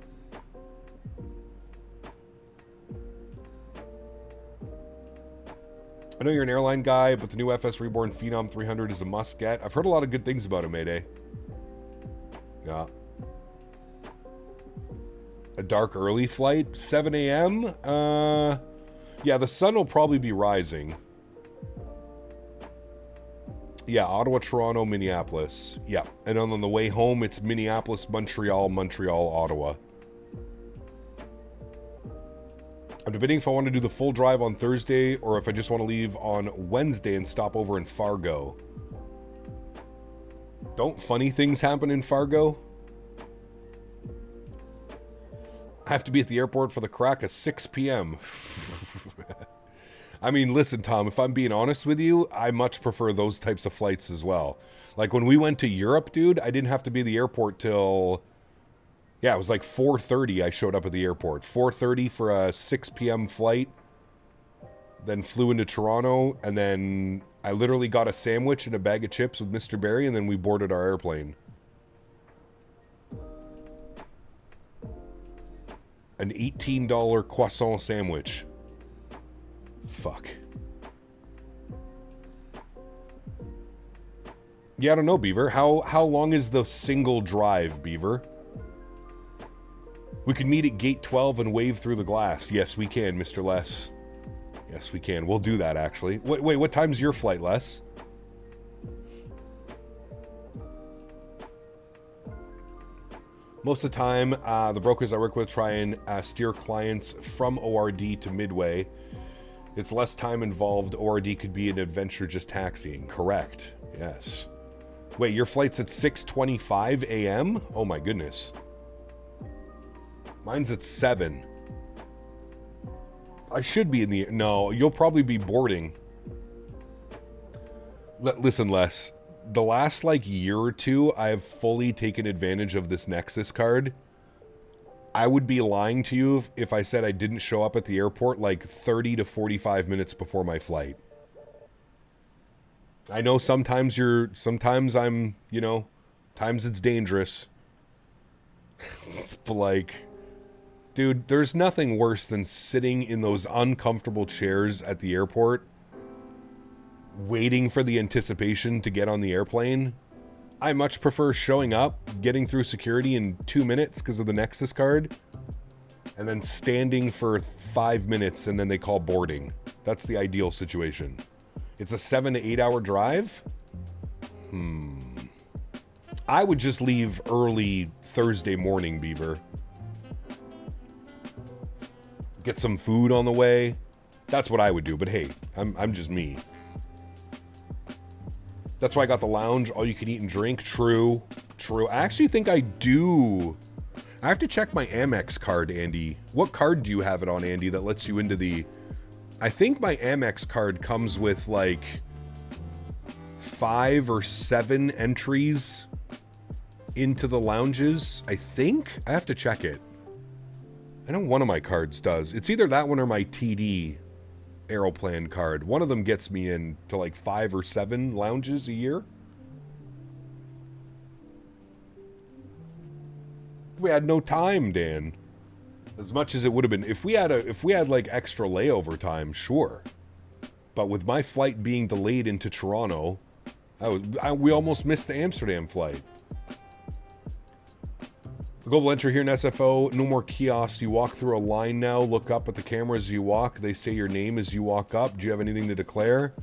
A: I know you're an airline guy, but the new FS Reborn Phenom 300 is a must get. I've heard a lot of good things about it, Mayday. Yeah. A dark early flight, 7 a.m. Yeah, the sun will probably be rising. Yeah, Ottawa, Toronto, Minneapolis. Yeah, and on the way home, it's Minneapolis, Montreal, Montreal, Ottawa. I'm debating if I want to do the full drive on Thursday or if I just want to leave on Wednesday and stop over in Fargo. Don't funny things happen in Fargo? I have to be at the airport for the crack at 6 p.m. I mean, listen, Tom, if I'm being honest with you, I much prefer those types of flights as well. Like when we went to Europe, dude, I didn't have to be at the airport till... Yeah, it was like 4:30 I showed up at the airport. 4:30 for a 6 p.m. flight. Then flew into Toronto, and then I literally got a sandwich and a bag of chips with Mr. Barry, and then we boarded our airplane. An $18 croissant sandwich. Fuck. Yeah, I don't know, Beaver. How long is the single drive, Beaver? We could meet at gate 12 and wave through the glass. Yes, we can, Mr. Les. Yes, we can. We'll do that, actually. Wait, what time's your flight, Les? Most of the time, the brokers I work with try and steer clients from ORD to Midway. It's less time involved. ORD could be an adventure just taxiing. Correct. Yes. Wait, your flight's at 6:25 a.m.? Oh my goodness. Mine's at 7. I should be in the... No, you'll probably be boarding. Listen, Les. The last, year or two, I have fully taken advantage of this Nexus card. I would be lying to you if I said I didn't show up at the airport 30 to 45 minutes before my flight. I know sometimes I'm, times it's dangerous. But dude, there's nothing worse than sitting in those uncomfortable chairs at the airport, waiting for the anticipation to get on the airplane. I much prefer showing up, getting through security in 2 minutes because of the Nexus card, and then standing for 5 minutes and then they call boarding. That's the ideal situation. It's a 7 to 8 hour drive? I would just leave early Thursday morning, Beaver. Get some food on the way. That's what I would do, but hey, I'm just me. That's why I got the lounge, all you can eat and drink. True. True. I actually think I do. I have to check my Amex card, Andy. What card do you have it on, Andy, that lets you into the... I think my Amex card comes with like 5 or 7 entries into the lounges. I think. I have to check it. I know one of my cards does. It's either that one or my TD Aeroplan card. One of them gets me in to like 5 or 7 lounges a year. We had no time, Dan. As much as it would have been if we had like extra layover time, sure. But with my flight being delayed into Toronto, we almost missed the Amsterdam flight. The global entry here in SFO, no more kiosks. You walk through a line now, look up at the camera as you walk. They say your name as you walk up. Do you have anything to declare?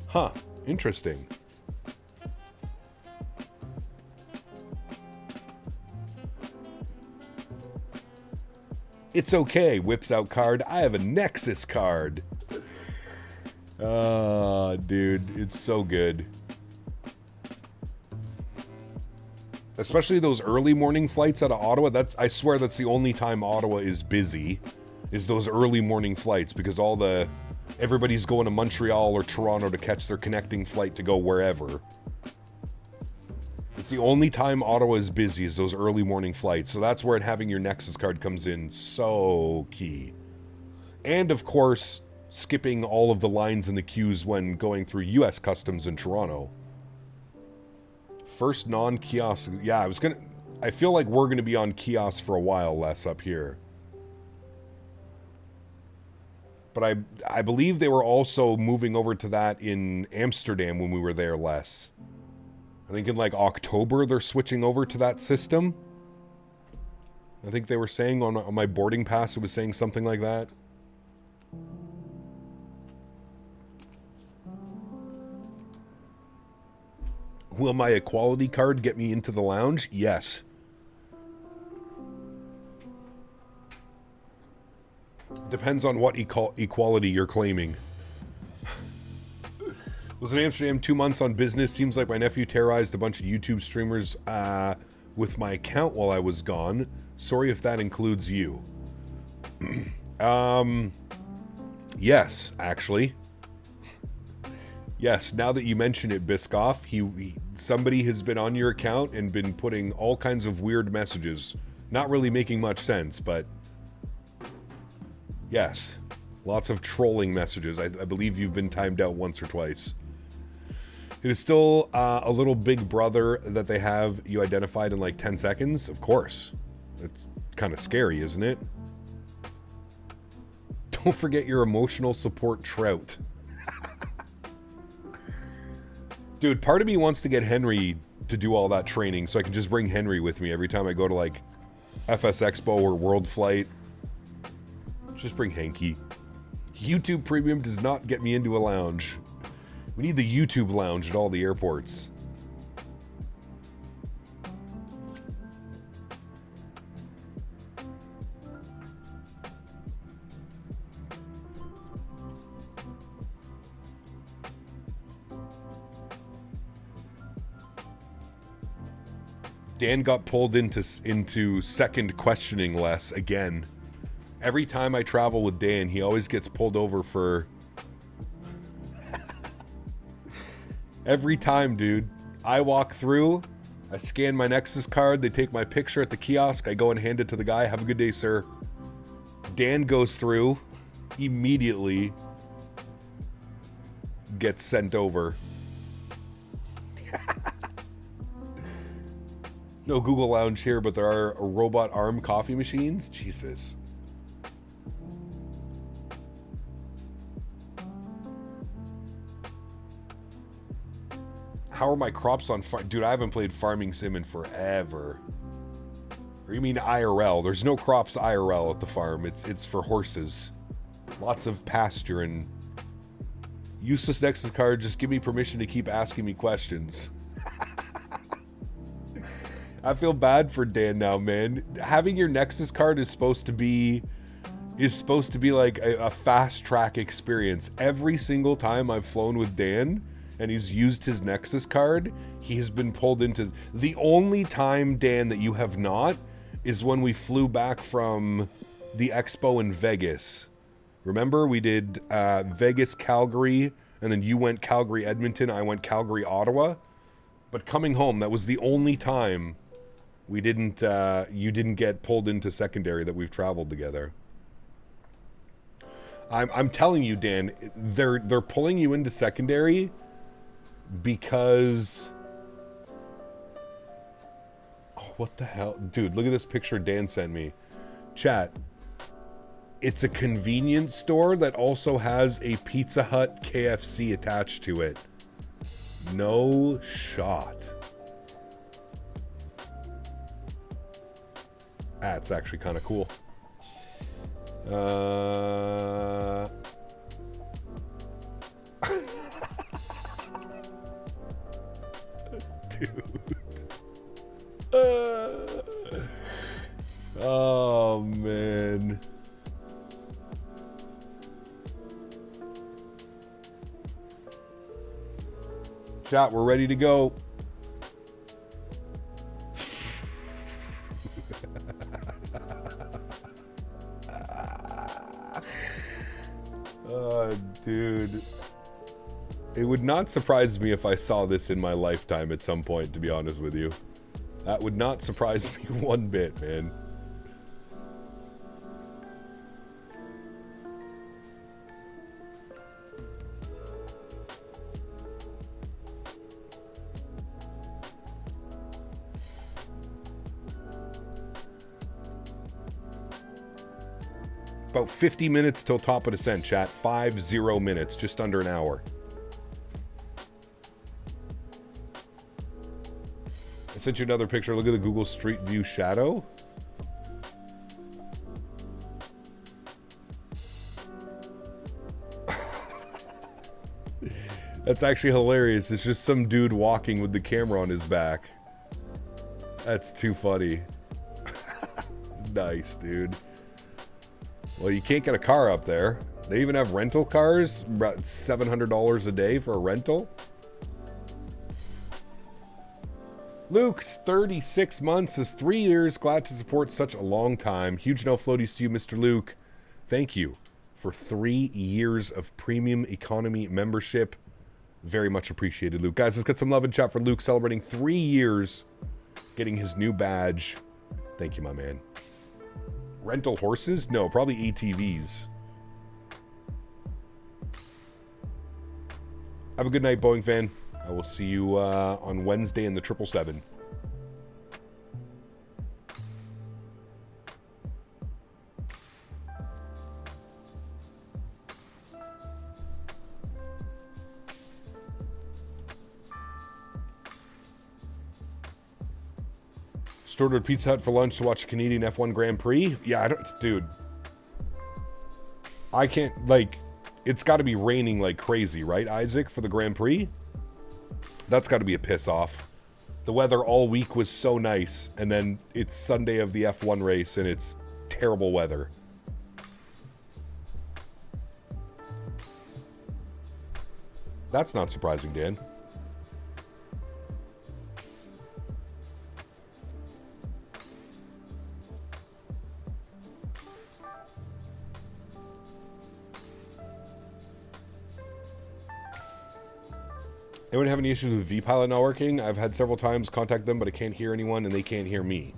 A: Huh, interesting. It's okay, whips out card. I have a Nexus card. Dude, it's so good. Especially those early morning flights out of Ottawa. I swear that's the only time Ottawa is busy, is those early morning flights, because everybody's going to Montreal or Toronto to catch their connecting flight to go wherever. It's the only time Ottawa is busy, is those early morning flights. So that's where having your Nexus card comes in so key. And of course, skipping all of the lines and the queues when going through US Customs in Toronto. First non-kiosk. Yeah, I feel like we're gonna be on kiosks for a while less up here. But I believe they were also moving over to that in Amsterdam when we were there less. I think in like October they're switching over to that system. I think they were saying on my boarding pass, it was saying something like that. Will my equality card get me into the lounge? Yes. Depends on what equality you're claiming. Was in Amsterdam 2 months on business. Seems like my nephew terrorized a bunch of YouTube streamers with my account while I was gone. Sorry if that includes you. Yes, actually. Yes, now that you mention it, Biscoff, somebody has been on your account and been putting all kinds of weird messages. Not really making much sense, but... Yes. Lots of trolling messages. I believe you've been timed out once or twice. It is still a little big brother that they have you identified in like 10 seconds? Of course. It's kind of scary, isn't it? Don't forget your emotional support trout. Dude, part of me wants to get Henry to do all that training so I can just bring Henry with me every time I go to like FS Expo or World Flight. Just bring Hanky. YouTube Premium does not get me into a lounge. We need the YouTube lounge at all the airports. Dan got pulled into second questioning less again. Every time I travel with Dan, he always gets pulled over for... Every time, dude. I walk through, I scan my Nexus card, they take my picture at the kiosk, I go and hand it to the guy, have a good day, sir. Dan goes through, immediately gets sent over. No Google Lounge here, but there are robot arm coffee machines. Jesus. How are my crops on farm? Dude, I haven't played Farming Sim in forever. Or you mean IRL? There's no crops IRL at the farm. It's for horses. Lots of pasture and useless Nexus card. Just give me permission to keep asking me questions. I feel bad for Dan now, man. Having your Nexus card is supposed to be like a fast track experience. Every single time I've flown with Dan, and he's used his Nexus card, he has been pulled into... The only time, Dan, that you have not is when we flew back from the expo in Vegas. Remember, we did Vegas, Calgary, and then you went Calgary, Edmonton, I went Calgary, Ottawa. But coming home, that was the only time we didn't, you didn't get pulled into secondary that we've traveled together. I'm telling you, Dan, they're pulling you into secondary because... Oh, what the hell? Dude, look at this picture Dan sent me. Chat. It's a convenience store that also has a Pizza Hut KFC attached to it. No shot. That's actually kind of cool. Dude. Oh, man. Chat, we're ready to go. Dude. It would not surprise me if I saw this in my lifetime at some point, to be honest with you. That would not surprise me one bit, man. About 50 minutes till top of descent, chat. 50 minutes, just under an hour. I sent you another picture. Look at the Google Street View shadow. That's actually hilarious. It's just some dude walking with the camera on his back. That's too funny. Nice, dude. Well, you can't get a car up there. They even have rental cars, about $700 a day for a rental. Luke's 36 months is 3 years. Glad to support such a long time. Huge no floaties to you, Mr. Luke. Thank you for 3 years of premium economy membership. Very much appreciated, Luke. Guys, let's get some love and chat for Luke celebrating 3 years getting his new badge. Thank you, my man. Rental horses? No, probably ATVs. Have a good night, Boeing fan. I will see you on Wednesday in the 777. Just ordered Pizza Hut for lunch to watch the Canadian F1 Grand Prix. Yeah, I don't... Dude. I can't, like... It's got to be raining like crazy, right, Isaac, for the Grand Prix? That's got to be a piss off. The weather all week was so nice, and then it's Sunday of the F1 race, and it's terrible weather. That's not surprising, Dan. Anyone have any issues with vPilot not working? I've had several times contact them, but I can't hear anyone, and they can't hear me.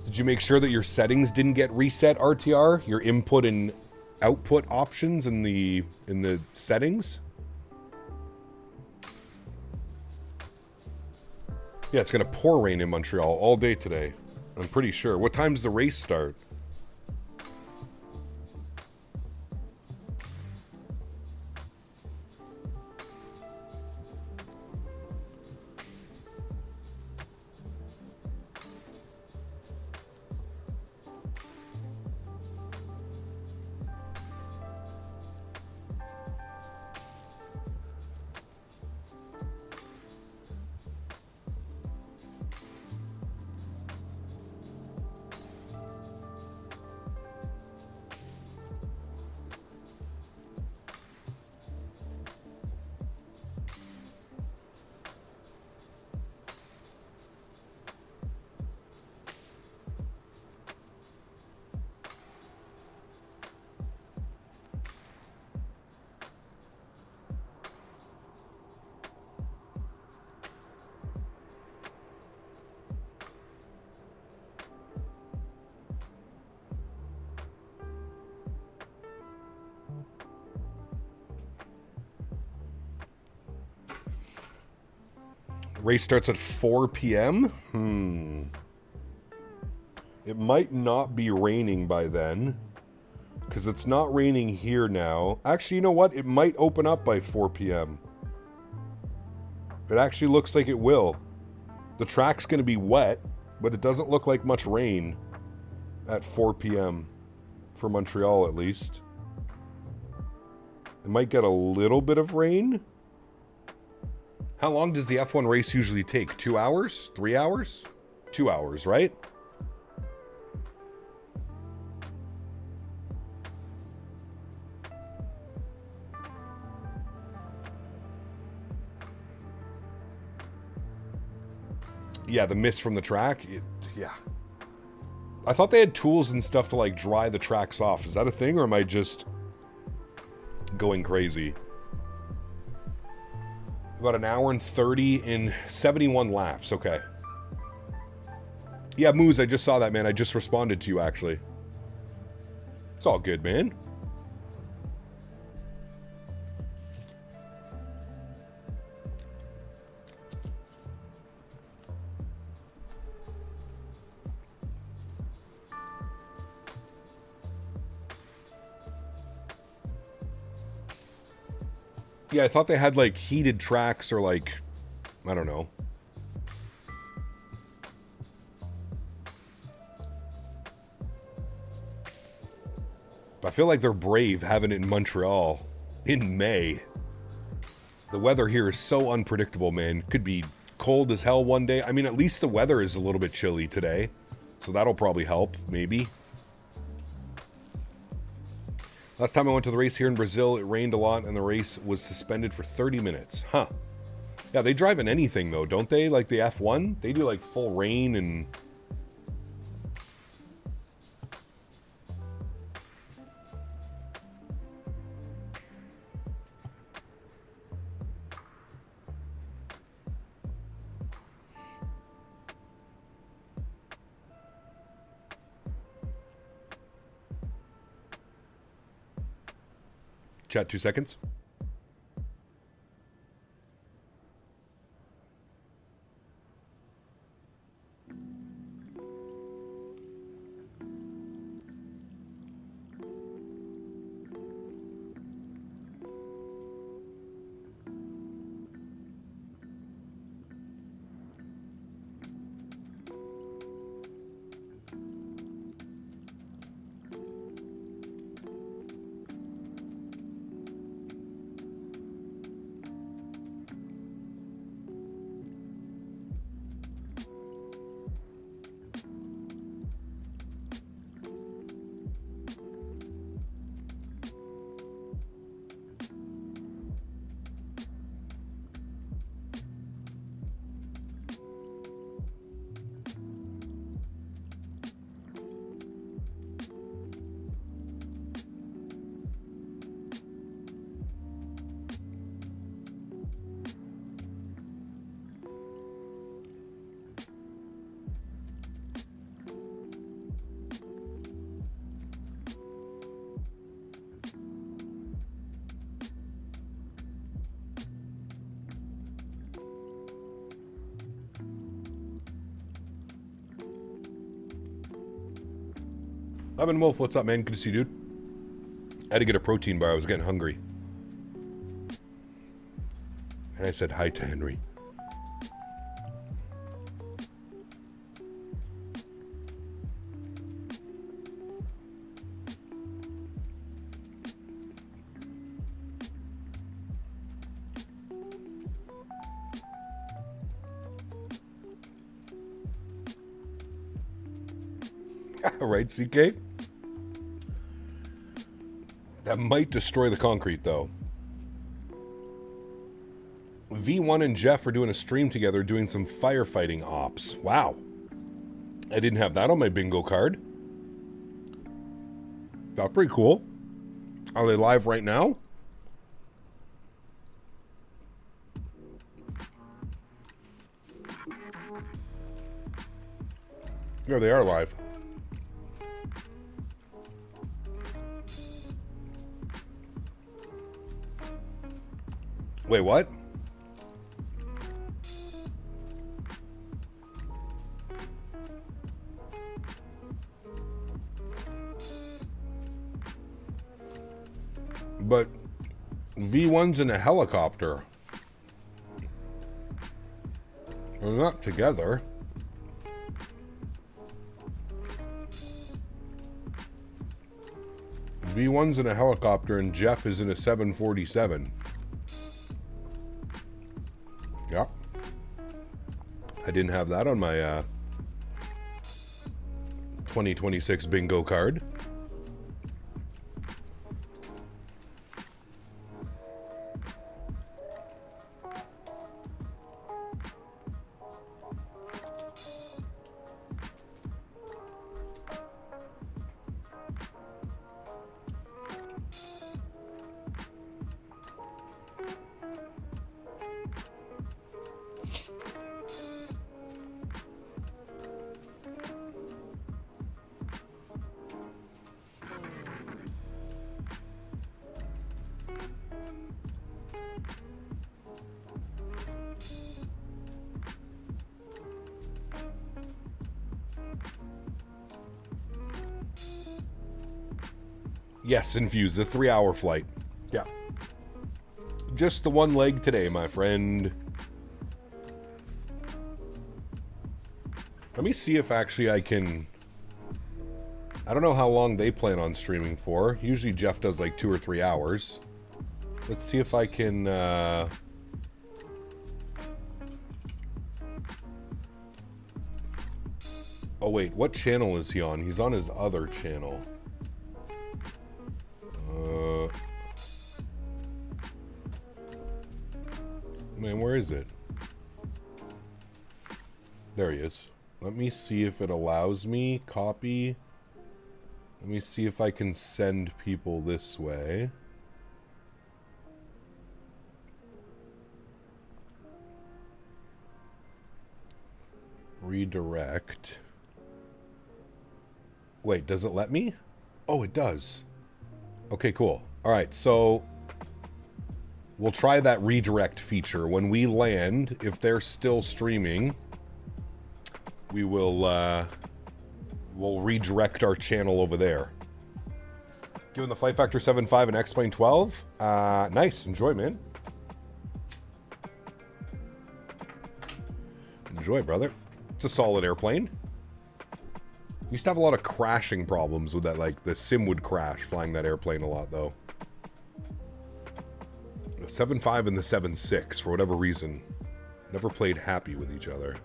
A: Did you make sure that your settings didn't get reset, RTR? Your input and output options in the settings? Yeah, it's going to pour rain in Montreal all day today. I'm pretty sure. What time's the race start? Race starts at 4 p.m. It might not be raining by then, because it's not raining here now. Actually, you know what? It might open up by 4 p.m. It actually looks like it will. The track's going to be wet, but it doesn't look like much rain at 4 p.m. for Montreal, at least. It might get a little bit of rain. How long does the F1 race usually take? 2 hours? 3 hours? 2 hours, right? Yeah, the mist from the track. Yeah. I thought they had tools and stuff to, like, dry the tracks off. Is that a thing, or am I just going crazy? About an hour and 30 in 71 laps. Okay. Yeah, Moose, I just saw that, man. I just responded to you, actually. It's all good, man. Yeah, I thought they had, like, heated tracks or, like, I don't know. I feel like they're brave having it in Montreal in May. The weather here is so unpredictable, man. Could be cold as hell one day. I mean, at least the weather is a little bit chilly today. So that'll probably help, maybe. Last time I went to the race here in Brazil, it rained a lot and the race was suspended for 30 minutes. Huh. Yeah, they drive in anything though, don't they? Like the F1? They do like full rain and... Chat 2 seconds. Evan Wolf, what's up, man? Good to see you, dude. I had to get a protein bar. I was getting hungry. And I said hi to Henry. Right, CK? That might destroy the concrete, though. V1 and Jeff are doing a stream together doing some firefighting ops. Wow. I didn't have that on my bingo card. That's pretty cool. Are they live right now? Yeah, they are live. Wait, what? V1's in a helicopter. They're not together. V1's in a helicopter and Jeff is in a 747. Yep. I didn't have that on my 2026 bingo card. Yes, Infuse, the 3-hour flight. Yeah. Just the one leg today, my friend. Let me see if actually I can... I don't know how long they plan on streaming for. Usually Jeff does like 2 or 3 hours. Let's see if I can... Oh wait, what channel is he on? He's on his other channel. Man, where is it? There he is. Let me see if it allows me. Copy. Let me see if I can send people this way. Redirect. Wait, does it let me? Oh, it does. Okay, cool. All right, so we'll try that redirect feature. When we land, if they're still streaming, we will we'll redirect our channel over there. Given the Flight Factor 7.5 and X-Plane 12. Nice. Enjoy, man. Enjoy, brother. It's a solid airplane. Used to have a lot of crashing problems with that, like the sim would crash flying that airplane a lot, though. The 7.5 and the 7.6, for whatever reason, never played happy with each other.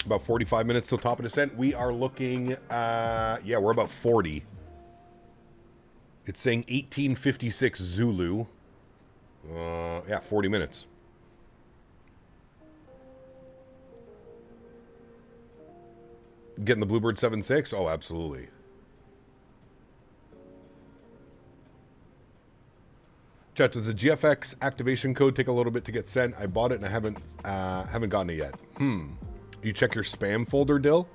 A: About 45 minutes till top of descent. We are looking, yeah, we're about 40. It's saying 1856 Zulu. Yeah, 40 minutes. Getting the Bluebird 7.6? Oh, absolutely. Chat, does the GFX activation code take a little bit to get sent? I bought it and I haven't gotten it yet. You check your spam folder, Dill?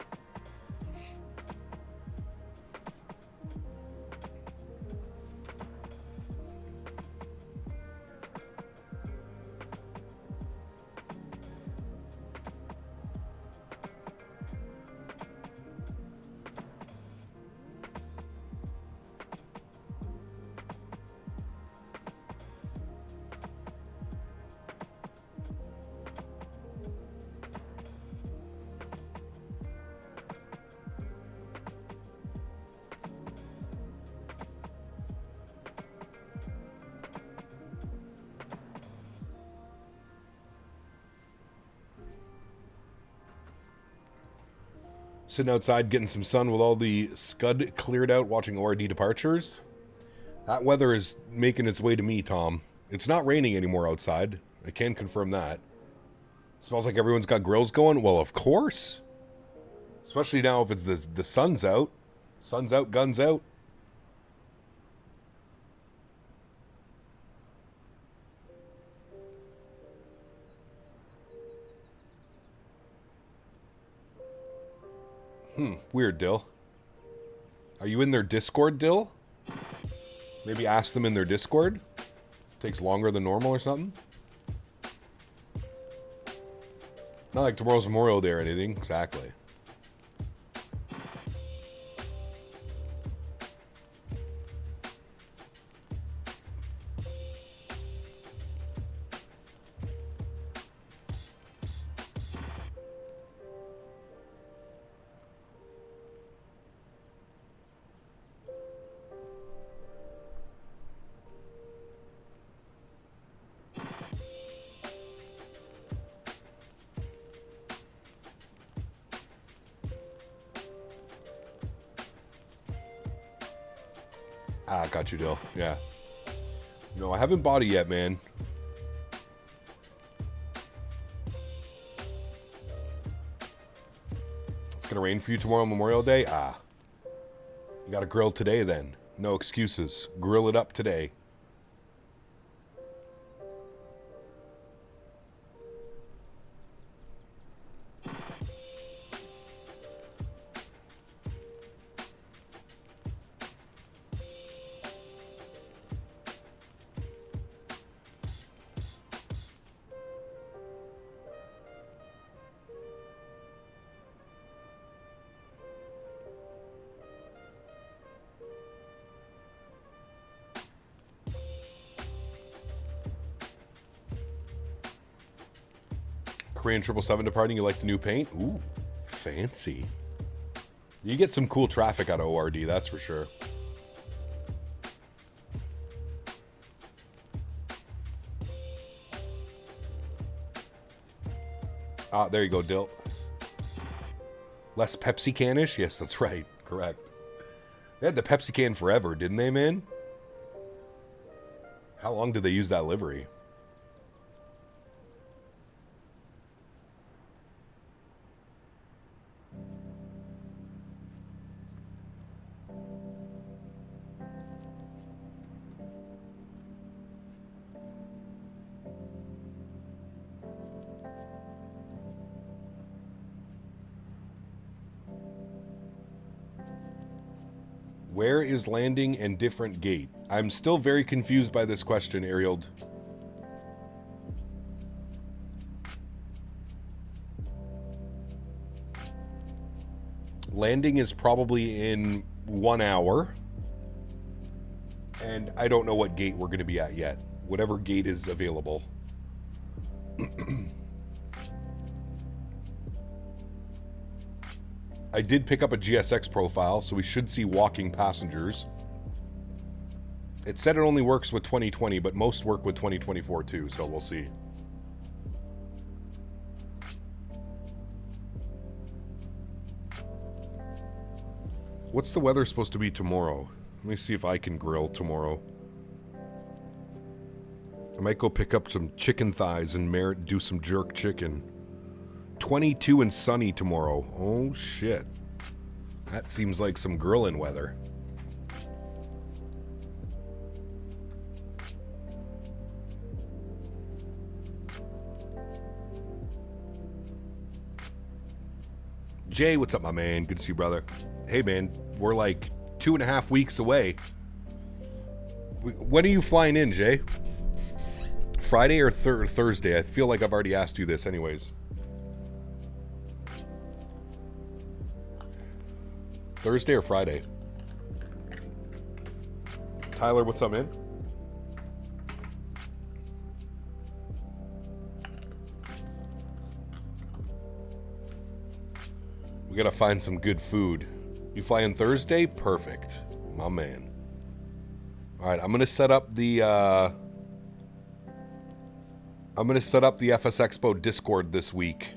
A: Sitting outside getting some sun with all the scud cleared out, watching ORD departures. That weather is making its way to me, Tom. It's not raining anymore outside. I can confirm that. Smells like everyone's got grills going. Well, of course. Especially now if it's the sun's out. Sun's out, guns out. Weird, Dill. Are you in their Discord, Dill? Maybe ask them in their Discord? Takes longer than normal or something? Not like tomorrow's Memorial Day or anything. Exactly. Ah, got you, Dill. Yeah. No, I haven't bought it yet, man. It's gonna rain for you tomorrow, Memorial Day? Ah. You gotta grill today, then. No excuses. Grill it up today. Korean 777 departing. You like the new paint? Ooh, fancy. You get some cool traffic out of ORD, that's for sure. Ah, there you go, Dill. Less Pepsi canish? Yes, that's right. Correct. They had the Pepsi can forever, didn't they, man? How long did they use that livery? Where is landing and different gate? I'm still very confused by this question, Ariel. Landing is probably in 1 hour. And I don't know what gate we're going to be at yet. Whatever gate is available. I did pick up a GSX profile, so we should see walking passengers. It said it only works with 2020, but most work with 2024 too, so we'll see. What's the weather supposed to be tomorrow? Let me see if I can grill tomorrow. I might go pick up some chicken thighs and do some jerk chicken. 22 and sunny tomorrow. Oh shit. That seems like some grilling weather. Jay, what's up, my man? Good to see you, brother. Hey, man, we're like 2.5 weeks away. When are you flying in, Jay? Friday or Thursday? I feel like I've already asked you this anyways. Thursday or Friday? Tyler, what's up, man? We gotta find some good food. You fly in Thursday? Perfect. My man. Alright, I'm gonna set up the FS Expo Discord this week.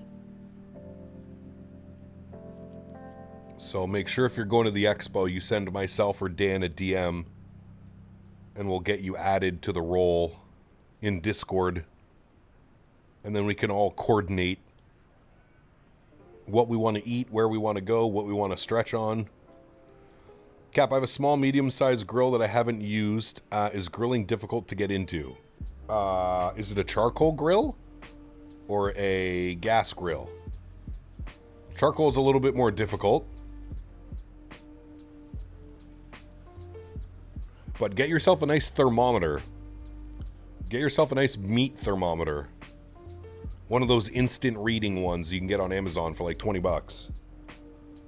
A: So make sure if you're going to the expo, you send myself or Dan a DM, and we'll get you added to the role in Discord. And then we can all coordinate what we want to eat, where we want to go, what we want to stretch on. Cap, I have a small, medium-sized grill that I haven't used. Is grilling difficult to get into? Is it a charcoal grill or a gas grill? Charcoal is a little bit more difficult. But get yourself a nice thermometer. Get yourself a nice meat thermometer. One of those instant reading ones you can get on Amazon for like 20 bucks.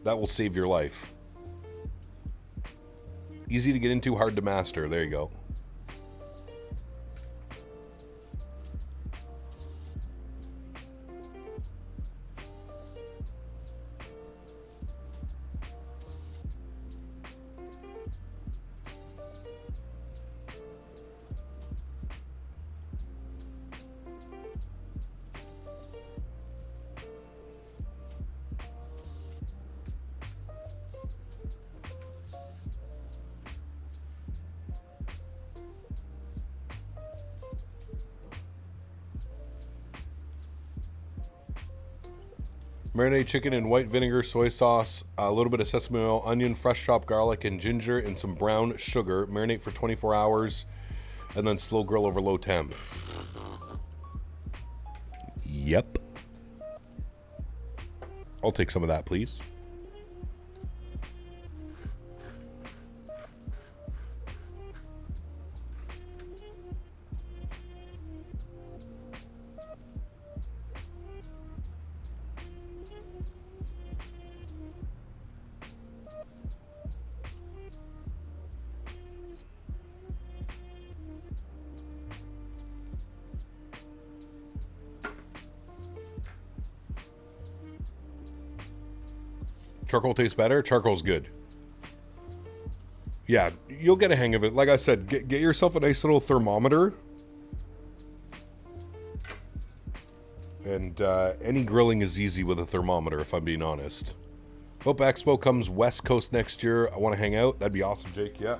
A: That will save your life. Easy to get into, hard to master. There you go. Marinate chicken in white vinegar, soy sauce, a little bit of sesame oil, onion, fresh chopped garlic, and ginger, and some brown sugar. Marinate for 24 hours, and then slow grill over low temp. Yep. I'll take some of that, please. Charcoal tastes better. Charcoal's good. Yeah, you'll get a hang of it. Like I said, get yourself a nice little thermometer. And any grilling is easy with a thermometer, if I'm being honest. Hope Expo comes West Coast next year. I want to hang out. That'd be awesome, Jake. Yeah.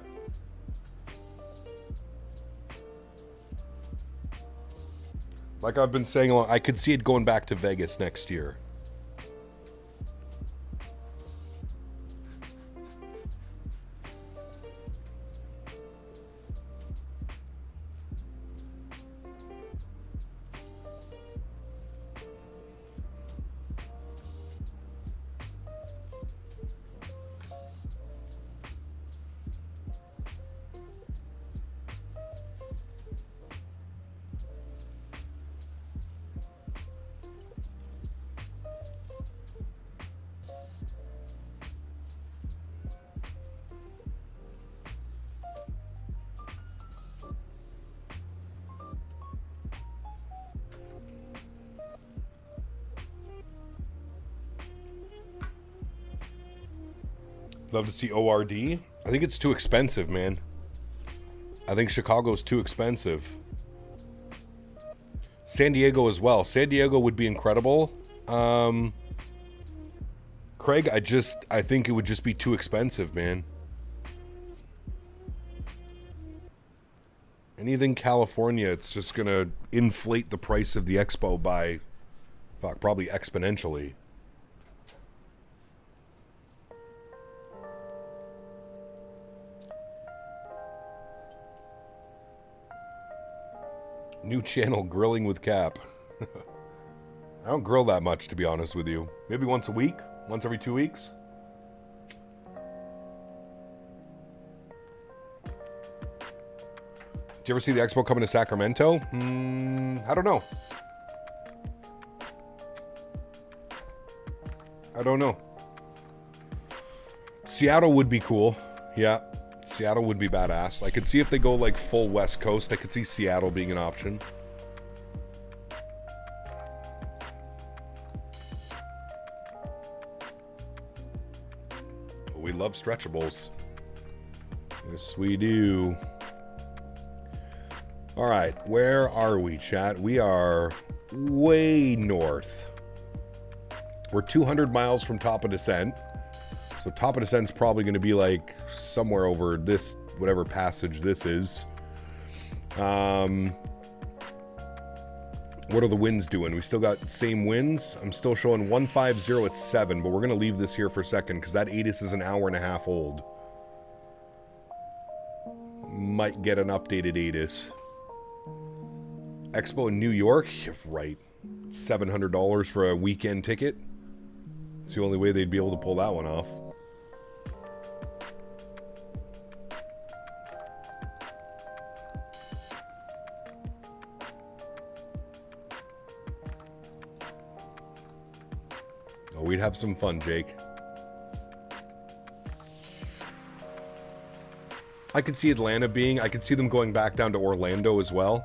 A: Like I've been saying, I could see it going back to Vegas next year. Love to see ORD. I think it's too expensive, man. I think Chicago's too expensive. San Diego as well. San Diego would be incredible. Craig, I think it would just be too expensive, man. Anything California, it's just gonna inflate the price of the expo by, fuck, probably exponentially. New channel, Grilling with Cap. I don't grill that much, to be honest with you. Maybe once a week? Once every 2 weeks? Did you ever see the expo coming to Sacramento? I don't know. I don't know. Seattle would be cool. Yeah. Seattle would be badass. I could see if they go like full West Coast, I could see Seattle being an option. We love stretchables. Yes, we do. All right, where are we, chat? We are way north. We're 200 miles from top of descent. So top of descent's probably going to be like somewhere over this, whatever passage this is. What are the winds doing? We still got same winds. I'm still showing 150 at 7, but we're going to leave this here for a second because that ATIS is an hour and a half old. Might get an updated ATIS. Expo in New York? Yeah, right. $700 for a weekend ticket. It's the only way they'd be able to pull that one off. Oh, we'd have some fun, Jake. I could see Atlanta being... I could see them going back down to Orlando as well.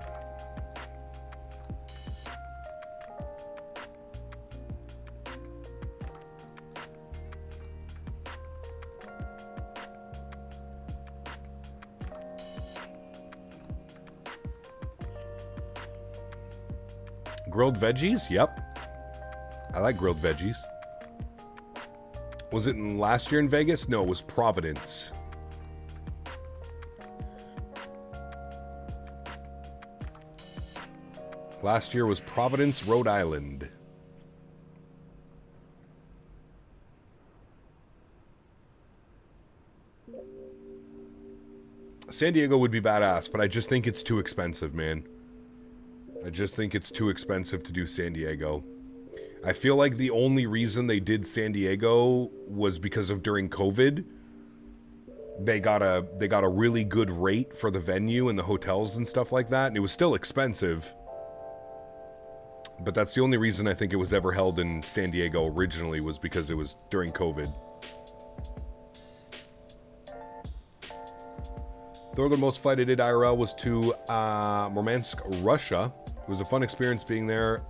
A: Grilled veggies? Yep. I like grilled veggies. Was it in last year in Vegas? No, it was Providence. Last year was Providence, Rhode Island. San Diego would be badass, but I just think it's too expensive, man. I just think it's too expensive to do San Diego. I feel like the only reason they did San Diego was because of during COVID. They got a really good rate for the venue and the hotels and stuff like that, and it was still expensive. But that's the only reason I think it was ever held in San Diego originally, was because it was during COVID. The other most flight I did IRL was to Murmansk, Russia. It was a fun experience being there.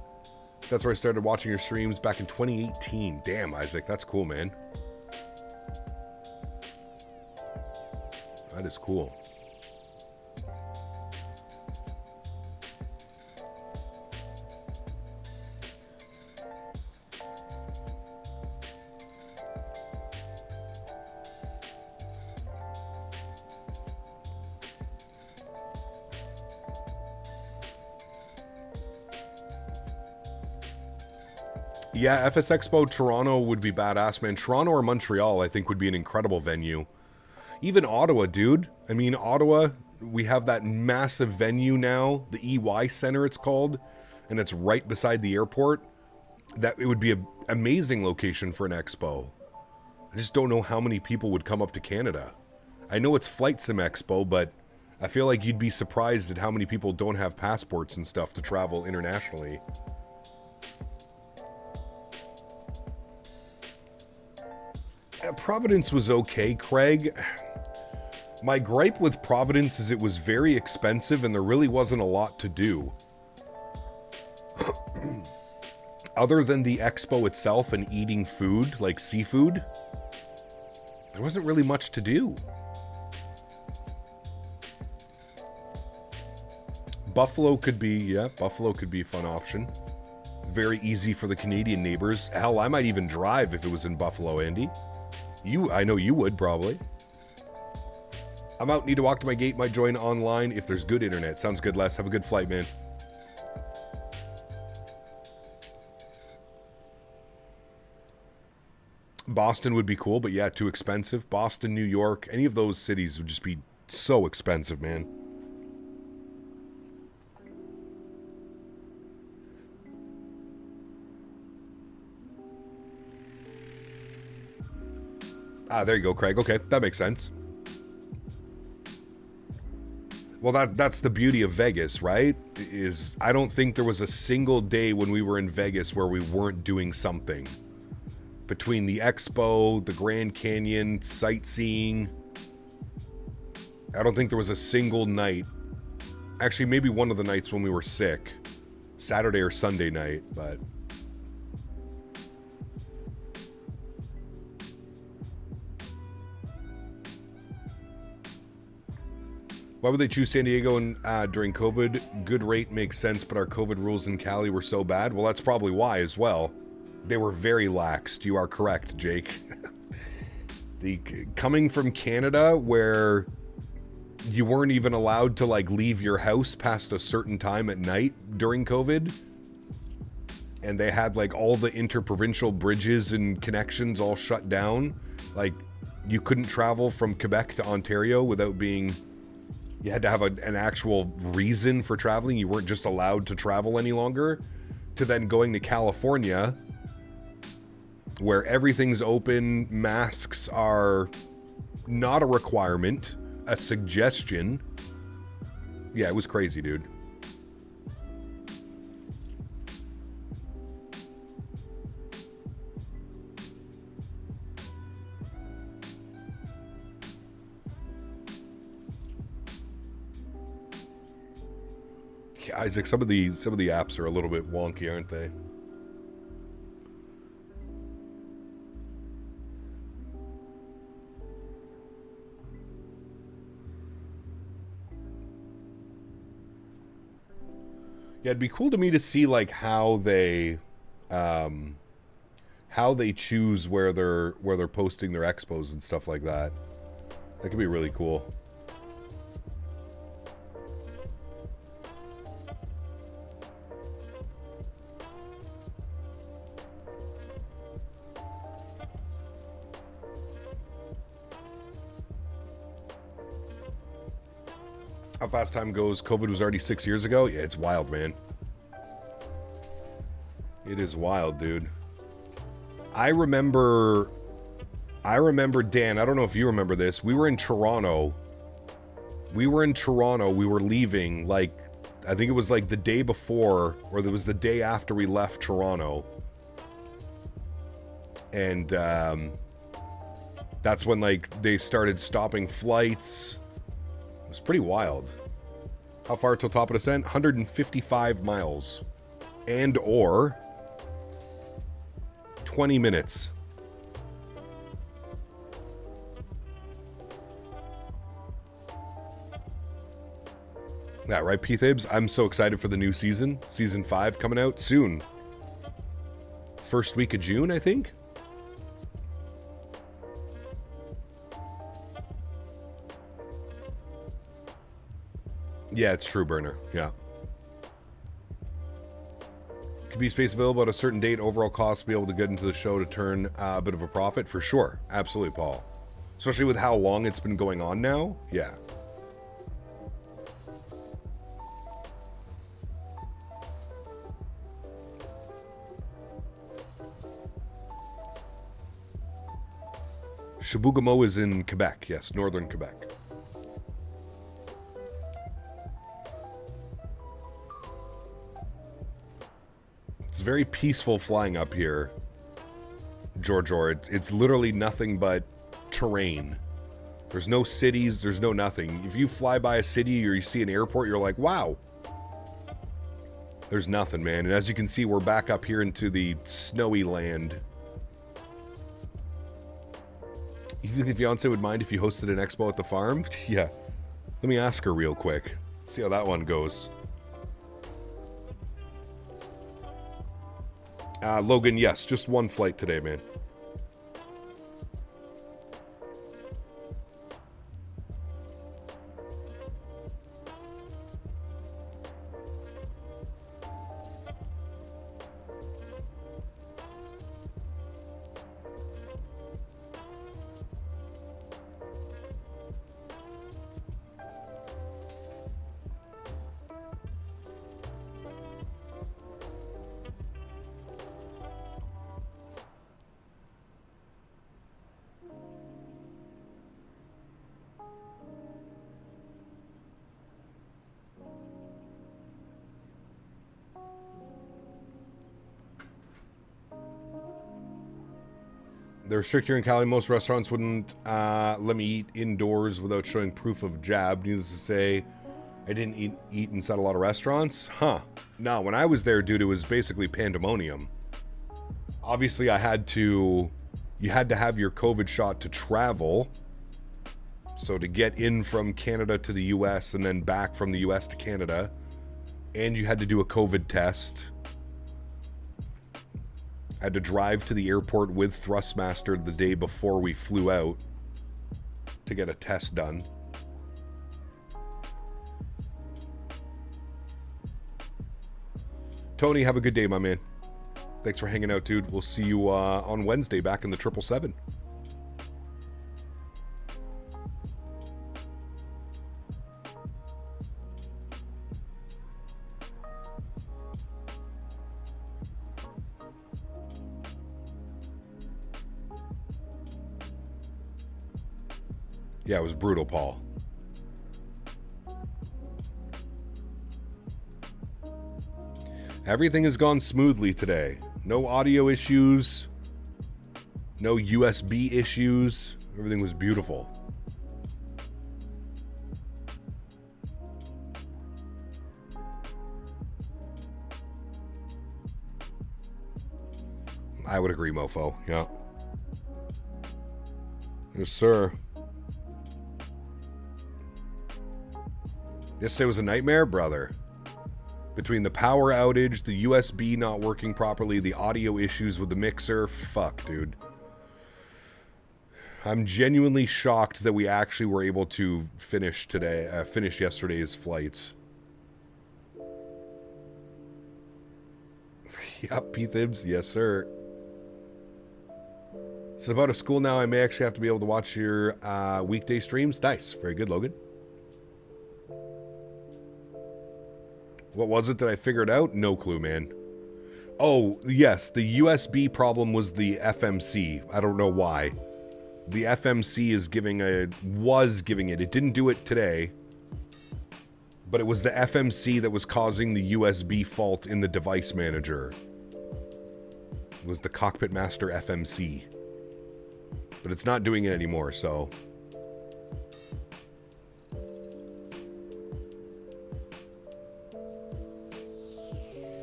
A: That's where I started watching your streams back in 2018. Damn, Isaac, that's cool, man. That is cool. Yeah, FS Expo Toronto would be badass, man. Toronto or Montreal, I think, would be an incredible venue. Even Ottawa, dude. I mean, Ottawa, we have that massive venue now, the EY Center it's called, and it's right beside the airport. That it would be an amazing location for an expo. I just don't know how many people would come up to Canada. I know it's Flight Sim Expo, but I feel like you'd be surprised at how many people don't have passports and stuff to travel internationally. Providence was okay, Craig. My gripe with Providence is it was very expensive and there really wasn't a lot to do. Other than the expo itself and eating food, like seafood, there wasn't really much to do. Buffalo could be a fun option. Very easy for the Canadian neighbors. Hell, I might even drive if it was in Buffalo, Andy. I know you would, probably. I'm out, need to walk to my gate, might join online if there's good internet. Sounds good, Les. Have a good flight, man. Boston would be cool, but yeah, too expensive. Boston, New York, any of those cities would just be so expensive, man. Ah, there you go, Craig. Okay, that makes sense. Well, that's the beauty of Vegas, right? Is I don't think there was a single day when we were in Vegas where we weren't doing something. Between the expo, the Grand Canyon, sightseeing. I don't think there was a single night. Actually, maybe one of the nights when we were sick. Saturday or Sunday night, but... Why would they choose San Diego during COVID? Good rate makes sense, but our COVID rules in Cali were so bad. Well, that's probably why as well. They were very laxed. You are correct, Jake. Coming from Canada, where you weren't even allowed to like leave your house past a certain time at night during COVID, and they had like all the interprovincial bridges and connections all shut down. Like you couldn't travel from Quebec to Ontario without being... You had to have an actual reason for traveling. You weren't just allowed to travel any longer. To then going to California, where everything's open, masks are not a requirement, a suggestion. Yeah, it was crazy, dude. Isaac, some of the apps are a little bit wonky, aren't they? Yeah, it'd be cool to me to see like how they choose where they're posting their expos and stuff like that. That could be really cool. How fast time goes. COVID was already 6 years ago. Yeah, it's wild, man. It is wild, dude. I remember, Dan, I don't know if you remember this. We were in Toronto. We were leaving, like, I think it was like the day before, or it was the day after we left Toronto. And that's when, like, they started stopping flights. It was pretty wild. How far till top of descent? 155 miles. And or 20 minutes. That right, P-Thibs? I'm so excited for the new season. Season 5 coming out soon. First week of June, I think. Yeah, it's true, Burner. Yeah. Could be space available at a certain date. Overall cost to be able to get into the show to turn a bit of a profit. For sure. Absolutely, Paul. Especially with how long it's been going on now. Yeah. Chibougamau is in Quebec. Yes, northern Quebec. It's very peaceful flying up here, George. It's literally nothing but terrain. There's no cities, there's no nothing. If you fly by a city or you see an airport, you're like, wow. There's nothing, man. And as you can see, we're back up here into the snowy land. You think the fiance would mind if you hosted an expo at the farm? Yeah. Let me ask her real quick. See how that one goes. Logan, yes, just one flight today, man. They're strict here in Cali. Most restaurants wouldn't let me eat indoors without showing proof of jab. Needless to say, I didn't eat inside a lot of restaurants. Huh. No, when I was there, dude, it was basically pandemonium. Obviously, you had to have your COVID shot to travel. So to get in from Canada to the US and then back from the US to Canada. And you had to do a COVID test. I had to drive to the airport with Thrustmaster the day before we flew out to get a test done. Tony, have a good day, my man. Thanks for hanging out, dude. We'll see you on Wednesday back in the 777. Yeah, it was brutal, Paul. Everything has gone smoothly today. No audio issues. No USB issues. Everything was beautiful. I would agree, mofo. Yeah. Yes, sir. Yesterday was a nightmare, brother. Between the power outage, the USB not working properly, the audio issues with the mixer. Fuck, dude. I'm genuinely shocked that we actually were able to finish yesterday's flights. Yup, P-Thibs. Yes, sir. It's about a school now. I may actually have to be able to watch your weekday streams. Nice. Very good, Logan. What was it that I figured out? No clue, man. Oh, yes, the USB problem was the FMC. I don't know why. The FMC was giving it. It didn't do it today. But it was the FMC that was causing the USB fault in the device manager. It was the Cockpit Master FMC. But it's not doing it anymore, so...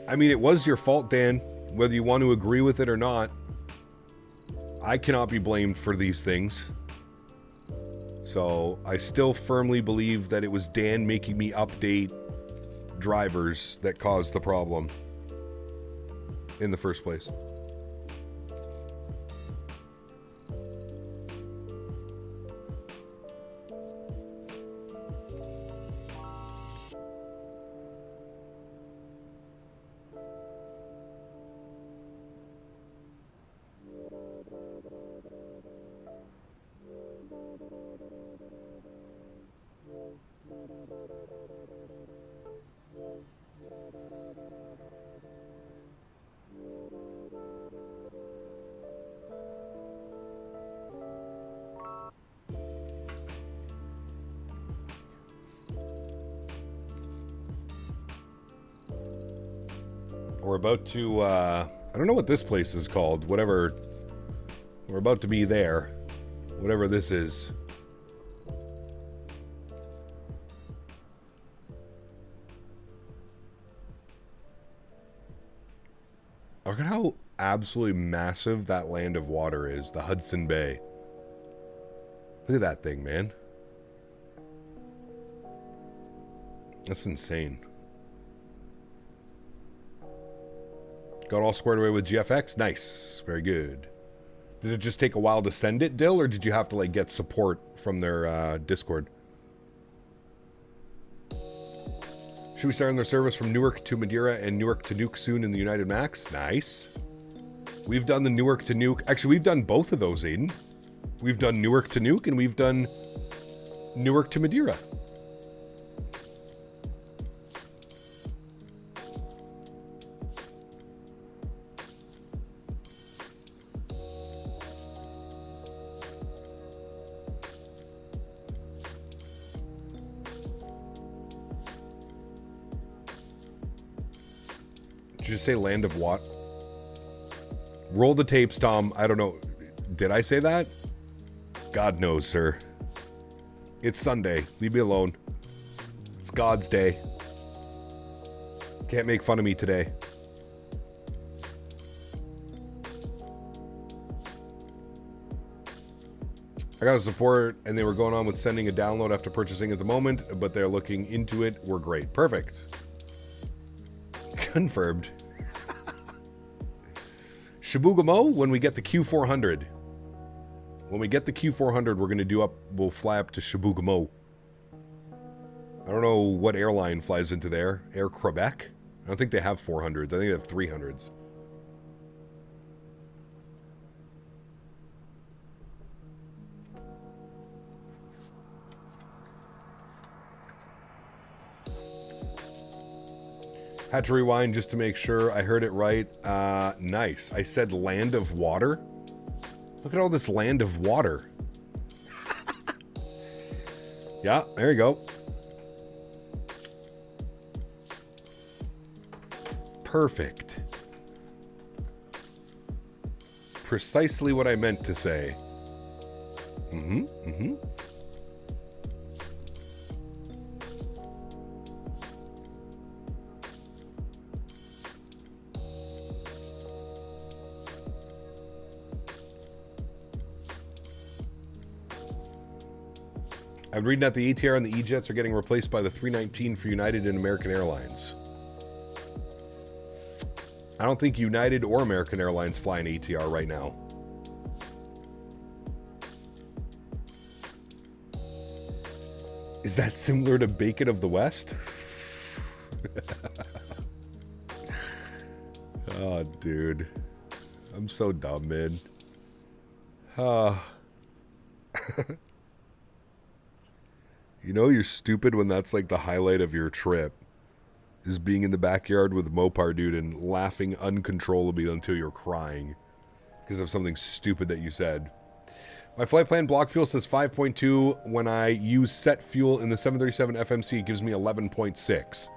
A: I mean, it was your fault, Dan, whether you want to agree with it or not. I cannot be blamed for these things. So, I still firmly believe that it was Dan making me update drivers that caused the problem in the first place. We're about to, I don't know what this place is called. Whatever. We're about to be there. Whatever this is. Look at how absolutely massive that land of water is. The Hudson Bay. Look at that thing, man. That's insane. Got all squared away with GFX? Nice. Very good. Did it just take a while to send it, Dill, or did you have to, like, get support from their Discord? Should we start on their service from Newark to Madeira and Newark to Nuke soon in the United Max? Nice. We've done the Newark to Nuke. Actually, we've done both of those, Aiden. We've done Newark to Nuke, and we've done Newark to Madeira. Did you say land of what? Roll the tapes, Tom. I don't know. Did I say that? God knows, sir. It's Sunday. Leave me alone. It's God's day. Can't make fun of me today. I got a support, and they were going on with sending a download after purchasing at the moment, but they're looking into it. We're great. Perfect. Confirmed. Shabugamo when we get the Q400. When we get the Q400, we'll fly up to Shabugamo. I don't know what airline flies into there. Air Quebec? I don't think they have 400s. I think they have 300s. Had to rewind just to make sure I heard it right. Nice. I said land of water. Look at all this land of water. Yeah, there you go. Perfect. Precisely what I meant to say. I'm reading that the ATR and the E-Jets are getting replaced by the 319 for United and American Airlines. I don't think United or American Airlines fly an ATR right now. Is that similar to Bacon of the West? Oh, dude. I'm so dumb, man. You know you're stupid when that's like the highlight of your trip. Just being in the backyard with Mopar, dude, and laughing uncontrollably until you're crying because of something stupid that you said. My flight plan block fuel says 5.2. When I use set fuel in the 737 FMC, it gives me 11.6.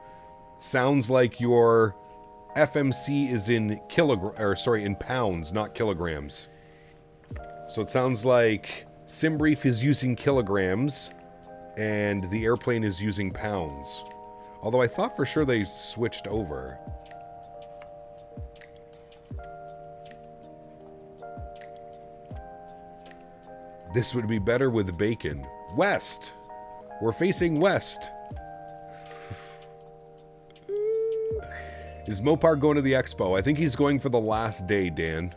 A: Sounds like your FMC is in in pounds, not kilograms. So it sounds like SimBrief is using kilograms and the airplane is using pounds. Although I thought for sure they switched over. This would be better with bacon. West! We're facing west. Is Mopar going to the expo? I think he's going for the last day, Dan.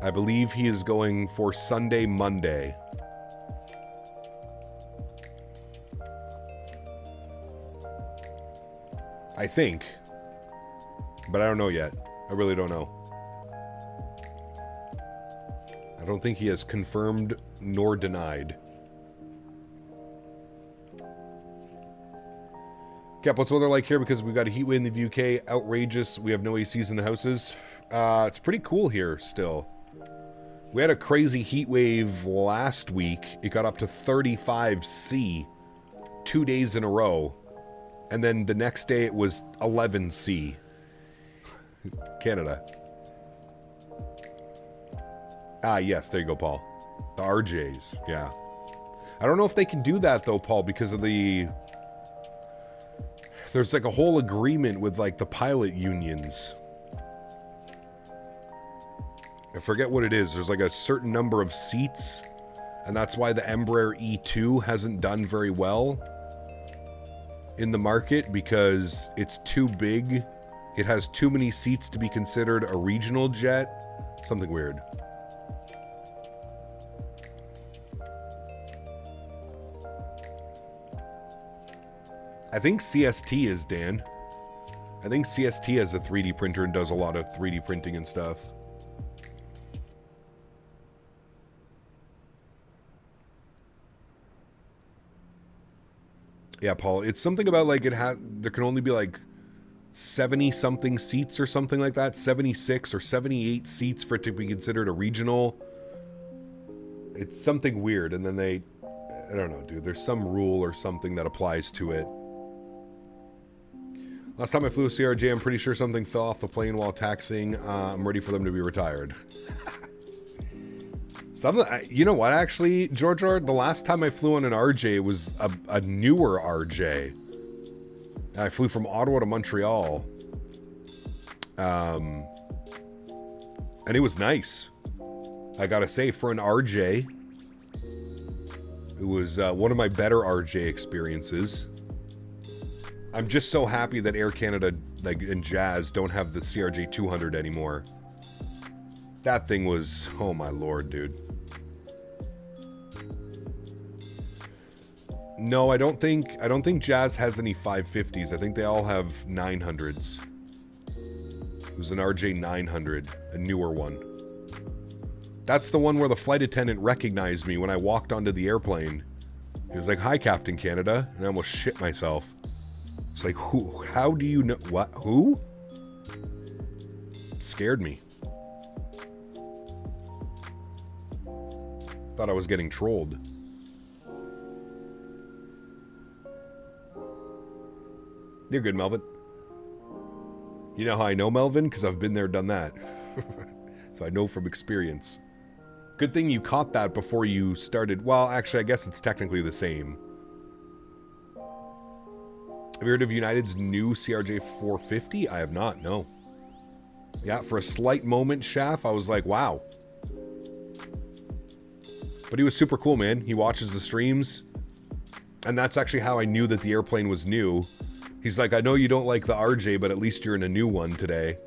A: I believe he is going for Sunday, Monday. I think. But I don't know yet. I really don't know. I don't think he has confirmed nor denied. Cap, what's the weather like here? Because we've got a heat wave in the UK. Outrageous. We have no ACs in the houses. It's pretty cool here still. We had a crazy heat wave last week. It got up to 35 C 2 days in a row. And then the next day it was 11 C. Canada. Ah, yes, there you go, Paul. The RJs, yeah. I don't know if they can do that, though, Paul, because of the... There's like a whole agreement with like the pilot unions. I forget what it is. There's like a certain number of seats, and that's why the Embraer E2 hasn't done very well in the market, because it's too big. It has too many seats to be considered a regional jet. Something weird. I think CST is, Dan. I think CST has a 3D printer and does a lot of 3D printing and stuff. Yeah, Paul, it's something about like there can only be like 70 something seats or something like that, 76 or 78 seats for it to be considered a regional. It's something weird, and then I don't know, dude, there's some rule or something that applies to it. Last time I flew a CRJ, I'm pretty sure something fell off the plane while taxiing. I'm ready for them to be retired. You know what, actually, George, the last time I flew on an RJ was a newer RJ. I flew from Ottawa to Montreal. And it was nice. I gotta say, for an RJ, it was one of my better RJ experiences. I'm just so happy that Air Canada and Jazz don't have the CRJ 200 anymore. That thing was, oh my lord, dude. No, I don't think Jazz has any 550s. I think they all have 900s. It was an RJ 900, a newer one. That's the one where the flight attendant recognized me when I walked onto the airplane. He was like, "Hi, Captain Canada," and I almost shit myself. It's like, who? How do you know? What? Who? Scared me. Thought I was getting trolled. You're good, Melvin. You know how I know, Melvin? Because I've been there, done that. So I know from experience. Good thing you caught that before you started. Well, actually, I guess it's technically the same. Have you heard of United's new CRJ 450? I have not, no. Yeah, for a slight moment, Shaft, I was like, wow. But he was super cool, man. He watches the streams. And that's actually how I knew that the airplane was new. He's like, "I know you don't like the RJ, but at least you're in a new one today."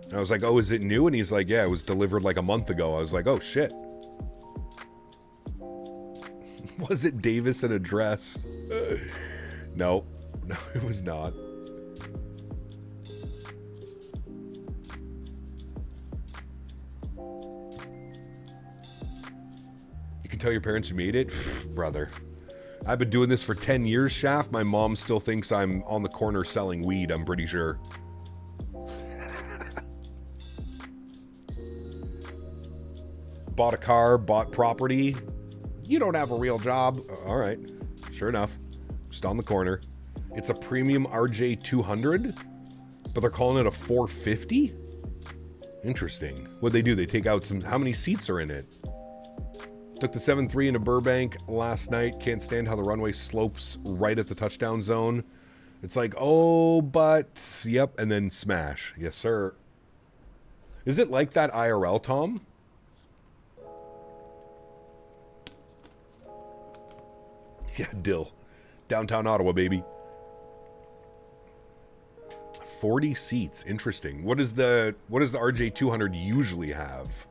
A: And I was like, "Oh, is it new?" And he's like, "Yeah, it was delivered like a month ago." I was like, "Oh, shit." Was it Davis in a dress? No, it was not. You can tell your parents you made it? Brother. I've been doing this for 10 years, Shaft. My mom still thinks I'm on the corner selling weed, I'm pretty sure. Bought a car, bought property. You don't have a real job. All right, sure enough. Just on the corner. It's a premium RJ200, but they're calling it a 450? Interesting. What'd they do? They take out some... How many seats are in it? Took the 7-3 into Burbank last night. Can't stand how the runway slopes right at the touchdown zone. It's like, oh, but... Yep, and then smash. Yes, sir. Is it like that IRL, Tom? Yeah, Dill. Downtown Ottawa, baby. 40 seats. Interesting. What does the RJ200 usually have?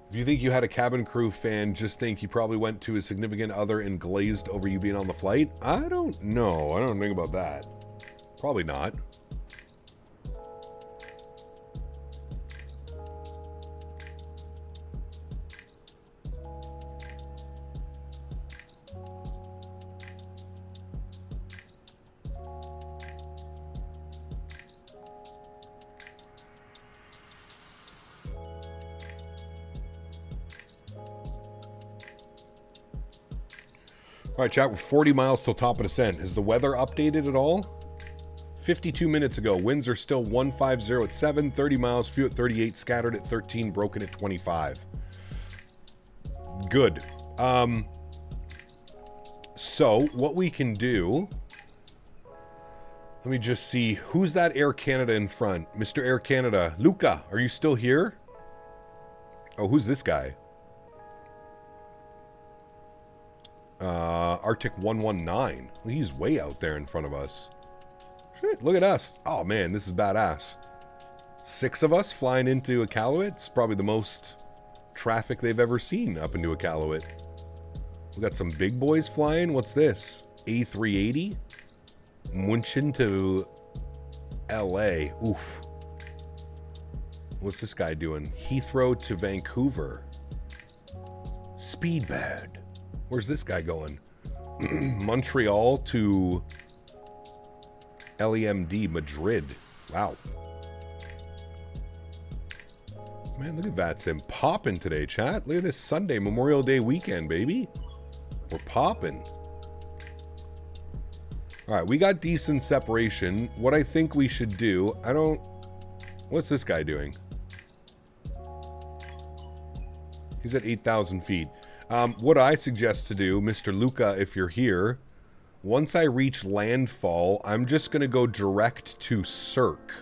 A: If you think you had a cabin crew fan, just think he probably went to his significant other and glazed over you being on the flight. I don't know. I don't think about that. Probably not. All right, chat, we're 40 miles till top of descent. Is the weather updated at all? 52 minutes ago, winds are still 150 at 7, 30 miles, few at 38, scattered at 13, broken at 25. Good. So, what we can do... Let me just see. Who's that Air Canada in front? Mr. Air Canada. Luca, are you still here? Oh, who's this guy? Arctic 119. He's way out there in front of us. Shit, look at us. Oh man, this is badass. 6 of us flying into Iqaluit. It's probably the most traffic they've ever seen up into Iqaluit. We got some big boys flying. What's this? A380? Munchen to LA. Oof. What's this guy doing? Heathrow to Vancouver. Speedbird. Where's this guy going? Montreal to LEMD, Madrid. Wow. Man, look at that. Sim popping today, chat. Look at this Sunday, Memorial Day weekend, baby. We're popping. All right, we got decent separation. What I think we should do, what's this guy doing? He's at 8,000 feet. What I suggest to do, Mr. Luca, if you're here, once I reach landfall, I'm just going to go direct to Cirque.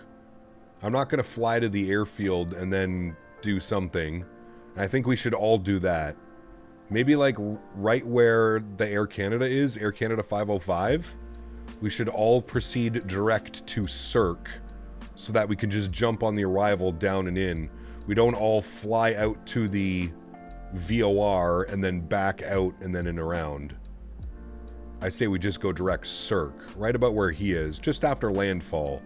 A: I'm not going to fly to the airfield and then do something. I think we should all do that. Maybe like right where the Air Canada is, Air Canada 505, we should all proceed direct to Cirque so that we can just jump on the arrival down and in. We don't all fly out to the VOR and then back out and then in around. I say we just go direct Cirque, right about where he is, just after landfall.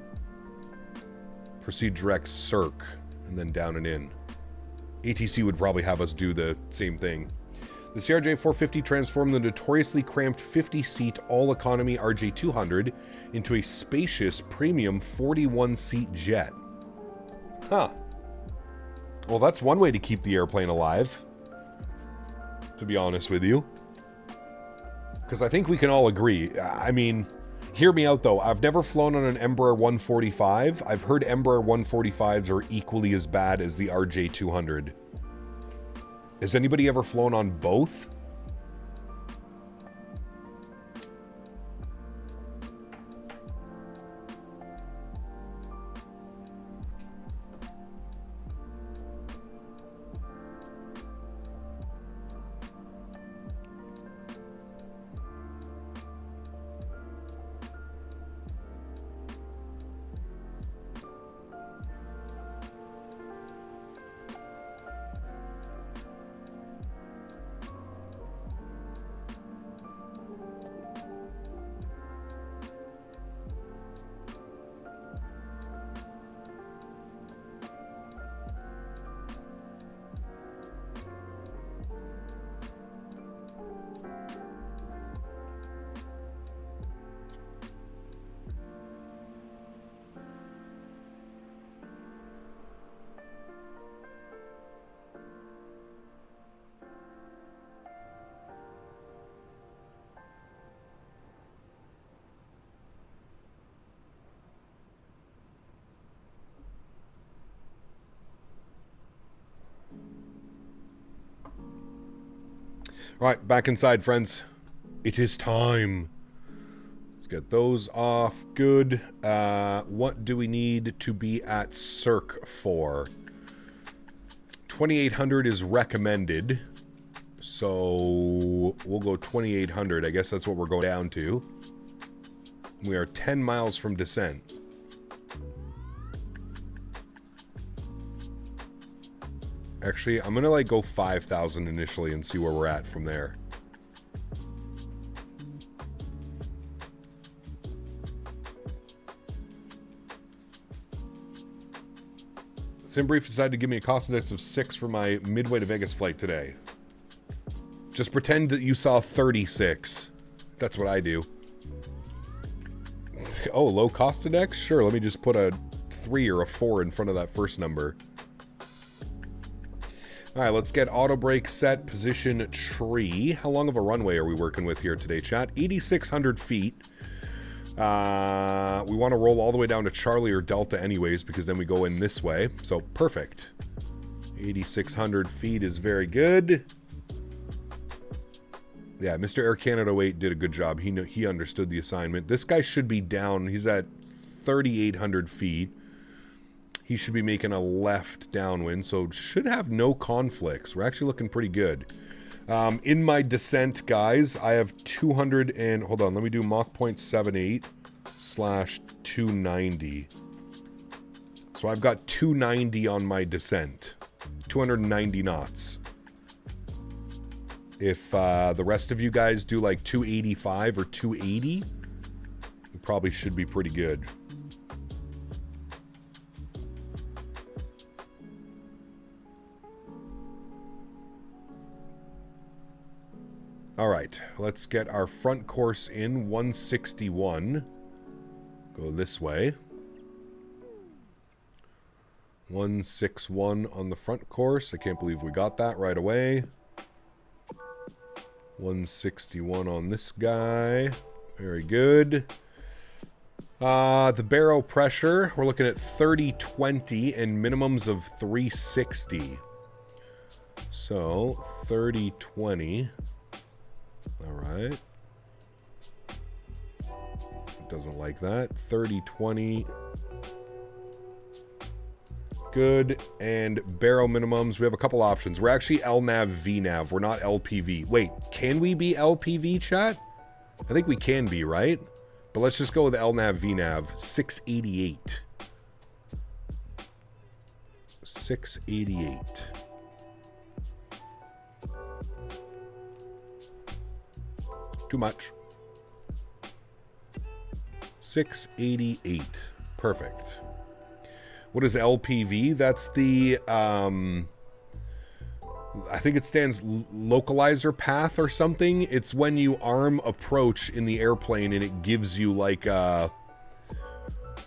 A: Proceed direct Cirque and then down and in. ATC would probably have us do the same thing. The CRJ-450 transformed the notoriously cramped 50-seat all-economy RJ-200 into a spacious premium 41-seat jet. Huh. Well, that's one way to keep the airplane alive, to be honest with you. Because I think we can all agree. I mean, hear me out though. I've never flown on an Embraer 145. I've heard Embraer 145s are equally as bad as the RJ-200. Has anybody ever flown on both? All right, back inside, friends. It is time. Let's get those off. Good. What do we need to be at Cirque for? 2,800 is recommended. So we'll go 2,800. I guess that's what we're going down to. We are 10 miles from descent. Actually, I'm going to like go 5,000 initially and see where we're at from there. SimBrief decided to give me a cost index of 6 for my Midway to Vegas flight today. Just pretend that you saw 36. That's what I do. Oh, low cost index? Sure, let me just put a 3 or a 4 in front of that first number. Alright, let's get auto brake set, position tree. How long of a runway are we working with here today, chat? 8,600 feet. We want to roll all the way down to Charlie or Delta anyways, because then we go in this way. So, perfect. 8,600 feet is very good. Yeah, Mr. Air Canada 08 did a good job. He understood the assignment. This guy should be down. He's at 3,800 feet. He should be making a left downwind, so should have no conflicts. We're actually looking pretty good. In my descent, guys, I have 200 and... Hold on, let me do Mach 0.78 / 290. So I've got 290 on my descent. 290 knots. If the rest of you guys do like 285 or 280, it probably should be pretty good. All right, let's get our front course in 161. Go this way. 161 on the front course. I can't believe we got that right away. 161 on this guy. Very good. The barrow pressure, we're looking at 30-20 and minimums of 360. So, 30-20. Alright. Doesn't like that. 30-20. Good. And barrow minimums. We have a couple options. We're actually LNAV, VNAV. We're not LPV. Wait, can we be LPV, chat? I think we can be, right? But let's just go with LNAV, VNAV. 688. 688. Too much. 688. Perfect. What is LPV? That's the, I think it stands localizer path or something. It's when you arm approach in the airplane and it gives you like a,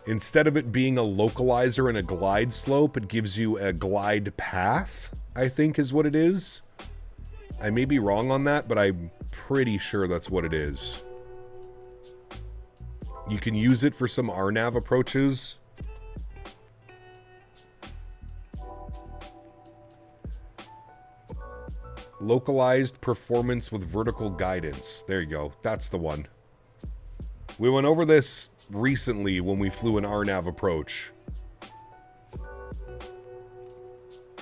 A: instead of it being a localizer and a glide slope, it gives you a glide path, I think is what it is. I may be wrong on that, but I'm pretty sure that's what it is. You can use it for some RNAV approaches. Localized performance with vertical guidance. There you go. That's the one. We went over this recently when we flew an RNAV approach.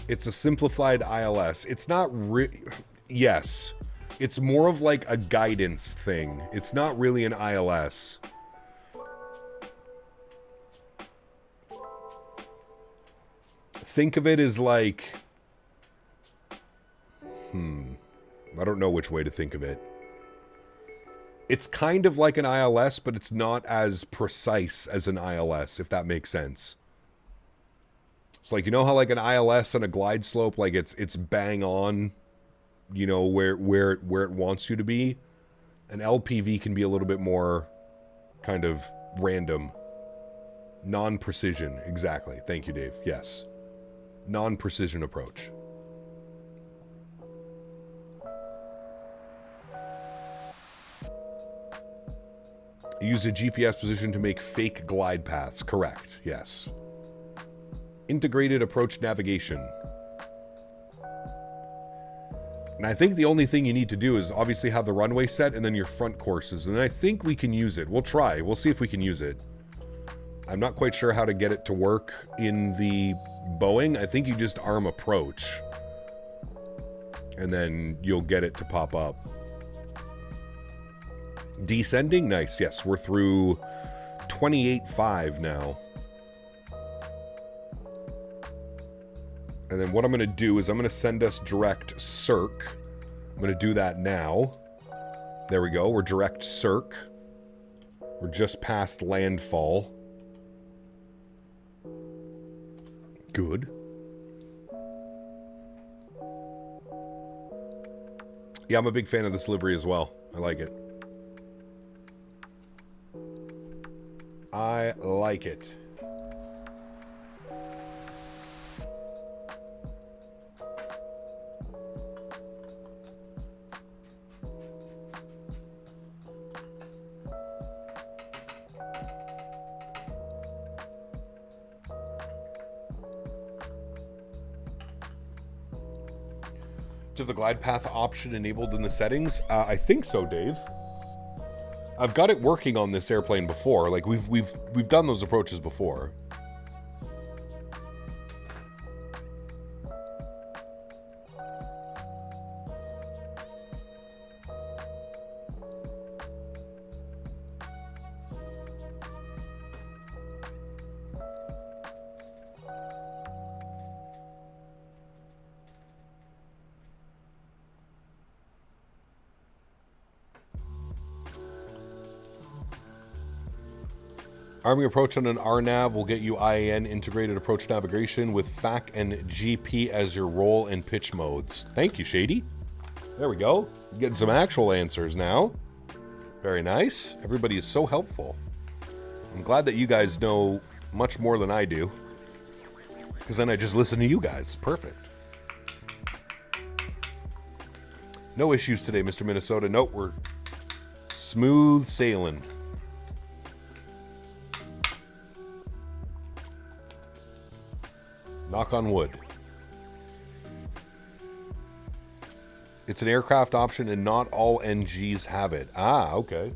A: It's a simplified ILS. It's not yes. It's more of like a guidance thing. It's not really an ILS. Think of it as like... I don't know which way to think of it. It's kind of like an ILS, but it's not as precise as an ILS, if that makes sense. It's like, you know how like an ILS and a glide slope, like it's bang on, you know, where it wants you to be. An LPV can be a little bit more kind of random. Non-precision, exactly. Thank you, Dave. Yes. Non-precision approach. Use a GPS position to make fake glide paths. Correct. Yes. Integrated approach navigation. And I think the only thing you need to do is obviously have the runway set and then your front courses. And I think we can use it. We'll try. We'll see if we can use it. I'm not quite sure how to get it to work in the Boeing. I think you just arm approach. And then you'll get it to pop up. Descending? Nice. Yes, we're through 28.5 now. And then what I'm going to do is I'm going to send us direct circ. I'm going to do that now. There we go. We're direct circ. We're just past landfall. Good. Yeah, I'm a big fan of this livery as well. I like it. I like it. Do you have the glide path option enabled in the settings? I think so, Dave. I've got it working on this airplane before. Like we've done those approaches before. Arming approach on an RNAV will get you IAN integrated approach navigation with FAC and GP as your roll and pitch modes. Thank you, Shady. There we go. Getting some actual answers now. Very nice. Everybody is so helpful. I'm glad that you guys know much more than I do. Because then I just listen to you guys. Perfect. No issues today, Mr. Minnesota. Nope, we're smooth sailing. Knock on wood. It's an aircraft option and not all NGs have it. Ah, okay.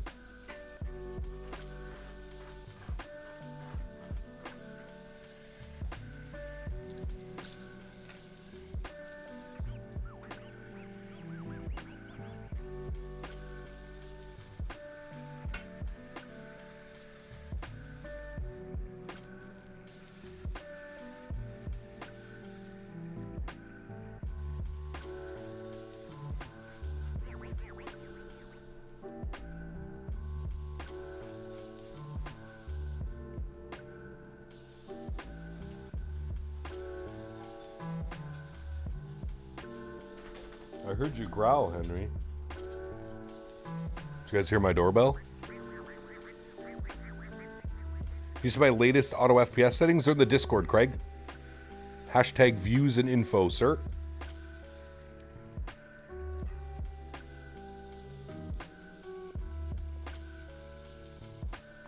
A: I heard you growl, Henry. Did you guys hear my doorbell? These are my latest auto FPS settings. They're in the Discord, Craig. Hashtag views and info, sir.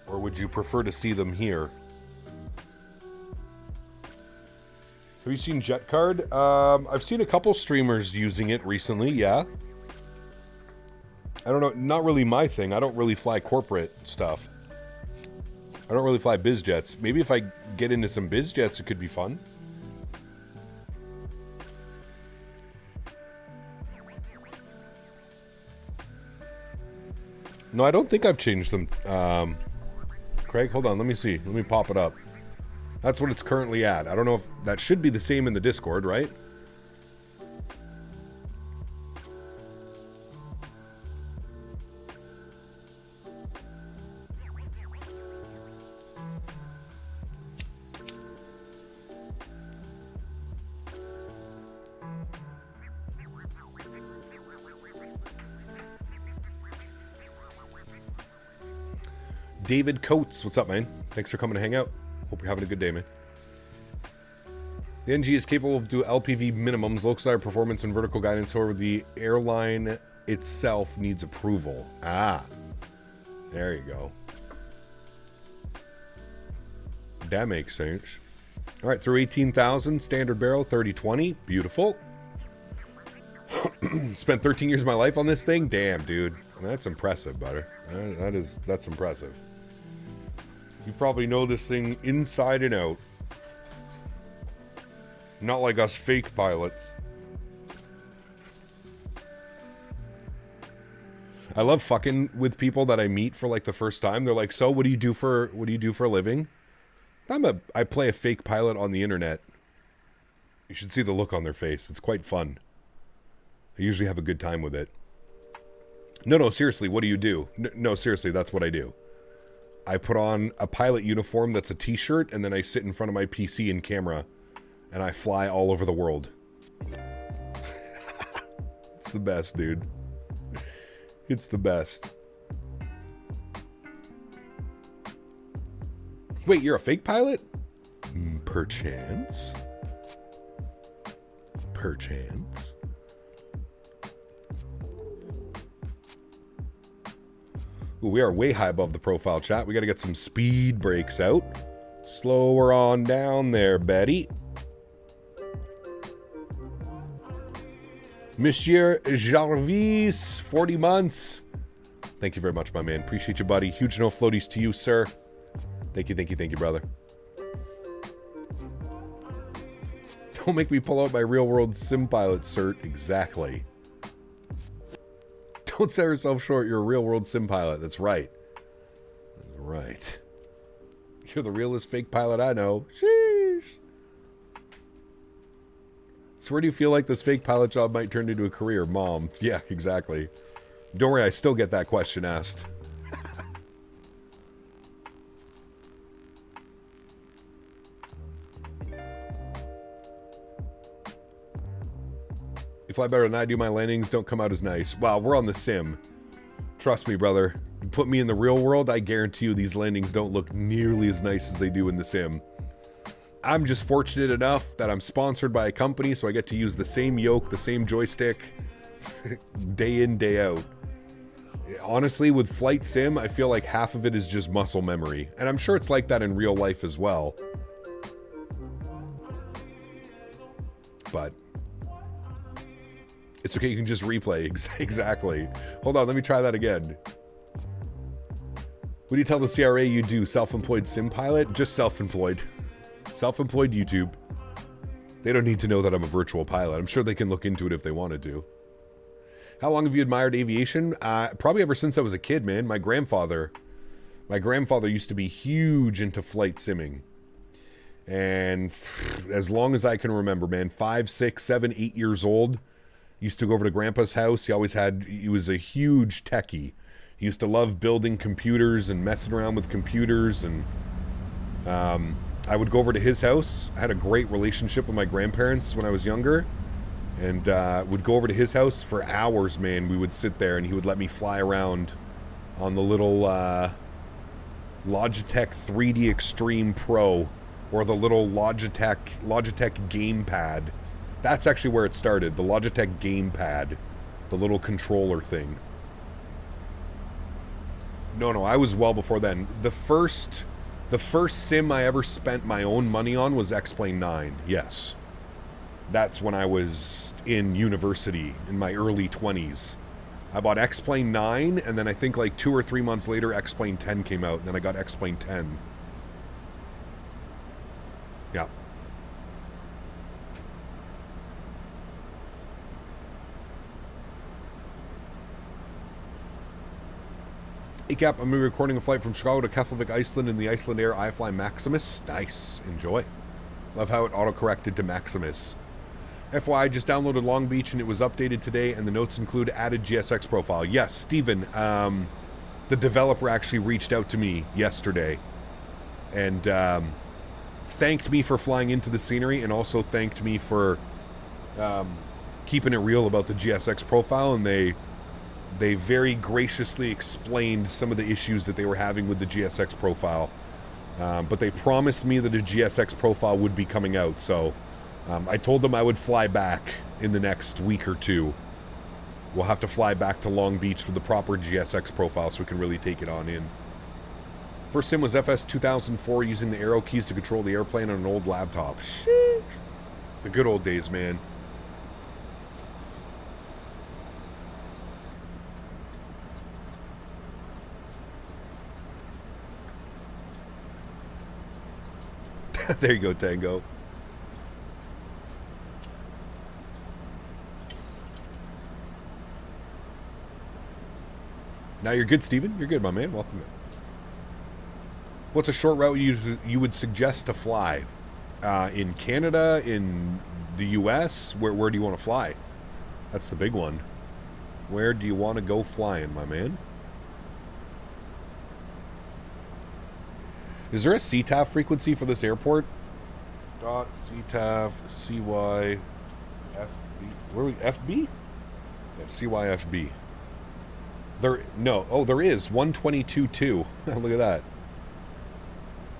A: Or would you prefer to see them here? Have you seen JetCard? I've seen a couple streamers using it recently, yeah. I don't know, not really my thing. I don't really fly corporate stuff. I don't really fly biz jets. Maybe if I get into some biz jets, it could be fun. No, I don't think I've changed them. Craig, hold on, let me see. Let me pop it up. That's what it's currently at. I don't know if that should be the same in the Discord, right? David Coates, what's up, man? Thanks for coming to hang out. Hope you're having a good day, man. The NG is capable of doing LPV minimums, low side performance, and vertical guidance. However, the airline itself needs approval. Ah, there you go. That makes sense. All right, through 18,000, standard barrel, 30-20. Beautiful. Spent 13 years of my life on this thing? Damn, dude. That's impressive, butter. That's impressive. You probably know this thing inside and out. Not like us fake pilots. I love fucking with people that I meet for like the first time. They're like, "So, what do you do for a living?" I play a fake pilot on the internet. You should see the look on their face. It's quite fun. I usually have a good time with it. No, seriously, what do you do? No, seriously, that's what I do. I put on a pilot uniform that's a t-shirt, and then I sit in front of my PC and camera, and I fly all over the world. It's the best, dude. It's the best. Wait, you're a fake pilot? Perchance. Perchance. Ooh, we are way high above the profile chat. We got to get some speed brakes out. Slower on down there, Betty. Monsieur Jarvis, 40 months. Thank you very much, my man. Appreciate you, buddy. Huge no floaties to you, sir. Thank you, brother. Don't make me pull out my real-world sim pilot cert. Exactly. Don't sell yourself short. You're a real-world sim pilot. That's right. That's right. You're the realest fake pilot I know. Sheesh. So where do you feel like this fake pilot job might turn into a career? Mom. Yeah, exactly. Don't worry, I still get that question asked. You fly better than I do, my landings don't come out as nice. Wow, we're on the sim. Trust me, brother. You put me in the real world, I guarantee you these landings don't look nearly as nice as they do in the sim. I'm just fortunate enough that I'm sponsored by a company, so I get to use the same yoke, the same joystick, day in, day out. Honestly, with Flight Sim, I feel like half of it is just muscle memory. And I'm sure it's like that in real life as well. But it's okay, you can just replay. Exactly. Hold on, let me try that again. What do you tell the CRA you do? Self-employed sim pilot? Just self-employed. Self-employed YouTube. They don't need to know that I'm a virtual pilot. I'm sure they can look into it if they wanted to. How long have you admired aviation? Probably ever since I was a kid, man. My grandfather used to be huge into flight simming. And as long as I can remember, man, 5, 6, 7, 8 years old, used to go over to Grandpa's house. He was a huge techie. He used to love building computers and messing around with computers. And I would go over to his house. I had a great relationship with my grandparents when I was younger. And would go over to his house for hours, man. We would sit there and he would let me fly around on the little Logitech 3D Extreme Pro, or the little Logitech gamepad. That's actually where it started, the Logitech gamepad, the little controller thing. No, I was well before then. The first sim I ever spent my own money on was X-Plane 9, yes. That's when I was in university, in my early 20s. I bought X-Plane 9, and then I think like 2 or 3 months later, X-Plane 10 came out, and then I got X-Plane 10. Yeah. ACAP, I'm going to be recording a flight from Chicago to Keflavik, Iceland in the Iceland Air iFly Maximus. Nice. Enjoy. Love how it auto-corrected to Maximus. FYI, I just downloaded Long Beach and it was updated today, and the notes include added GSX profile. Yes, Steven, the developer actually reached out to me yesterday and thanked me for flying into the scenery, and also thanked me for keeping it real about the GSX profile, and they very graciously explained some of the issues that they were having with the GSX profile. But they promised me that a GSX profile would be coming out, so I told them I would fly back in the next week or two. We'll have to fly back to Long Beach with the proper GSX profile so we can really take it on in. First sim was FS2004, using the arrow keys to control the airplane on an old laptop. Sheesh. The good old days, man. There you go, Tango. Now you're good, Steven. You're good, my man. Welcome in. What's a short route you would suggest to fly? In Canada, in the U.S.? Where do you want to fly? That's the big one. Where do you want to go flying, my man? Is there a CTAF frequency for this airport? Dot CTAF CY FB. Where are we? FB? Yeah, CYFB. There is 122.2. Look at that.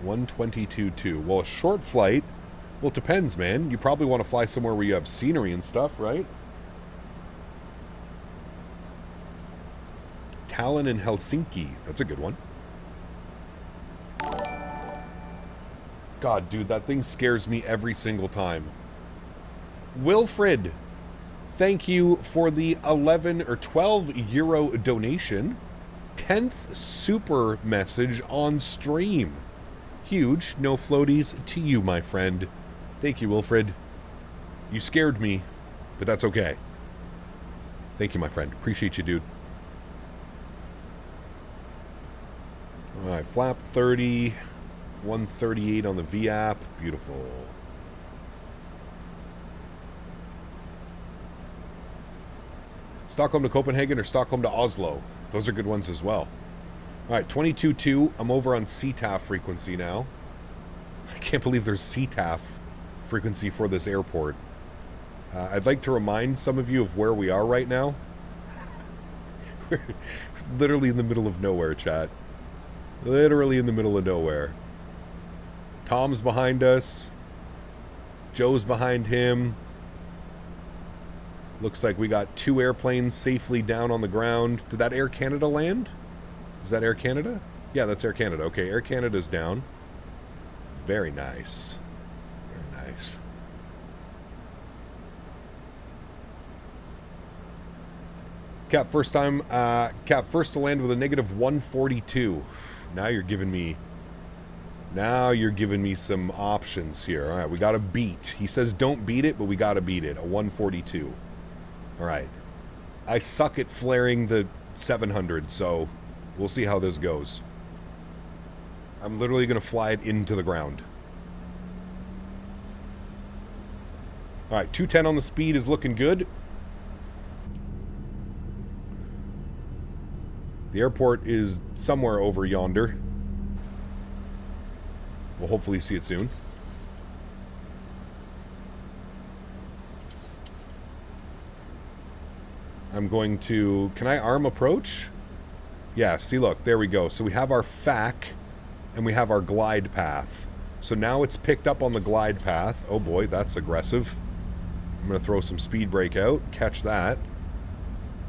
A: 122.2. Well, a short flight, well, it depends, man. You probably want to fly somewhere where you have scenery and stuff, right? Tallinn and Helsinki. That's a good one. God, dude, that thing scares me every single time. Wilfred, thank you for the 11 or 12 euro donation. 10th super message on stream. Huge. No floaties to you, my friend. Thank you, Wilfred. You scared me, but that's okay. Thank you, my friend. Appreciate you, dude. All right, flap 30. 138 on the V-app. Beautiful. Stockholm to Copenhagen or Stockholm to Oslo. Those are good ones as well. All right, 22.2. I'm over on CTAF frequency now. I can't believe there's CTAF frequency for this airport. I'd like to remind some of you of where we are right now. We're literally in the middle of nowhere, chat. Literally in the middle of nowhere. Tom's behind us. Joe's behind him. Looks like we got 2 airplanes safely down on the ground. Did that Air Canada land? Is that Air Canada? Yeah, that's Air Canada. Okay, Air Canada's down. Very nice. Very nice. Cap, first to land with a negative 142. Now you're giving me some options here. All right, we got to beat. He says don't beat it, but we got to beat it. A 142. All right. I suck at flaring the 700, so we'll see how this goes. I'm literally going to fly it into the ground. All right, 210 on the speed is looking good. The airport is somewhere over yonder. We'll hopefully see it soon. I'm going to... Can I arm approach? Yeah, see, look, there we go. So we have our FAC and we have our glide path. So now it's picked up on the glide path. Oh boy, that's aggressive. I'm going to throw some speed brake out. Catch that.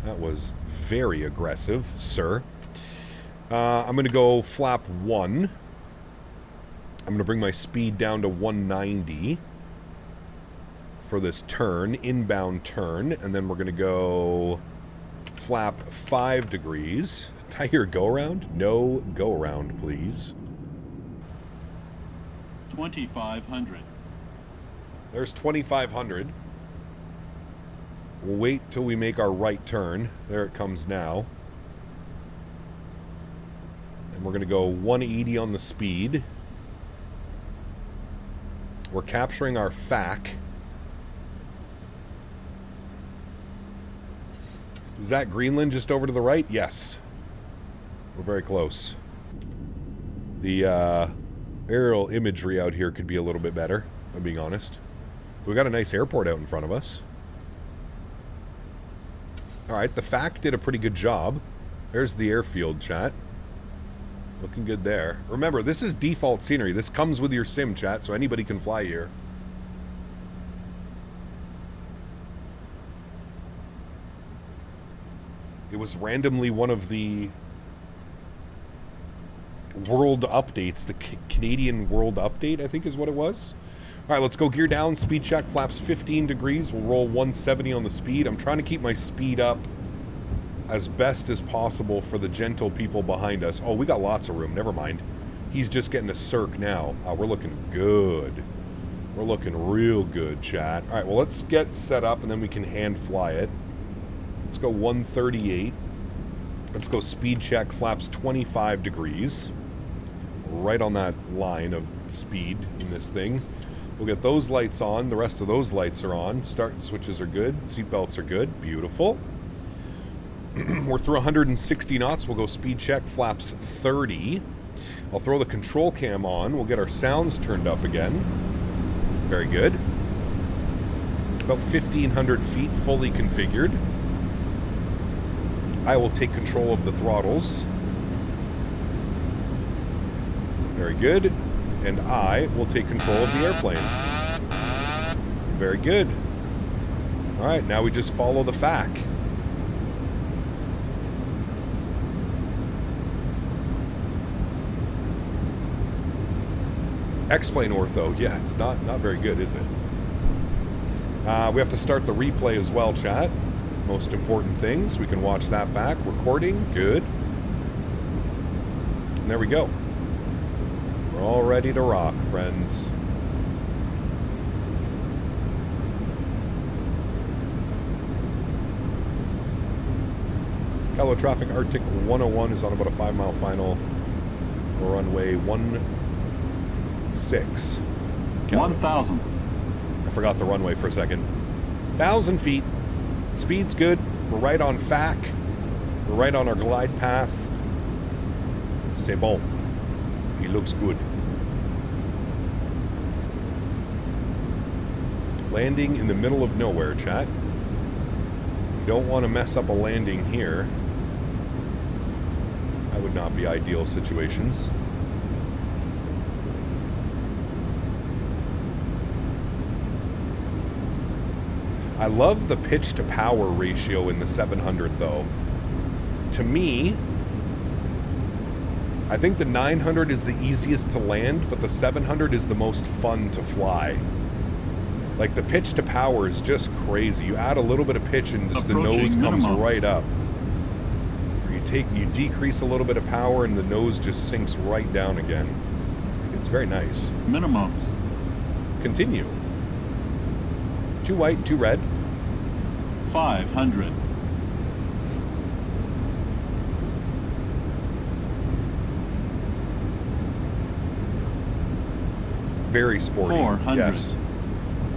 A: That was very aggressive, sir. I'm going to go flap 1. I'm going to bring my speed down to 190 for this turn, inbound turn, and then we're going to go flap 5 degrees. Did I hear go around? No go around, please.
D: 2,500.
A: There's 2,500. We'll wait till we make our right turn. There it comes now. And we're going to go 180 on the speed. We're capturing our FAC. Is that Greenland just over to the right? Yes. We're very close. The aerial imagery out here could be a little bit better, if I'm being honest. We got a nice airport out in front of us. Alright, the FAC did a pretty good job. There's the airfield, chat. Looking good there. Remember, this is default scenery. This comes with your sim, chat, so anybody can fly here. It was randomly one of the world updates. The Canadian world update, I think is what it was. All right, let's go gear down. Speed check, flaps 15 degrees. We'll roll 170 on the speed. I'm trying to keep my speed up as best as possible for the gentle people behind us. Oh, we got lots of room. Never mind. He's just getting a circ now. We're looking good. We're looking real good, chat. All right, well, let's get set up, and then we can hand fly it. Let's go 138. Let's go speed check, flaps 25 degrees. Right on that line of speed in this thing. We'll get those lights on. The rest of those lights are on. Start switches are good. Seatbelts are good. Beautiful. We're through 160 knots. We'll go speed check, flaps 30. I'll throw the control cam on. We'll get our sounds turned up again. Very good. About 1,500 feet, fully configured. I will take control of the throttles. Very good. And I will take control of the airplane. Very good. All right, now we just follow the FAC. X-plane ortho. Yeah, it's not very good, is it? We have to start the replay as well, chat. Most important things. We can watch that back. Recording. Good. And there we go. We're all ready to rock, friends. Hello, traffic. Arctic 101 is on about a 5-mile final. Runway 16.
D: 1,000.
A: I forgot the runway for a second. 1,000 feet. Speed's good. We're right on FAC. We're right on our glide path. C'est bon. He looks good. Landing in the middle of nowhere, chat. You don't want to mess up a landing here. That would not be ideal situations. I love the pitch to power ratio in the 700 though. To me, I think the 900 is the easiest to land, but the 700 is the most fun to fly. Like the pitch to power is just crazy. You add a little bit of pitch and just the nose comes right up. You decrease a little bit of power and the nose just sinks right down again. It's very nice.
D: Minimums.
A: Continue. 2 white, 2 red.
D: 500.
A: Very sporty.
D: 400.
A: Yes.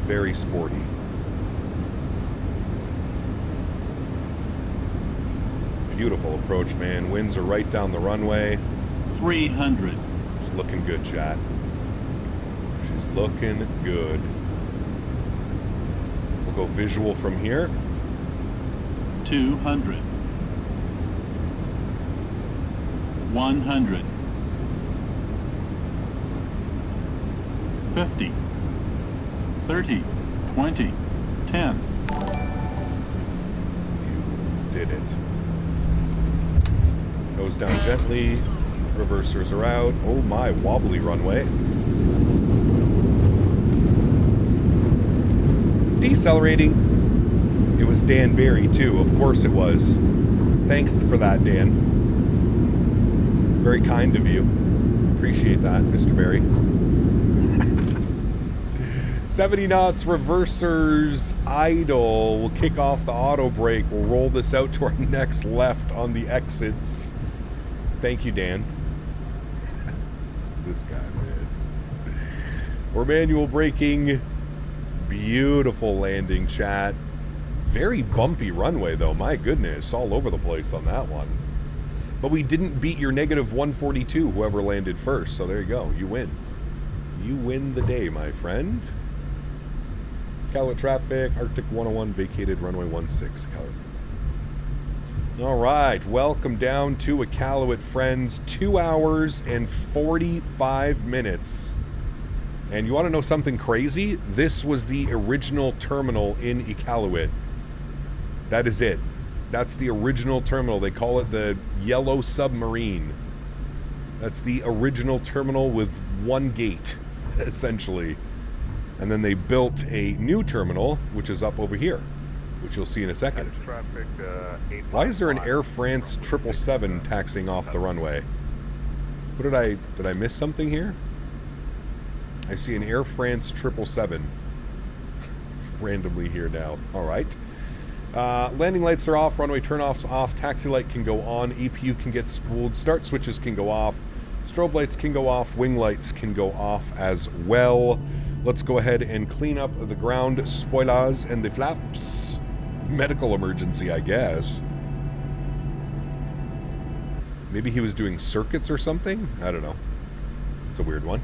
A: Very sporty. Beautiful approach, man. Winds are right down the runway.
D: 300.
A: She's looking good, chat. She's looking good. We'll go visual from here.
D: 200. 100. 50. 30. 20. 10.
A: You did it. Nose down gently. Reversers are out. Oh my, wobbly runway. Decelerating. It was Dan Barry too. Of course it was. Thanks for that, Dan. Very kind of you. Appreciate that, Mr. Barry. 70 knots, reversers, idle. We'll kick off the auto brake. We'll roll this out to our next left on the exits. Thank you, Dan. This guy, man. We're manual braking. Beautiful landing, chat. Very bumpy runway, though. My goodness, all over the place on that one. But we didn't beat your negative 142, whoever landed first. So there you go. You win. You win the day, my friend. Iqaluit traffic, Arctic 101, vacated runway 16. Iqaluit. All right, welcome down to Iqaluit, friends. 2 hours and 45 minutes. And you want to know something crazy? This was the original terminal in Iqaluit. That is it. That's the original terminal. They call it the Yellow Submarine. That's the original terminal with one gate, essentially. And then they built a new terminal, which is up over here, which you'll see in a second.
E: Traffic,
A: Why is there an Air France 777 taxiing off the runway? What did I miss something here? I see an Air France 777 randomly here now. All right. Landing lights are off, runway turnoffs off, taxi light can go on, APU can get spooled, start switches can go off, strobe lights can go off, wing lights can go off as well. Let's go ahead and clean up the ground spoilers and the flaps. Medical emergency, I guess. Maybe he was doing circuits or something? I don't know. It's a weird one.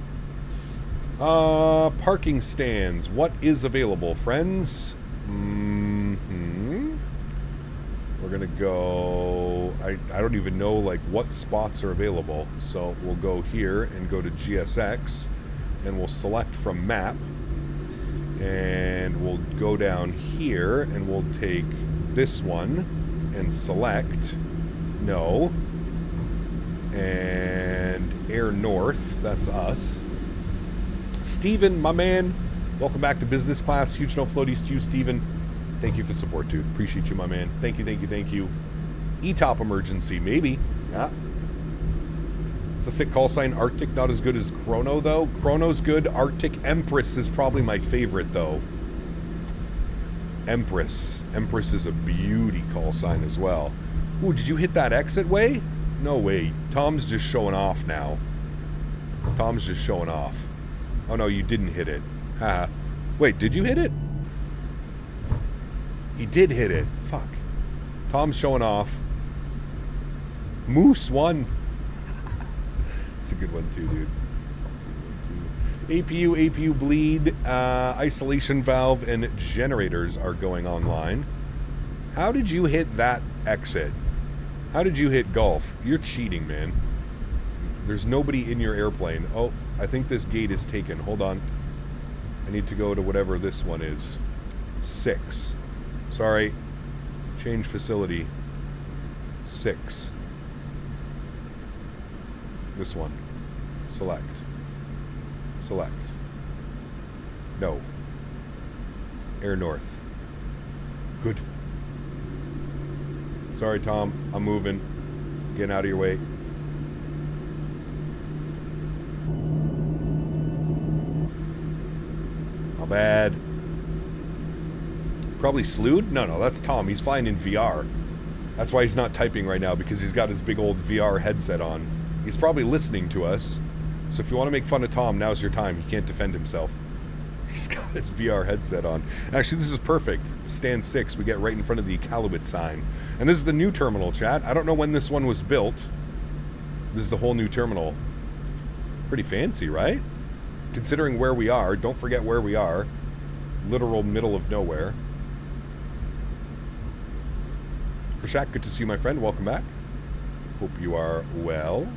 A: Parking stands. What is available, friends? We're gonna go... I don't even know, like, what spots are available. So we'll go here and go to GSX. And we'll select from map. And we'll go down here and we'll take this one and select no. And Air North, that's us. Steven, my man, welcome back to business class. Huge no floaties to you, Steven. Thank you for the support, dude. Appreciate you, my man. Thank you, thank you, thank you. E-top emergency, maybe. Yeah. It's a sick call sign. Arctic, not as good as Chrono, though. Chrono's good. Arctic Empress is probably my favorite, though. Empress. Empress is a beauty call sign as well. Ooh, did you hit that exit way? No way. Tom's just showing off now. Tom's just showing off. Oh, no, you didn't hit it. Haha. Wait, did you hit it? He did hit it. Fuck. Tom's showing off. Moose won. It's a good one too, dude. APU bleed, isolation valve, and generators are going online. How did you hit that exit? How did you hit Gulf? You're cheating, man. There's nobody in your airplane. Oh, I think this gate is taken. Hold on. I need to go to whatever this one is. 6. Sorry. Change facility. 6. This one. Select. Select. No. Air North. Good. Sorry, Tom. I'm moving. Getting out of your way. Not bad. Probably slewed? No, that's Tom. He's flying in VR. That's why he's not typing right now, because he's got his big old VR headset on. He's probably listening to us. So if you want to make fun of Tom, now's your time. He can't defend himself. He's got his VR headset on. Actually, this is perfect. Stand 6, we get right in front of the Iqaluit sign. And this is the new terminal, chat. I don't know when this one was built. This is the whole new terminal. Pretty fancy, right? Considering where we are. Don't forget where we are. Literal middle of nowhere. Krishak, good to see you, my friend. Welcome back. Hope you are well.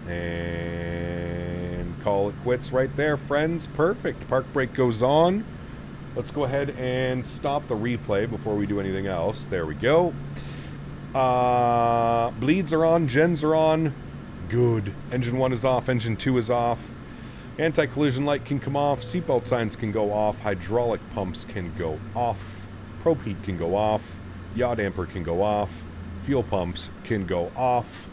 A: And call it quits right there, friends. Perfect. Park brake goes on. Let's go ahead and stop the replay before we do anything else. There we go. Bleeds are on. Gens are on. Good. Engine 1 is off. Engine 2 is off. Anti-collision light can come off. Seatbelt signs can go off. Hydraulic pumps can go off. Probe heat can go off. Yaw damper can go off. Fuel pumps can go off.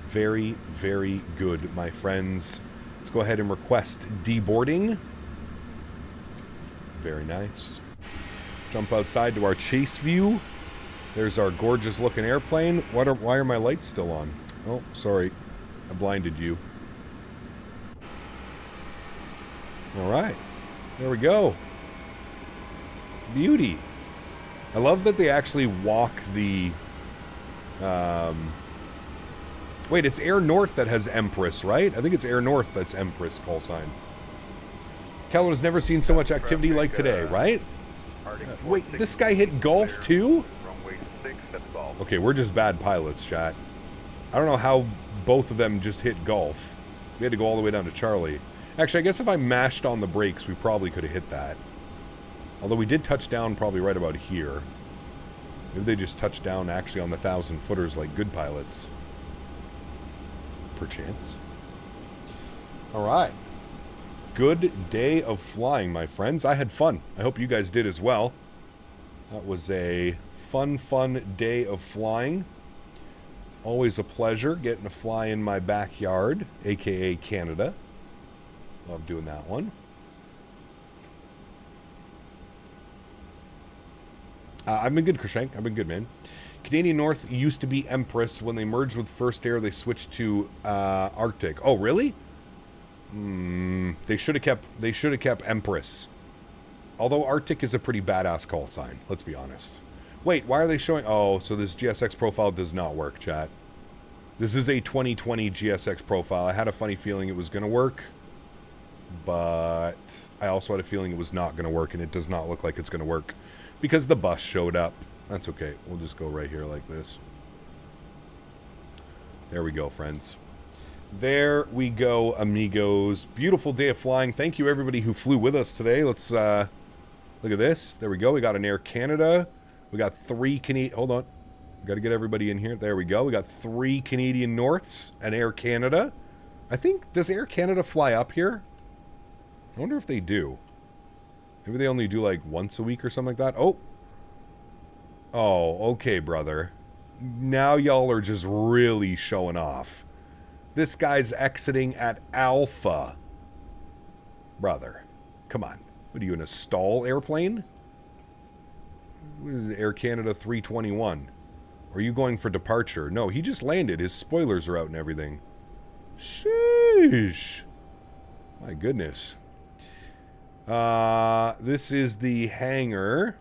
A: Very, very good, my friends. Let's go ahead and request deboarding. Very nice. Jump outside to our chase view. There's our gorgeous looking airplane. Why are my lights still on? Oh, sorry. I blinded you. Alright. There we go. Beauty. I love that they actually walk the... Wait, it's Air North that has Empress, right? I think it's Air North that's Empress call sign. Calvin has never seen so much activity like today, right? Wait, this guy hit Gulf too? Okay, we're just bad pilots, chat. I don't know how both of them just hit Gulf. We had to go all the way down to Charlie. Actually, I guess if I mashed on the brakes, we probably could have hit that. Although we did touch down probably right about here. Maybe they just touched down actually on the 1,000-footers like good pilots. Perchance. Alright. Good day of flying, my friends. I had fun. I hope you guys did as well. That was a fun day of flying. Always a pleasure getting to fly in my backyard, aka Canada. Love doing that one. I've been good, Krishank. I've been good, man. Canadian North used to be Empress. When they merged with First Air, they switched to Arctic. Oh, really? They should have kept Empress. Although Arctic is a pretty badass call sign, let's be honest. Wait, why are they showing... Oh, so this GSX profile does not work, chat. This is a 2020 GSX profile. I had a funny feeling it was going to work, but I also had a feeling it was not going to work, and it does not look like it's going to work because the bus showed up. That's okay. We'll just go right here like this. There we go, friends. There we go, amigos. Beautiful day of flying. Thank you, everybody who flew with us today. Let's look at this. There we go. We got an Air Canada. We got 3 Canadian... Hold on. Got to get everybody in here. There we go. We got 3 Canadian Norths and Air Canada. I think... Does Air Canada fly up here? I wonder if they do. Maybe they only do like once a week or something like that. Oh. Oh, okay, brother. Now y'all are just really showing off. This guy's exiting at Alpha. Brother. Come on. What are you, in a stall airplane? What is it, Air Canada 321? Or are you going for departure? No, he just landed. His spoilers are out and everything. Sheesh. My goodness. This is the hangar.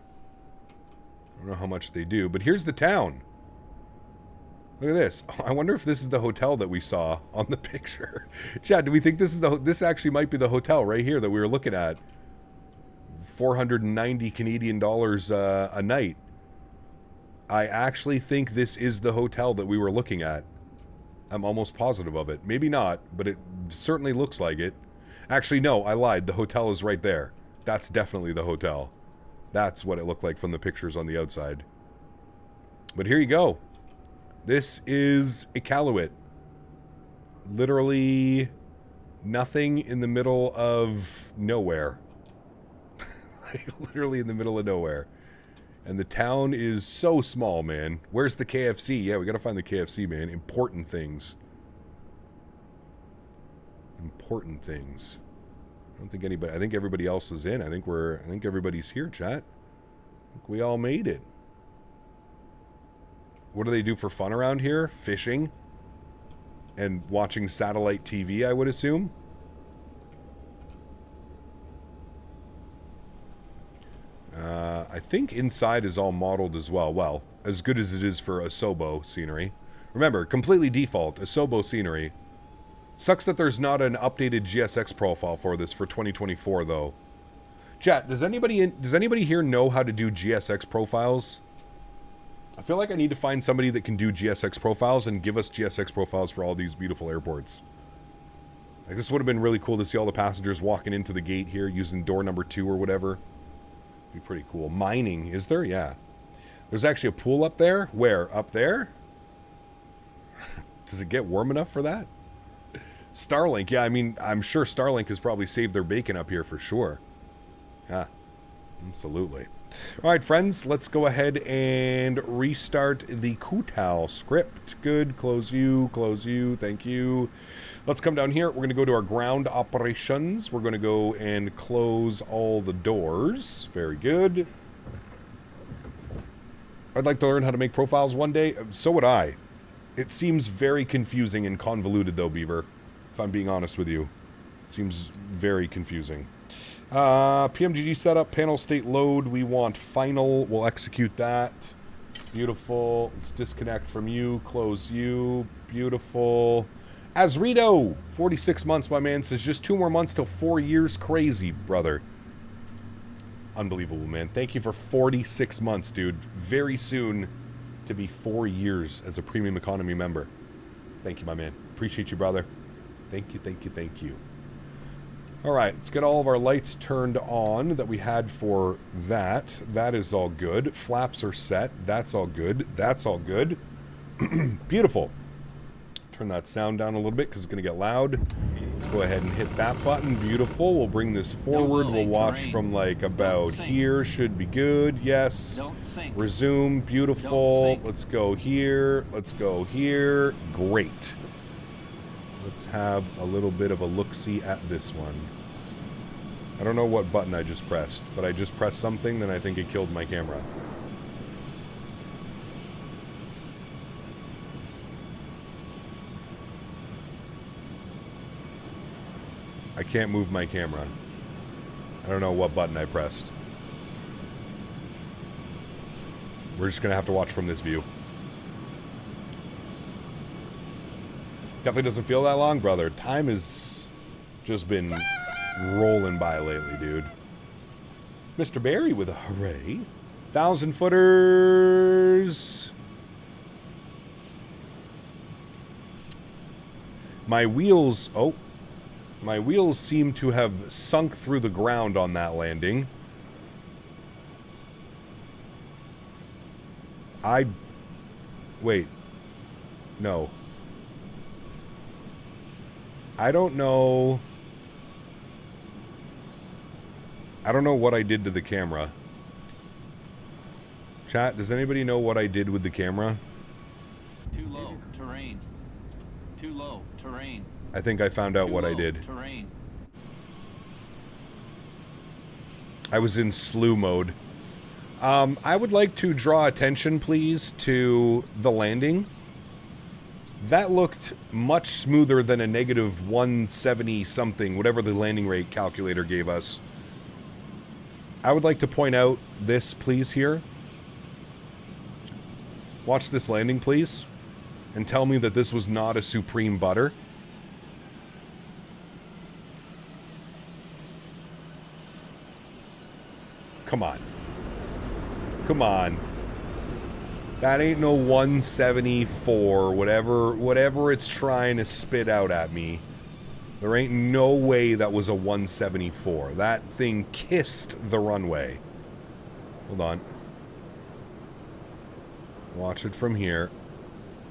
A: I don't know how much they do, but here's the town. Look at this. I wonder if this is the hotel that we saw on the picture. Chad, do we think this is this actually might be the hotel right here that we were looking at? 490 Canadian dollars a night. I actually think this is the hotel that we were looking at. I'm almost positive of it. Maybe not, but it certainly looks like it. Actually, no, I lied. The hotel is right there. That's definitely the hotel. That's what it looked like from the pictures on the outside. But here you go. This is Iqaluit. Literally nothing in the middle of nowhere. Like, literally in the middle of nowhere. And the town is so small, man. Where's the KFC? Yeah, we gotta find the KFC, man. Important things. Important things. I don't think anybody... I think everybody else is in. I think everybody's here, chat. I think we all made it. What do they do for fun around here? Fishing. And watching satellite TV, I would assume. I think inside is all modeled as well. Well, as good as it is for Asobo scenery. Remember, completely default, Asobo scenery. Sucks that there's not an updated GSX profile for this for 2024, though. Chat, does anybody here know how to do GSX profiles? I feel like I need to find somebody that can do GSX profiles and give us GSX profiles for all these beautiful airports. Like, this would have been really cool to see all the passengers walking into the gate here using door number 2 or whatever. Be pretty cool. Mining, is there? Yeah. There's actually a pool up there. Where? Up there? Does it get warm enough for that? Starlink, yeah, I mean, I'm sure Starlink has probably saved their bacon up here for sure. Yeah, absolutely. All right, friends, let's go ahead and restart the Kutal script. Good, close you, thank you. Let's come down here. We're going to go to our ground operations. We're going to go and close all the doors. Very good. I'd like to learn how to make profiles one day. So would I. It seems very confusing and convoluted, though, Beaver, if I'm being honest with you. It seems very confusing. PMDG setup, panel state load. We want final. We'll execute that. Beautiful. Let's disconnect from you. Close you. Beautiful. Azrito, 46 months, my man, says just 2 more months till 4 years. Crazy, brother. Unbelievable, man. Thank you for 46 months, dude. Very soon to be 4 years as a premium economy member. Thank you, my man. Appreciate you, brother. Thank you, thank you, thank you. All right, let's get all of our lights turned on that we had for that. That is all good. Flaps are set. That's all good. That's all good. Beautiful. Turn that sound down a little bit because it's going to get loud. Let's Go ahead and hit that button. Beautiful. We'll bring this forward. We'll watch from like about here. Should be good. Yes. Resume. Beautiful. Let's go here. Let's go here. Great. Let's have a little bit of a look-see at this one. I don't know what button I just pressed, but I just pressed something, then I think it killed my camera. I can't move my camera. I don't know what button I pressed. We're just gonna have to watch from this view. Definitely doesn't feel that long, brother. Time has just been rolling by lately, dude. Mr. Barry with a hooray. 1,000 footers. My wheels, oh. My wheels seem to have sunk through the ground on that landing. Wait. No. I don't know what I did to the camera. Chat, does anybody know what I did with the camera?
D: Too low, terrain. Too low, terrain.
A: I think I found out what I did.
D: Terrain.
A: I was in slew mode. I would like to draw attention, please, to the landing. That looked much smoother than a negative 170 something, whatever the landing rate calculator gave us. I would like to point out this, please, here. Watch this landing, please. And tell me that this was not a supreme butter. Come on. Come on. That ain't no 174, whatever it's trying to spit out at me. There ain't no way that was a 174. That thing kissed the runway. Hold on. Watch it from here.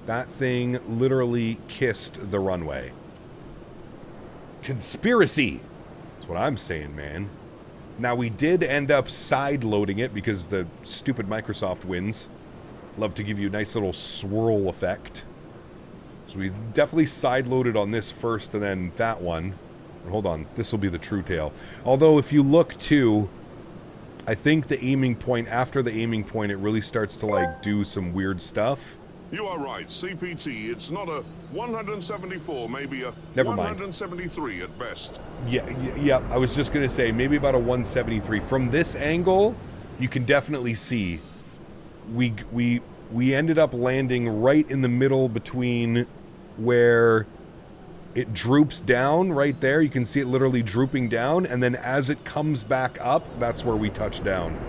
A: That thing literally kissed the runway. Conspiracy! That's what I'm saying, man. Now, we did end up side-loading it because the stupid Microsoft wins. Love to give you a nice little swirl effect. So we definitely side-loaded on this first and then that one. And hold on, this will be the true tail. Although, if you look too, I think the aiming point, after the aiming point, it really starts to, like, do some weird stuff.
H: You are right, CPT. It's not a 174, maybe a
A: Never mind.
H: 173 at best.
A: Yeah, I was just going to say, maybe about a 173. From this angle, you can definitely see we ended up landing right in the middle between where it droops down right there. You can see it literally drooping down, and then as it comes back up, that's where we touch down.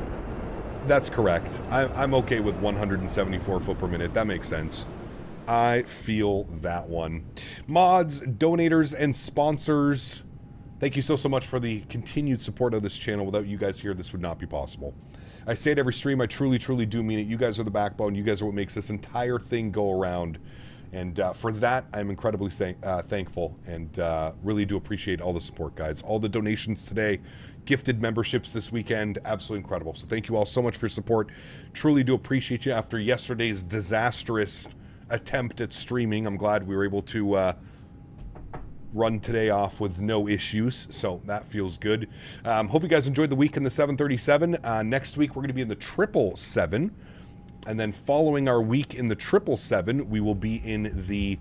A: That's correct. I'm okay with 174 foot per minute. That makes sense. I feel that one. Mods, donators, and sponsors, thank you so much for the continued support of this channel. Without you guys here, this would not be possible. I say it every stream. I truly, truly do mean it. You guys are the backbone. You guys are what makes this entire thing go around. And for that, I'm incredibly thankful and really do appreciate all the support, guys. All the donations today, gifted memberships this weekend, absolutely incredible. So thank you all so much for your support. Truly do appreciate you. After yesterday's disastrous attempt at streaming, I'm glad we were able to run today off with no issues, so that feels good. Hope you guys enjoyed the week in the 737. Next week, we're going to be in the 777. And then following our week in the 777, we will be in the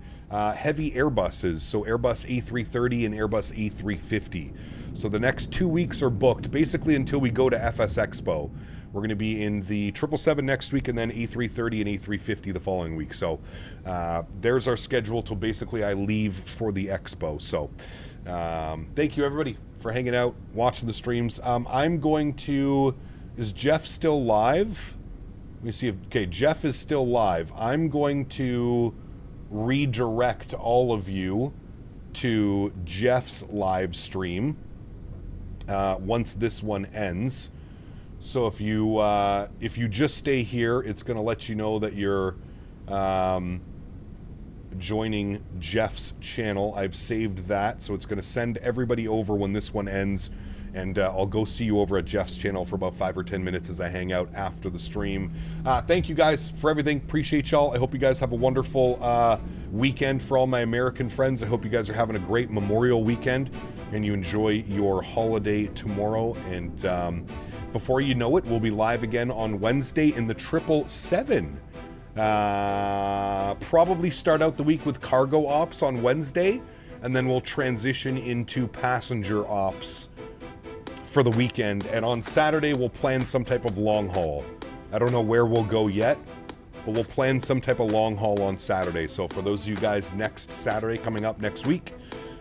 A: heavy Airbuses. So Airbus A330 and Airbus A350. So the next 2 weeks are booked, basically until we go to FS Expo. We're going to be in the 777 next week and then A330 and A350 the following week. So there's our schedule till basically I leave for the Expo. So thank you, everybody, for hanging out, watching the streams. I'm going to... Is Jeff still live? Let me see if... Okay, Jeff is still live. I'm going to redirect all of you to Jeff's live stream once this one ends. So if you just stay here, it's going to let you know that you're joining Jeff's channel. I've saved that, so it's going to send everybody over when this one ends, and I'll go see you over at Jeff's channel for about 5 or 10 minutes as I hang out after the stream. Thank you guys for everything. Appreciate y'all. I hope you guys have a wonderful weekend. For all my American friends, I hope you guys are having a great Memorial weekend and you enjoy your holiday tomorrow. And before you know it, we'll be live again on Wednesday in the 777. Probably start out the week with cargo ops on Wednesday, and then we'll transition into passenger ops for the weekend. And on Saturday, we'll plan some type of long haul. I don't know where we'll go yet, but we'll plan some type of long haul on Saturday. So for those of you guys, next Saturday coming up next week,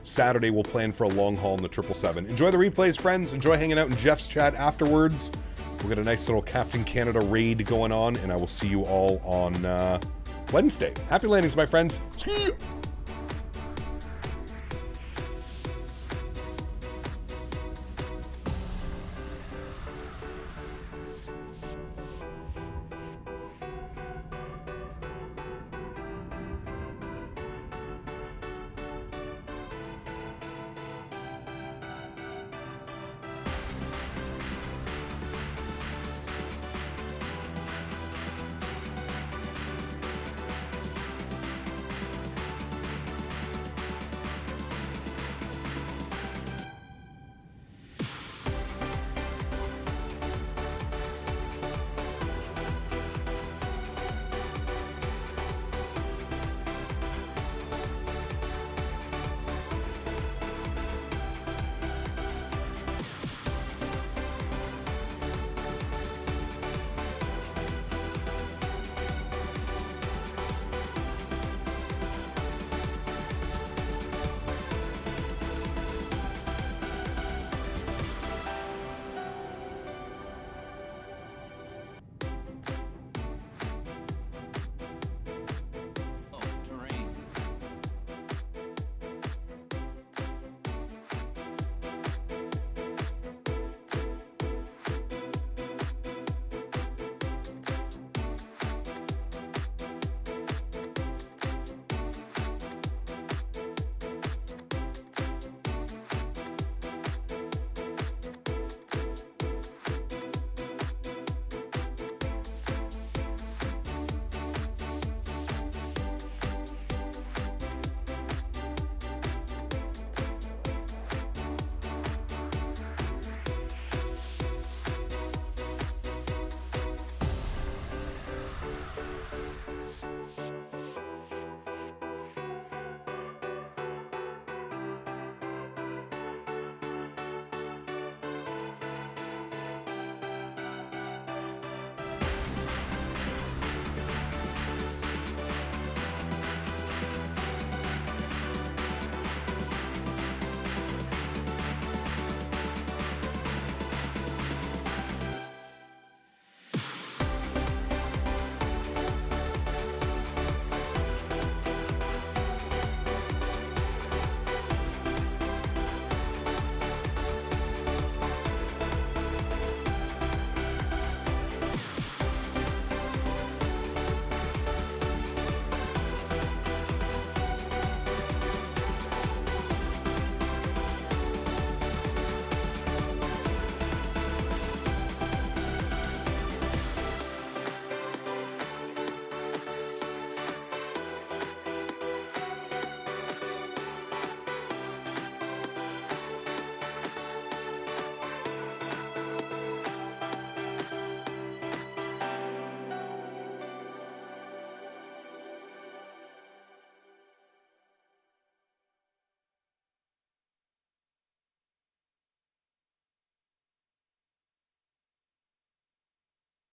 A: Saturday we'll plan for a long haul in the 777. Enjoy the replays, friends. Enjoy hanging out in Jeff's chat afterwards. We'll get a nice little Captain Canada raid going on, and I will see you all on Wednesday. Happy landings, my friends. See ya.